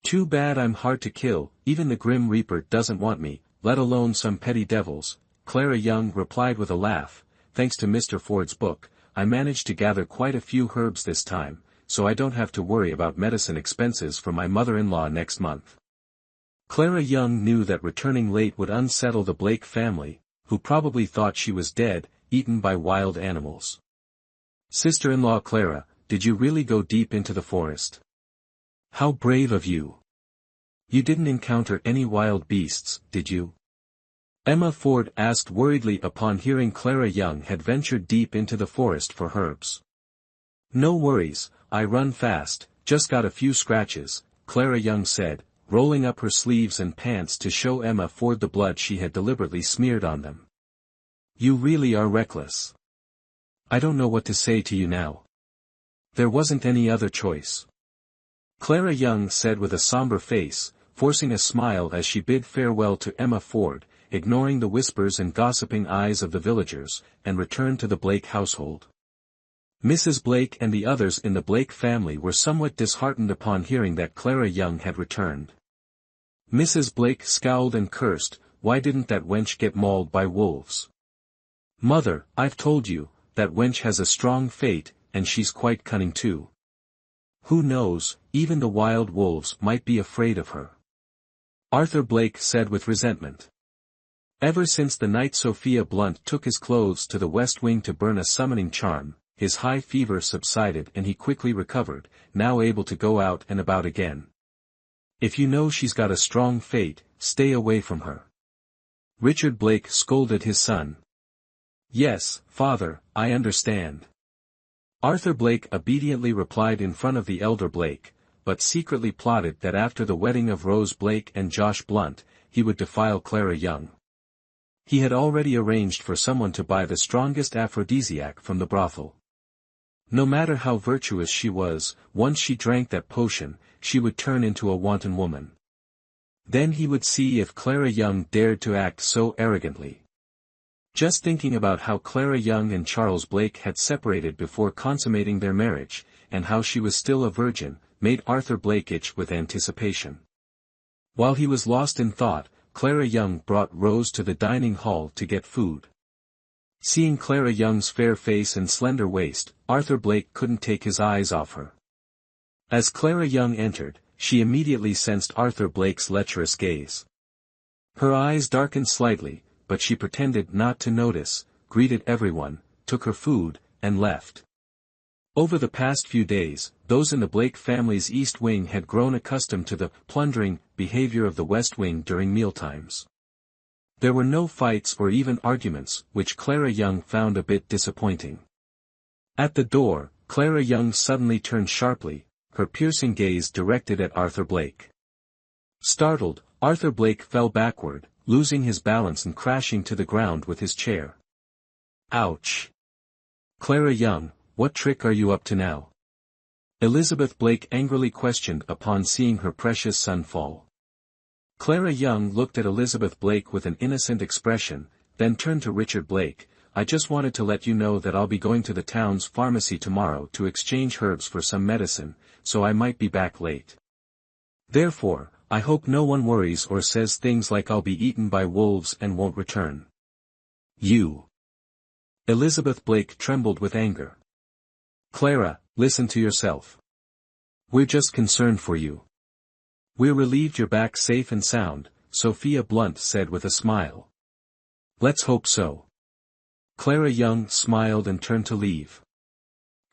"Too bad I'm hard to kill, even the Grim Reaper doesn't want me, let alone some petty devils," Clara Young replied with a laugh. "Thanks to Mr. Ford's book, I managed to gather quite a few herbs this time, so I don't have to worry about medicine expenses for my mother-in-law next month." Clara Young knew that returning late would unsettle the Blake family, who probably thought she was dead, eaten by wild animals. "Sister-in-law Clara, did you really go deep into the forest? How brave of you. You didn't encounter any wild beasts, did you?" Emma Ford asked worriedly upon hearing Clara Young had ventured deep into the forest for herbs. "No worries, I run fast, just got a few scratches," Clara Young said, rolling up her sleeves and pants to show Emma Ford the blood she had deliberately smeared on them. "You really are reckless. I don't know what to say to you now. There wasn't any other choice," Clara Young said with a somber face, forcing a smile as she bid farewell to Emma Ford, ignoring the whispers and gossiping eyes of the villagers, and returned to the Blake household. Mrs. Blake and the others in the Blake family were somewhat disheartened upon hearing that Clara Young had returned. Mrs. Blake scowled and cursed, "Why didn't that wench get mauled by wolves? Mother, I've told you, that wench has a strong fate, and she's quite cunning too. Who knows, even the wild wolves might be afraid of her," Arthur Blake said with resentment. Ever since the night Sophia Blunt took his clothes to the West Wing to burn a summoning charm, his high fever subsided and he quickly recovered, now able to go out and about again. "If you know she's got a strong fate, stay away from her," Richard Blake scolded his son. "Yes, father, I understand," Arthur Blake obediently replied in front of the elder Blake, but secretly plotted that after the wedding of Rose Blake and Josh Blunt, he would defile Clara Young. He had already arranged for someone to buy the strongest aphrodisiac from the brothel. No matter how virtuous she was, once she drank that potion, she would turn into a wanton woman. Then he would see if Clara Young dared to act so arrogantly. Just thinking about how Clara Young and Charles Blake had separated before consummating their marriage, and how she was still a virgin, made Arthur Blake itch with anticipation. While he was lost in thought, Clara Young brought Rose to the dining hall to get food. Seeing Clara Young's fair face and slender waist, Arthur Blake couldn't take his eyes off her. As Clara Young entered, she immediately sensed Arthur Blake's lecherous gaze. Her eyes darkened slightly, but she pretended not to notice, greeted everyone, took her food, and left. Over the past few days, those in the Blake family's East Wing had grown accustomed to the plundering behavior of the West Wing during mealtimes. There were no fights or even arguments, which Clara Young found a bit disappointing. At the door, Clara Young suddenly turned sharply, her piercing gaze directed at Arthur Blake. Startled, Arthur Blake fell backward, losing his balance and crashing to the ground with his chair. Ouch! Clara Young, what trick are you up to now? Elizabeth Blake angrily questioned upon seeing her precious son fall. Clara Young looked at Elizabeth Blake with an innocent expression, then turned to Richard Blake. I just wanted to let you know that I'll be going to the town's pharmacy tomorrow to exchange herbs for some medicine, so I might be back late. Therefore, I hope no one worries or says things like I'll be eaten by wolves and won't return. You. Elizabeth Blake trembled with anger. Clara, listen to yourself. We're just concerned for you. We're relieved you're back safe and sound, Sophia Blunt said with a smile. Let's hope so. Clara Young smiled and turned to leave.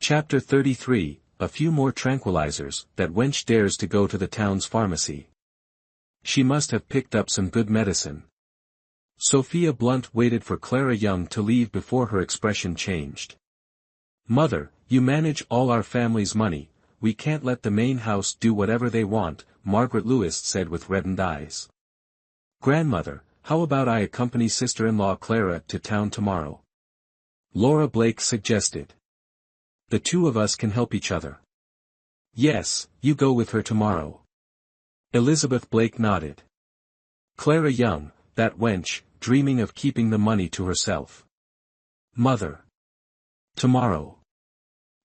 Chapter 33, A few more tranquilizers. That wench dares to go to the town's pharmacy. She must have picked up some good medicine. Sophia Blunt waited for Clara Young to leave before her expression changed. Mother, you manage all our family's money, we can't let the main house do whatever they want, Margaret Lewis said with reddened eyes. Grandmother, how about I accompany sister-in-law Clara to town tomorrow? Laura Blake suggested. The two of us can help each other. Yes, you go with her tomorrow. Elizabeth Blake nodded. Clara Young, that wench, dreaming of keeping the money to herself. Mother. Tomorrow.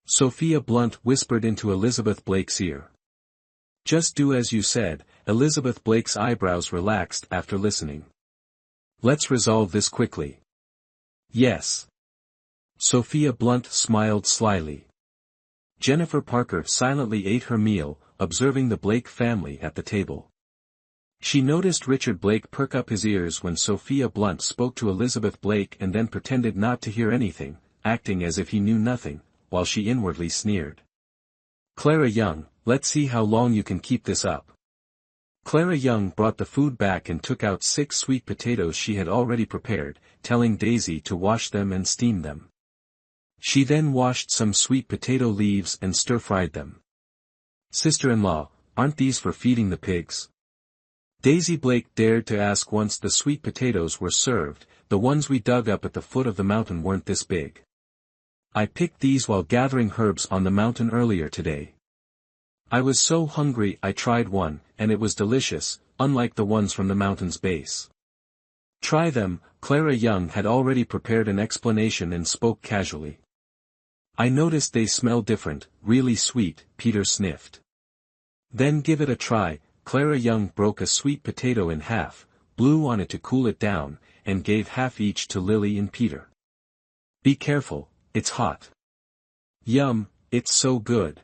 Sophia Blunt whispered into Elizabeth Blake's ear. Just do as you said, Elizabeth Blake's eyebrows relaxed after listening. Let's resolve this quickly. Yes. Sophia Blunt smiled slyly. Jennifer Parker silently ate her meal, observing the Blake family at the table. She noticed Richard Blake perk up his ears when Sophia Blunt spoke to Elizabeth Blake and then pretended not to hear anything, acting as if he knew nothing, while she inwardly sneered. Clara Young, let's see how long you can keep this up. Clara Young brought the food back and took out 6 sweet potatoes she had already prepared, telling Daisy to wash them and steam them. She then washed some sweet potato leaves and stir-fried them. Sister-in-law, aren't these for feeding the pigs? Daisy Blake dared to ask once the sweet potatoes were served. The ones we dug up at the foot of the mountain weren't this big. I picked these while gathering herbs on the mountain earlier today. I was so hungry I tried one, and it was delicious, unlike the ones from the mountain's base. Try them. Clara Young had already prepared an explanation and spoke casually. I noticed they smell different, really sweet, Peter sniffed. Then give it a try. Clara Young broke a sweet potato in half, blew on it to cool it down, and gave half each to Lily and Peter. Be careful, it's hot. Yum, it's so good.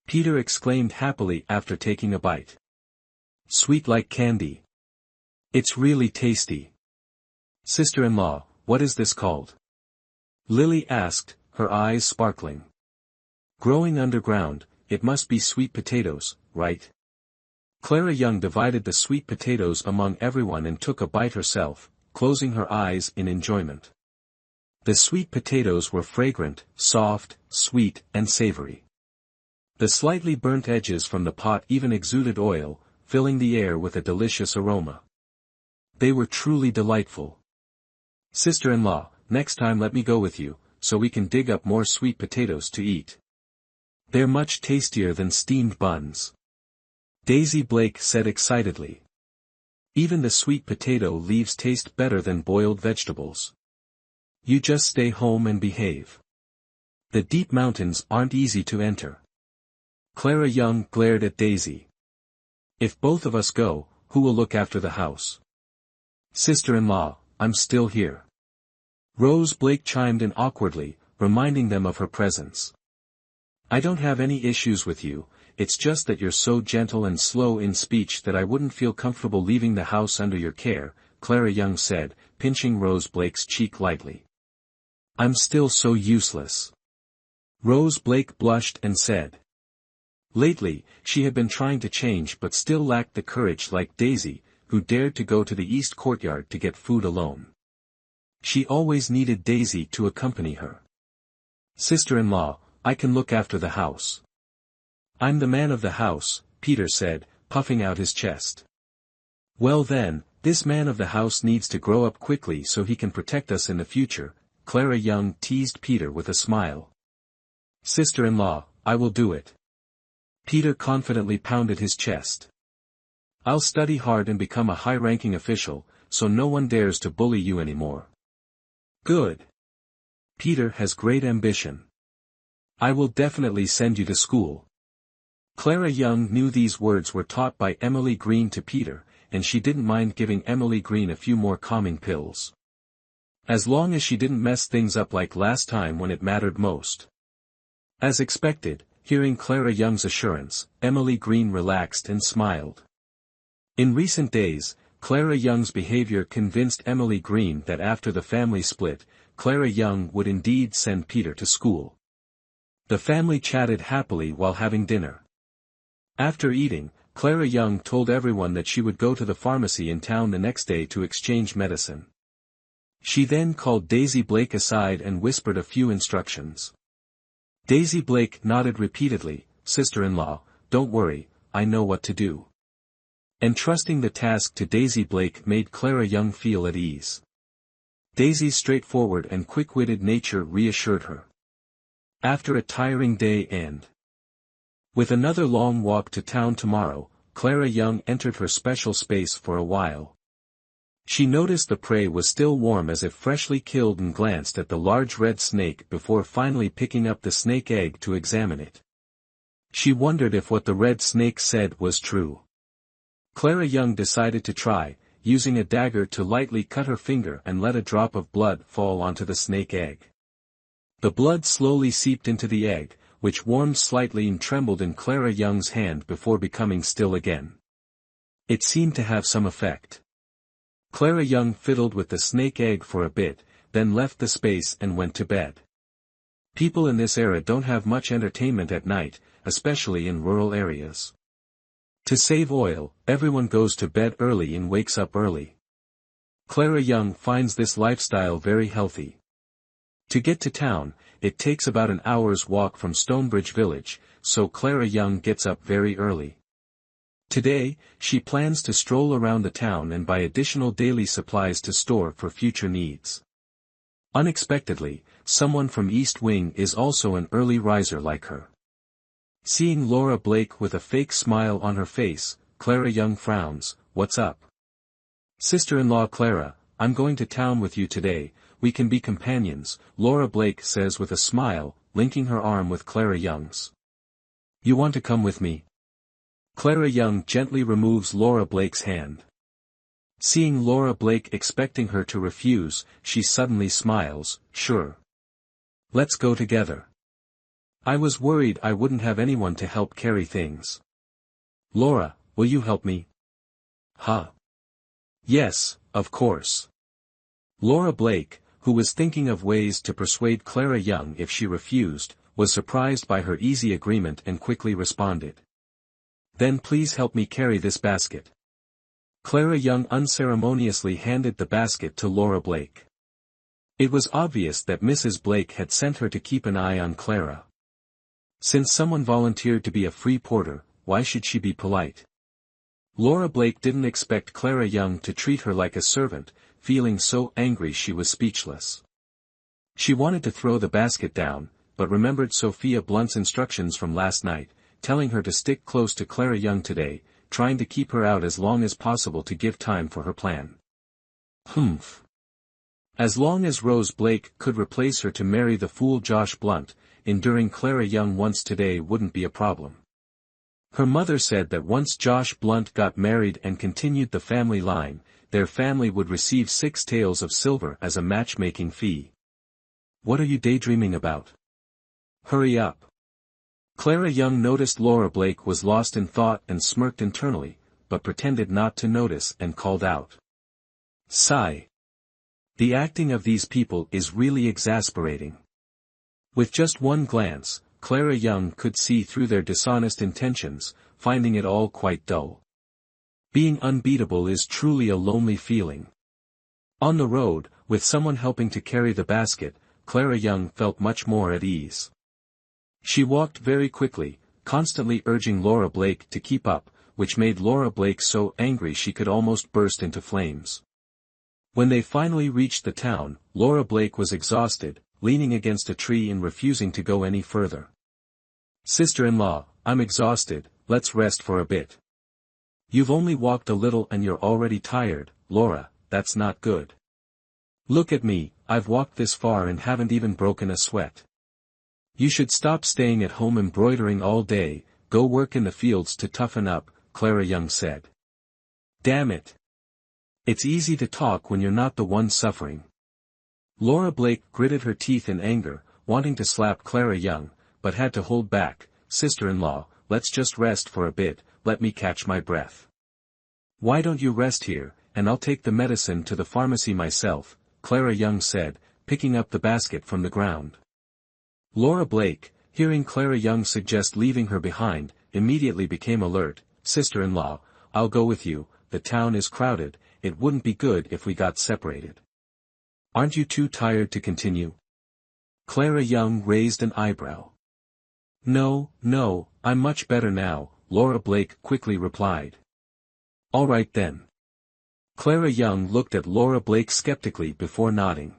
Peter exclaimed happily after taking a bite. Sweet like candy. It's really tasty. Sister-in-law, what is this called? Lily asked, her eyes sparkling. Growing underground, it must be sweet potatoes, right? Clara Young divided the sweet potatoes among everyone and took a bite herself, closing her eyes in enjoyment. The sweet potatoes were fragrant, soft, sweet, and savory. The slightly burnt edges from the pot even exuded oil, filling the air with a delicious aroma. They were truly delightful. Sister-in-law, next time let me go with you, so we can dig up more sweet potatoes to eat. They're much tastier than steamed buns. Daisy Blake said excitedly. Even the sweet potato leaves taste better than boiled vegetables. You just stay home and behave. The deep mountains aren't easy to enter. Clara Young glared at Daisy. If both of us go, who will look after the house? Sister-in-law, I'm still here. Rose Blake chimed in awkwardly, reminding them of her presence. I don't have any issues with you, it's just that you're so gentle and slow in speech that I wouldn't feel comfortable leaving the house under your care, Clara Young said, pinching Rose Blake's cheek lightly. I'm still so useless. Rose Blake blushed and said. Lately, she had been trying to change but still lacked the courage like Daisy, who dared to go to the east courtyard to get food alone. She always needed Daisy to accompany her. Sister-in-law, I can look after the house. I'm the man of the house, Peter said, puffing out his chest. Well then, this man of the house needs to grow up quickly so he can protect us in the future, Clara Young teased Peter with a smile. Sister-in-law, I will do it. Peter confidently pounded his chest. I'll study hard and become a high-ranking official, so no one dares to bully you anymore. Good. Peter has great ambition. I will definitely send you to school. Clara Young knew these words were taught by Emily Green to Peter, and she didn't mind giving Emily Green a few more calming pills. As long as she didn't mess things up like last time when it mattered most. As expected, hearing Clara Young's assurance, Emily Green relaxed and smiled. In recent days, Clara Young's behavior convinced Emily Green that after the family split, Clara Young would indeed send Peter to school. The family chatted happily while having dinner. After eating, Clara Young told everyone that she would go to the pharmacy in town the next day to exchange medicine. She then called Daisy Blake aside and whispered a few instructions. Daisy Blake nodded repeatedly, Sister-in-law, don't worry, I know what to do. Entrusting the task to Daisy Blake made Clara Young feel at ease. Daisy's straightforward and quick-witted nature reassured her. After a tiring day and with another long walk to town tomorrow, Clara Young entered her special space for a while. She noticed the prey was still warm as if freshly killed and glanced at the large red snake before finally picking up the snake egg to examine it. She wondered if what the red snake said was true. Clara Young decided to try, using a dagger to lightly cut her finger and let a drop of blood fall onto the snake egg. The blood slowly seeped into the egg, which warmed slightly and trembled in Clara Young's hand before becoming still again. It seemed to have some effect. Clara Young fiddled with the snake egg for a bit, then left the space and went to bed. People in this era don't have much entertainment at night, especially in rural areas. To save oil, everyone goes to bed early and wakes up early. Clara Young finds this lifestyle very healthy. To get to town, it takes about an hour's walk from Stonebridge Village, so Clara Young gets up very early. Today, she plans to stroll around the town and buy additional daily supplies to store for future needs. Unexpectedly, someone from East Wing is also an early riser like her. Seeing Laura Blake with a fake smile on her face, Clara Young frowns, "What's up?" "Sister-in-law Clara, I'm going to town with you today, we can be companions," Laura Blake says with a smile, linking her arm with Clara Young's. "You want to come with me?" Clara Young gently removes Laura Blake's hand. Seeing Laura Blake expecting her to refuse, she suddenly smiles, "Sure. Let's go together. I was worried I wouldn't have anyone to help carry things." "Laura, will you help me?" "Huh? Yes, of course." Laura Blake, who was thinking of ways to persuade Clara Young if she refused, was surprised by her easy agreement and quickly responded. "Then please help me carry this basket." Clara Young unceremoniously handed the basket to Laura Blake. It was obvious that Mrs. Blake had sent her to keep an eye on Clara. Since someone volunteered to be a free porter, why should she be polite? Laura Blake didn't expect Clara Young to treat her like a servant, feeling so angry she was speechless. She wanted to throw the basket down, but remembered Sophia Blunt's instructions from last night, telling her to stick close to Clara Young today, trying to keep her out as long as possible to give time for her plan. Humph. As long as Rose Blake could replace her to marry the fool Josh Blunt, enduring Clara Young once today wouldn't be a problem. Her mother said that once Josh Blunt got married and continued the family line, their family would receive 6 taels of silver as a matchmaking fee. What are you daydreaming about? Hurry up. Clara Young noticed Laura Blake was lost in thought and smirked internally, but pretended not to notice and called out. Sigh. The acting of these people is really exasperating. With just one glance, Clara Young could see through their dishonest intentions, finding it all quite dull. Being unbeatable is truly a lonely feeling. On the road, with someone helping to carry the basket, Clara Young felt much more at ease. She walked very quickly, constantly urging Laura Blake to keep up, which made Laura Blake so angry she could almost burst into flames. When they finally reached the town, Laura Blake was exhausted, leaning against a tree and refusing to go any further. Sister-in-law, I'm exhausted, let's rest for a bit. You've only walked a little and you're already tired, Laura, that's not good. Look at me, I've walked this far and haven't even broken a sweat. You should stop staying at home embroidering all day, go work in the fields to toughen up, Clara Young said. Damn it. It's easy to talk when you're not the one suffering. Laura Blake gritted her teeth in anger, wanting to slap Clara Young, but had to hold back. Sister-in-law, let's just rest for a bit, let me catch my breath. Why don't you rest here, and I'll take the medicine to the pharmacy myself, Clara Young said, picking up the basket from the ground. Laura Blake, hearing Clara Young suggest leaving her behind, immediately became alert. Sister-in-law, I'll go with you, the town is crowded, it wouldn't be good if we got separated. Aren't you too tired to continue? Clara Young raised an eyebrow. No, I'm much better now, Laura Blake quickly replied. All right then. Clara Young looked at Laura Blake skeptically before nodding.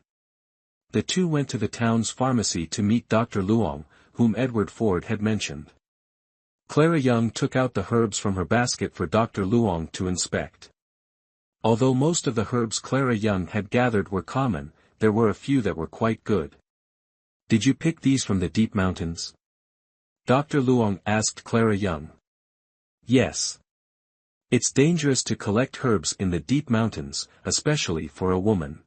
The two went to the town's pharmacy to meet Dr. Luong, whom Edward Ford had mentioned. Clara Young took out the herbs from her basket for Dr. Luong to inspect. Although most of the herbs Clara Young had gathered were common, there were a few that were quite good. Did you pick these from the deep mountains? Dr. Luong asked Clara Young. Yes. It's dangerous to collect herbs in the deep mountains, especially for a woman.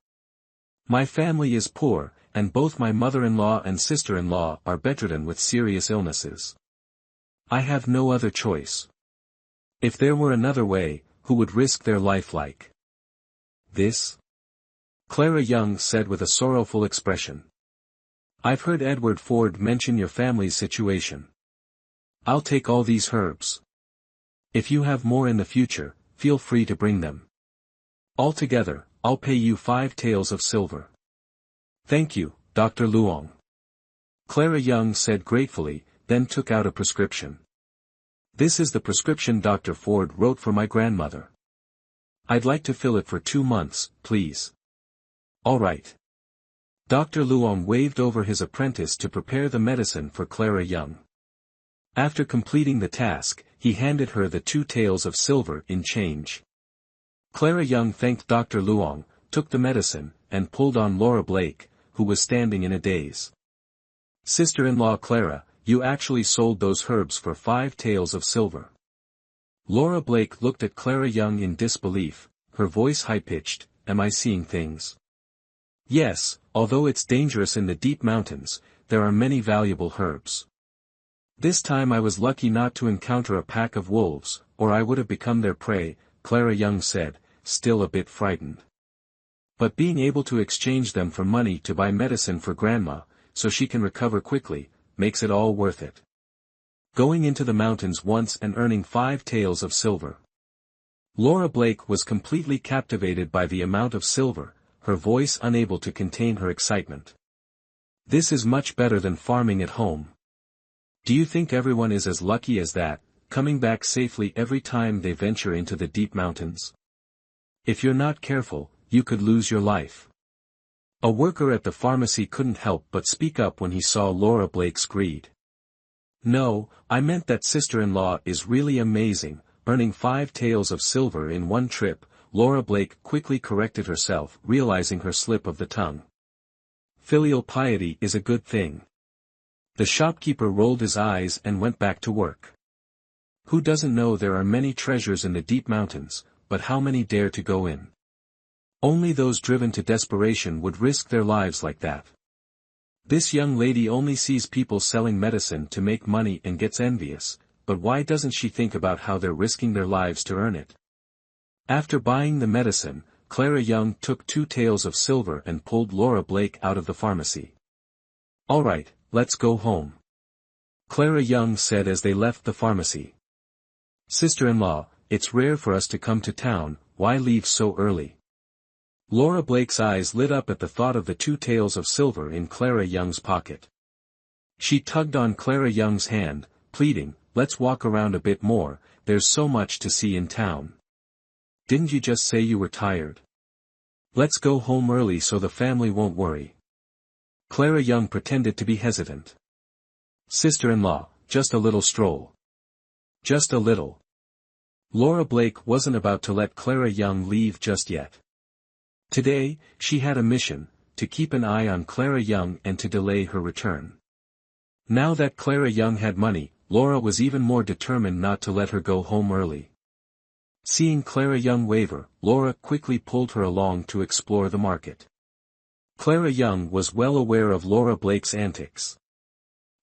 My family is poor, and both my mother-in-law and sister-in-law are bedridden with serious illnesses. I have no other choice. If there were another way, who would risk their life like this? Clara Young said with a sorrowful expression. I've heard Edward Ford mention your family's situation. I'll take all these herbs. If you have more in the future, feel free to bring them. Altogether, I'll pay you 5 taels of silver. Thank you, Dr. Luong. Clara Young said gratefully, then took out a prescription. This is the prescription Dr. Ford wrote for my grandmother. I'd like to fill it for 2 months, please. All right. Dr. Luong waved over his apprentice to prepare the medicine for Clara Young. After completing the task, he handed her the 2 taels of silver in change. Clara Young thanked Dr. Luong, took the medicine, and pulled on Laura Blake, who was standing in a daze. Sister-in-law Clara, you actually sold those herbs for 5 taels of silver. Laura Blake looked at Clara Young in disbelief, her voice high-pitched, am I seeing things? Yes, although it's dangerous in the deep mountains, there are many valuable herbs. This time I was lucky not to encounter a pack of wolves, or I would have become their prey, Clara Young said, still a bit frightened. But being able to exchange them for money to buy medicine for Grandma, so she can recover quickly, makes it all worth it. Going into the mountains once and earning 5 taels of silver. Laura Blake was completely captivated by the amount of silver, her voice unable to contain her excitement. This is much better than farming at home. Do you think everyone is as lucky as that, coming back safely every time they venture into the deep mountains? If you're not careful, you could lose your life. A worker at the pharmacy couldn't help but speak up when he saw Laura Blake's greed. No, I meant that sister-in-law is really amazing, earning 5 taels of silver in one trip. Laura Blake quickly corrected herself, realizing her slip of the tongue. Filial piety is a good thing. The shopkeeper rolled his eyes and went back to work. Who doesn't know there are many treasures in the deep mountains, but how many dare to go in? Only those driven to desperation would risk their lives like that. This young lady only sees people selling medicine to make money and gets envious, but why doesn't she think about how they're risking their lives to earn it? After buying the medicine, Clara Young took 2 taels of silver and pulled Laura Blake out of the pharmacy. "All right, let's go home," Clara Young said as they left the pharmacy. "Sister-in-law, it's rare for us to come to town, why leave so early?" Laura Blake's eyes lit up at the thought of the 2 taels of silver in Clara Young's pocket. She tugged on Clara Young's hand, pleading, "Let's walk around a bit more, there's so much to see in town." "Didn't you just say you were tired? Let's go home early so the family won't worry." Clara Young pretended to be hesitant. "Sister-in-law, just a little stroll." "Just a little." Laura Blake wasn't about to let Clara Young leave just yet. Today, she had a mission, to keep an eye on Clara Young and to delay her return. Now that Clara Young had money, Laura was even more determined not to let her go home early. Seeing Clara Young waver, Laura quickly pulled her along to explore the market. Clara Young was well aware of Laura Blake's antics.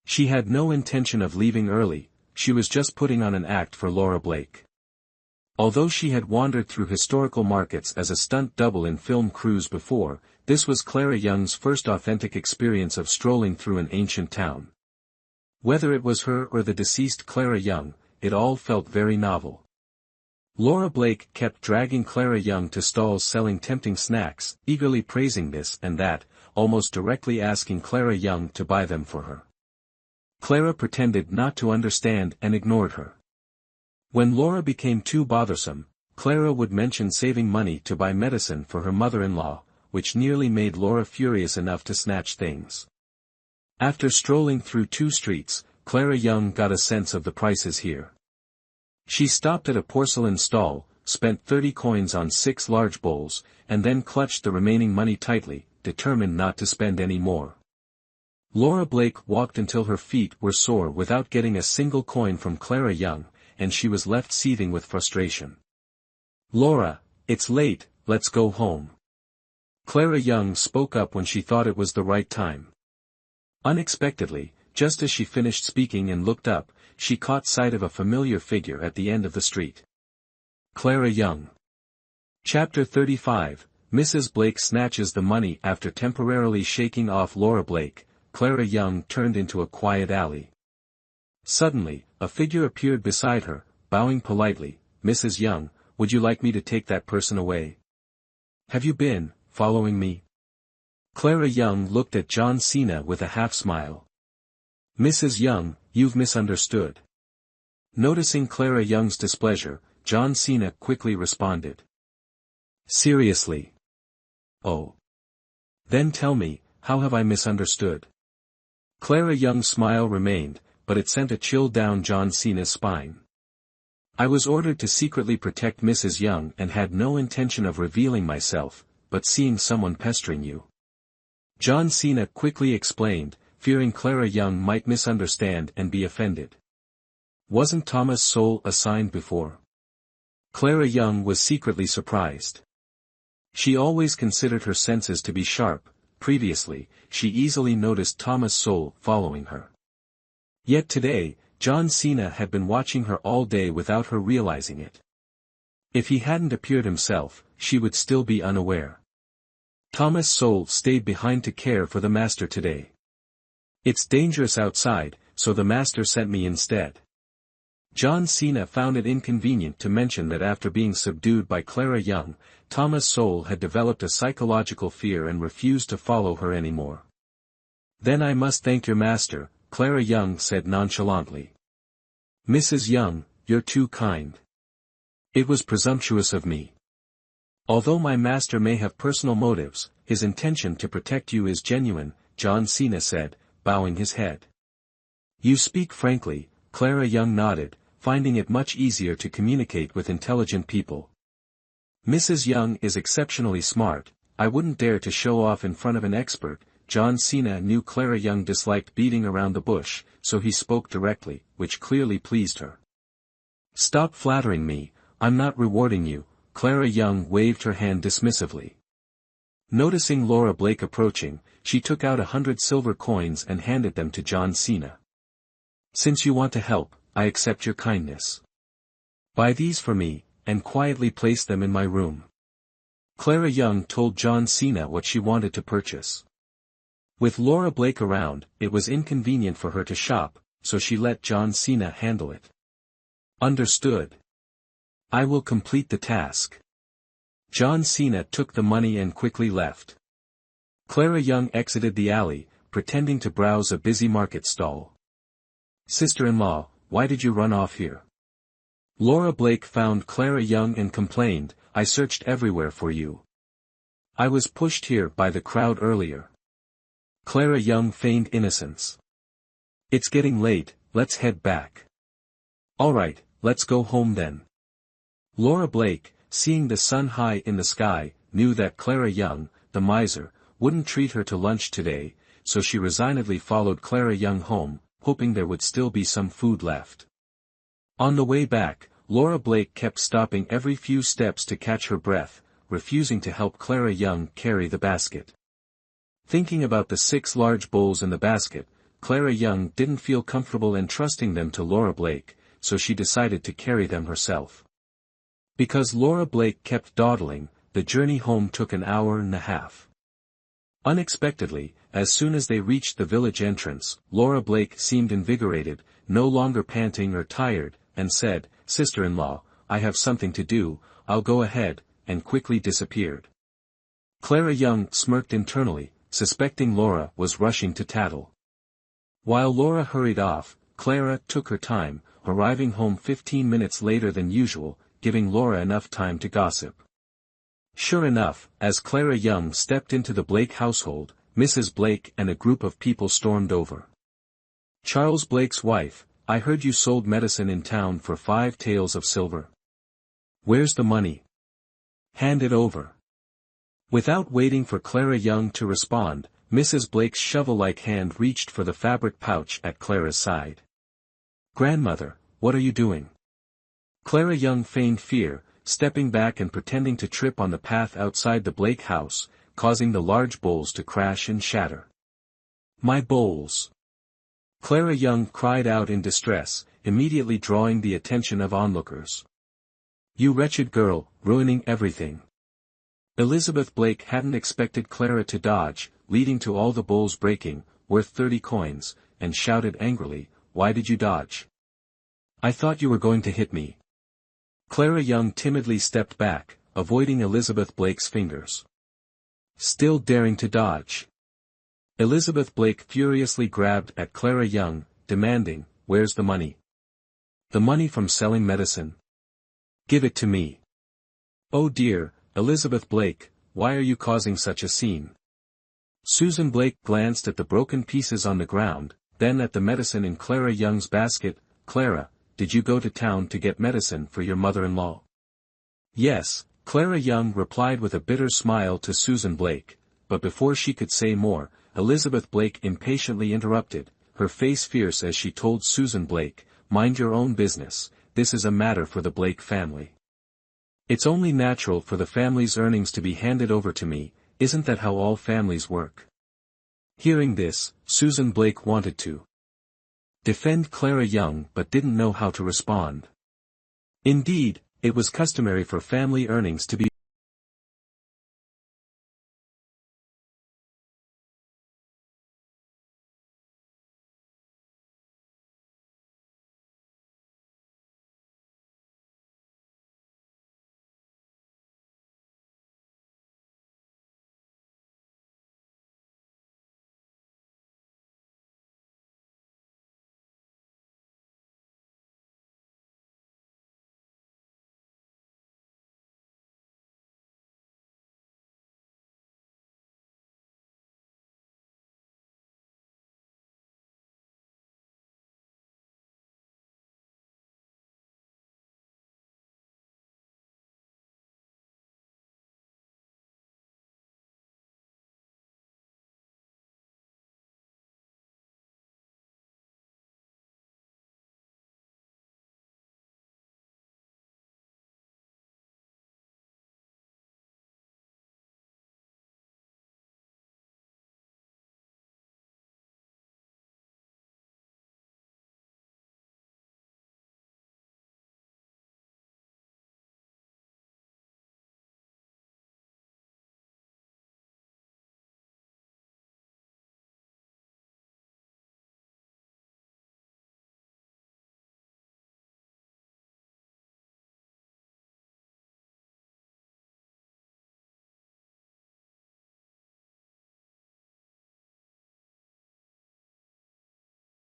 She had no intention of leaving early, she was just putting on an act for Laura Blake. Although she had wandered through historical markets as a stunt double in film crews before, this was Clara Young's first authentic experience of strolling through an ancient town. Whether it was her or the deceased Clara Young, it all felt very novel. Laura Blake kept dragging Clara Young to stalls selling tempting snacks, eagerly praising this and that, almost directly asking Clara Young to buy them for her. Clara pretended not to understand and ignored her. When Laura became too bothersome, Clara would mention saving money to buy medicine for her mother-in-law, which nearly made Laura furious enough to snatch things. After strolling through 2 streets, Clara Young got a sense of the prices here. She stopped at a porcelain stall, spent 30 coins on 6 large bowls, and then clutched the remaining money tightly, determined not to spend any more. Laura Blake walked until her feet were sore without getting a single coin from Clara Young, and she was left seething with frustration. "Laura, it's late, let's go home." Clara Young spoke up when she thought it was the right time. Unexpectedly, just as she finished speaking and looked up, she caught sight of a familiar figure at the end of the street. Clara Young. Chapter 35, Mrs. Blake snatches the money. After temporarily shaking off Laura Blake, Clara Young turned into a quiet alley. Suddenly, a figure appeared beside her, bowing politely. "Mrs. Young, would you like me to take that person away? Have you been following me?" Clara Young looked at John Cena with a half-smile. "Mrs. Young, you've misunderstood." Noticing Clara Young's displeasure, John Cena quickly responded. "Seriously? Oh. Then tell me, how have I misunderstood?" Clara Young's smile remained, but it sent a chill down John Cena's spine. "I was ordered to secretly protect Mrs. Young and had no intention of revealing myself, but seeing someone pestering you." John Cena quickly explained, fearing Clara Young might misunderstand and be offended. "Wasn't Thomas Sowell assigned before?" Clara Young was secretly surprised. She always considered her senses to be sharp. Previously, she easily noticed Thomas Sowell following her. Yet today, John Cena had been watching her all day without her realizing it. If he hadn't appeared himself, she would still be unaware. "Thomas Sowell stayed behind to care for the master today. It's dangerous outside, so the master sent me instead." John Cena found it inconvenient to mention that after being subdued by Clara Young, Thomas Sowell had developed a psychological fear and refused to follow her anymore. "Then I must thank your master," Clara Young said nonchalantly. "Mrs. Young, you're too kind. It was presumptuous of me. Although my master may have personal motives, his intention to protect you is genuine, John Cena said, bowing his head. You speak frankly, Clara Young nodded, finding it much easier to communicate with intelligent people. Mrs. Young is exceptionally smart. I wouldn't dare to show off in front of an expert. John Cena knew Clara Young disliked beating around the bush, so he spoke directly, which clearly pleased her. Stop flattering me, I'm not rewarding you. Clara Young waved her hand dismissively. Noticing Laura Blake approaching, she took out 100 silver coins and handed them to John Cena. Since you want to help, I accept your kindness. Buy these for me, and quietly place them in my room. Clara Young told John Cena what she wanted to purchase. With Laura Blake around, it was inconvenient for her to shop, so she let John Cena handle it. Understood. I will complete the task. John Cena took the money and quickly left. Clara Young exited the alley, pretending to browse a busy market stall. Sister-in-law, why did you run off here? Laura Blake found Clara Young and complained, I searched everywhere for you. I was pushed here by the crowd earlier. Clara Young feigned innocence. It's getting late, let's head back. Alright, let's go home then. Laura Blake, seeing the sun high in the sky, knew that Clara Young, the miser, wouldn't treat her to lunch today, so she resignedly followed Clara Young home, hoping there would still be some food left. On the way back, Laura Blake kept stopping every few steps to catch her breath, refusing to help Clara Young carry the basket. Thinking about the 6 large bowls in the basket, Clara Young didn't feel comfortable entrusting them to Laura Blake, so she decided to carry them herself. Because Laura Blake kept dawdling, the journey home took an hour and a half. Unexpectedly, as soon as they reached the village entrance, Laura Blake seemed invigorated, no longer panting or tired, and said, Sister-in-law, I have something to do, I'll go ahead, and quickly disappeared. Clara Young smirked internally, suspecting Laura was rushing to tattle. While Laura hurried off, Clara took her time, arriving home 15 minutes later than usual, giving Laura enough time to gossip. Sure enough, as Clara Young stepped into the Blake household, Mrs. Blake and a group of people stormed over. Charles Blake's wife, I heard you sold medicine in town for 5 taels of silver. Where's the money? Hand it over. Without waiting for Clara Young to respond, Mrs. Blake's shovel-like hand reached for the fabric pouch at Clara's side. Grandmother, what are you doing? Clara Young feigned fear, stepping back and pretending to trip on the path outside the Blake house, causing the large bowls to crash and shatter. My bowls! Clara Young cried out in distress, immediately drawing the attention of onlookers. You wretched girl, ruining everything. Elizabeth Blake hadn't expected Clara to dodge, leading to all the bowls breaking, worth 30 coins, and shouted angrily, Why did you dodge? I thought you were going to hit me. Clara Young timidly stepped back, avoiding Elizabeth Blake's fingers. Still daring to dodge. Elizabeth Blake furiously grabbed at Clara Young, demanding, Where's the money? The money from selling medicine. Give it to me. Oh dear, Elizabeth Blake, why are you causing such a scene? Susan Blake glanced at the broken pieces on the ground, then at the medicine in Clara Young's basket. Clara, did you go to town to get medicine for your mother-in-law? Yes, Clara Young replied with a bitter smile to Susan Blake, but before she could say more, Elizabeth Blake impatiently interrupted, her face fierce as she told Susan Blake, Mind your own business, this is a matter for the Blake family. It's only natural for the family's earnings to be handed over to me, isn't that how all families work? Hearing this, Susan Blake wanted to defend Clara Young but didn't know how to respond. Indeed, it was customary for family earnings to be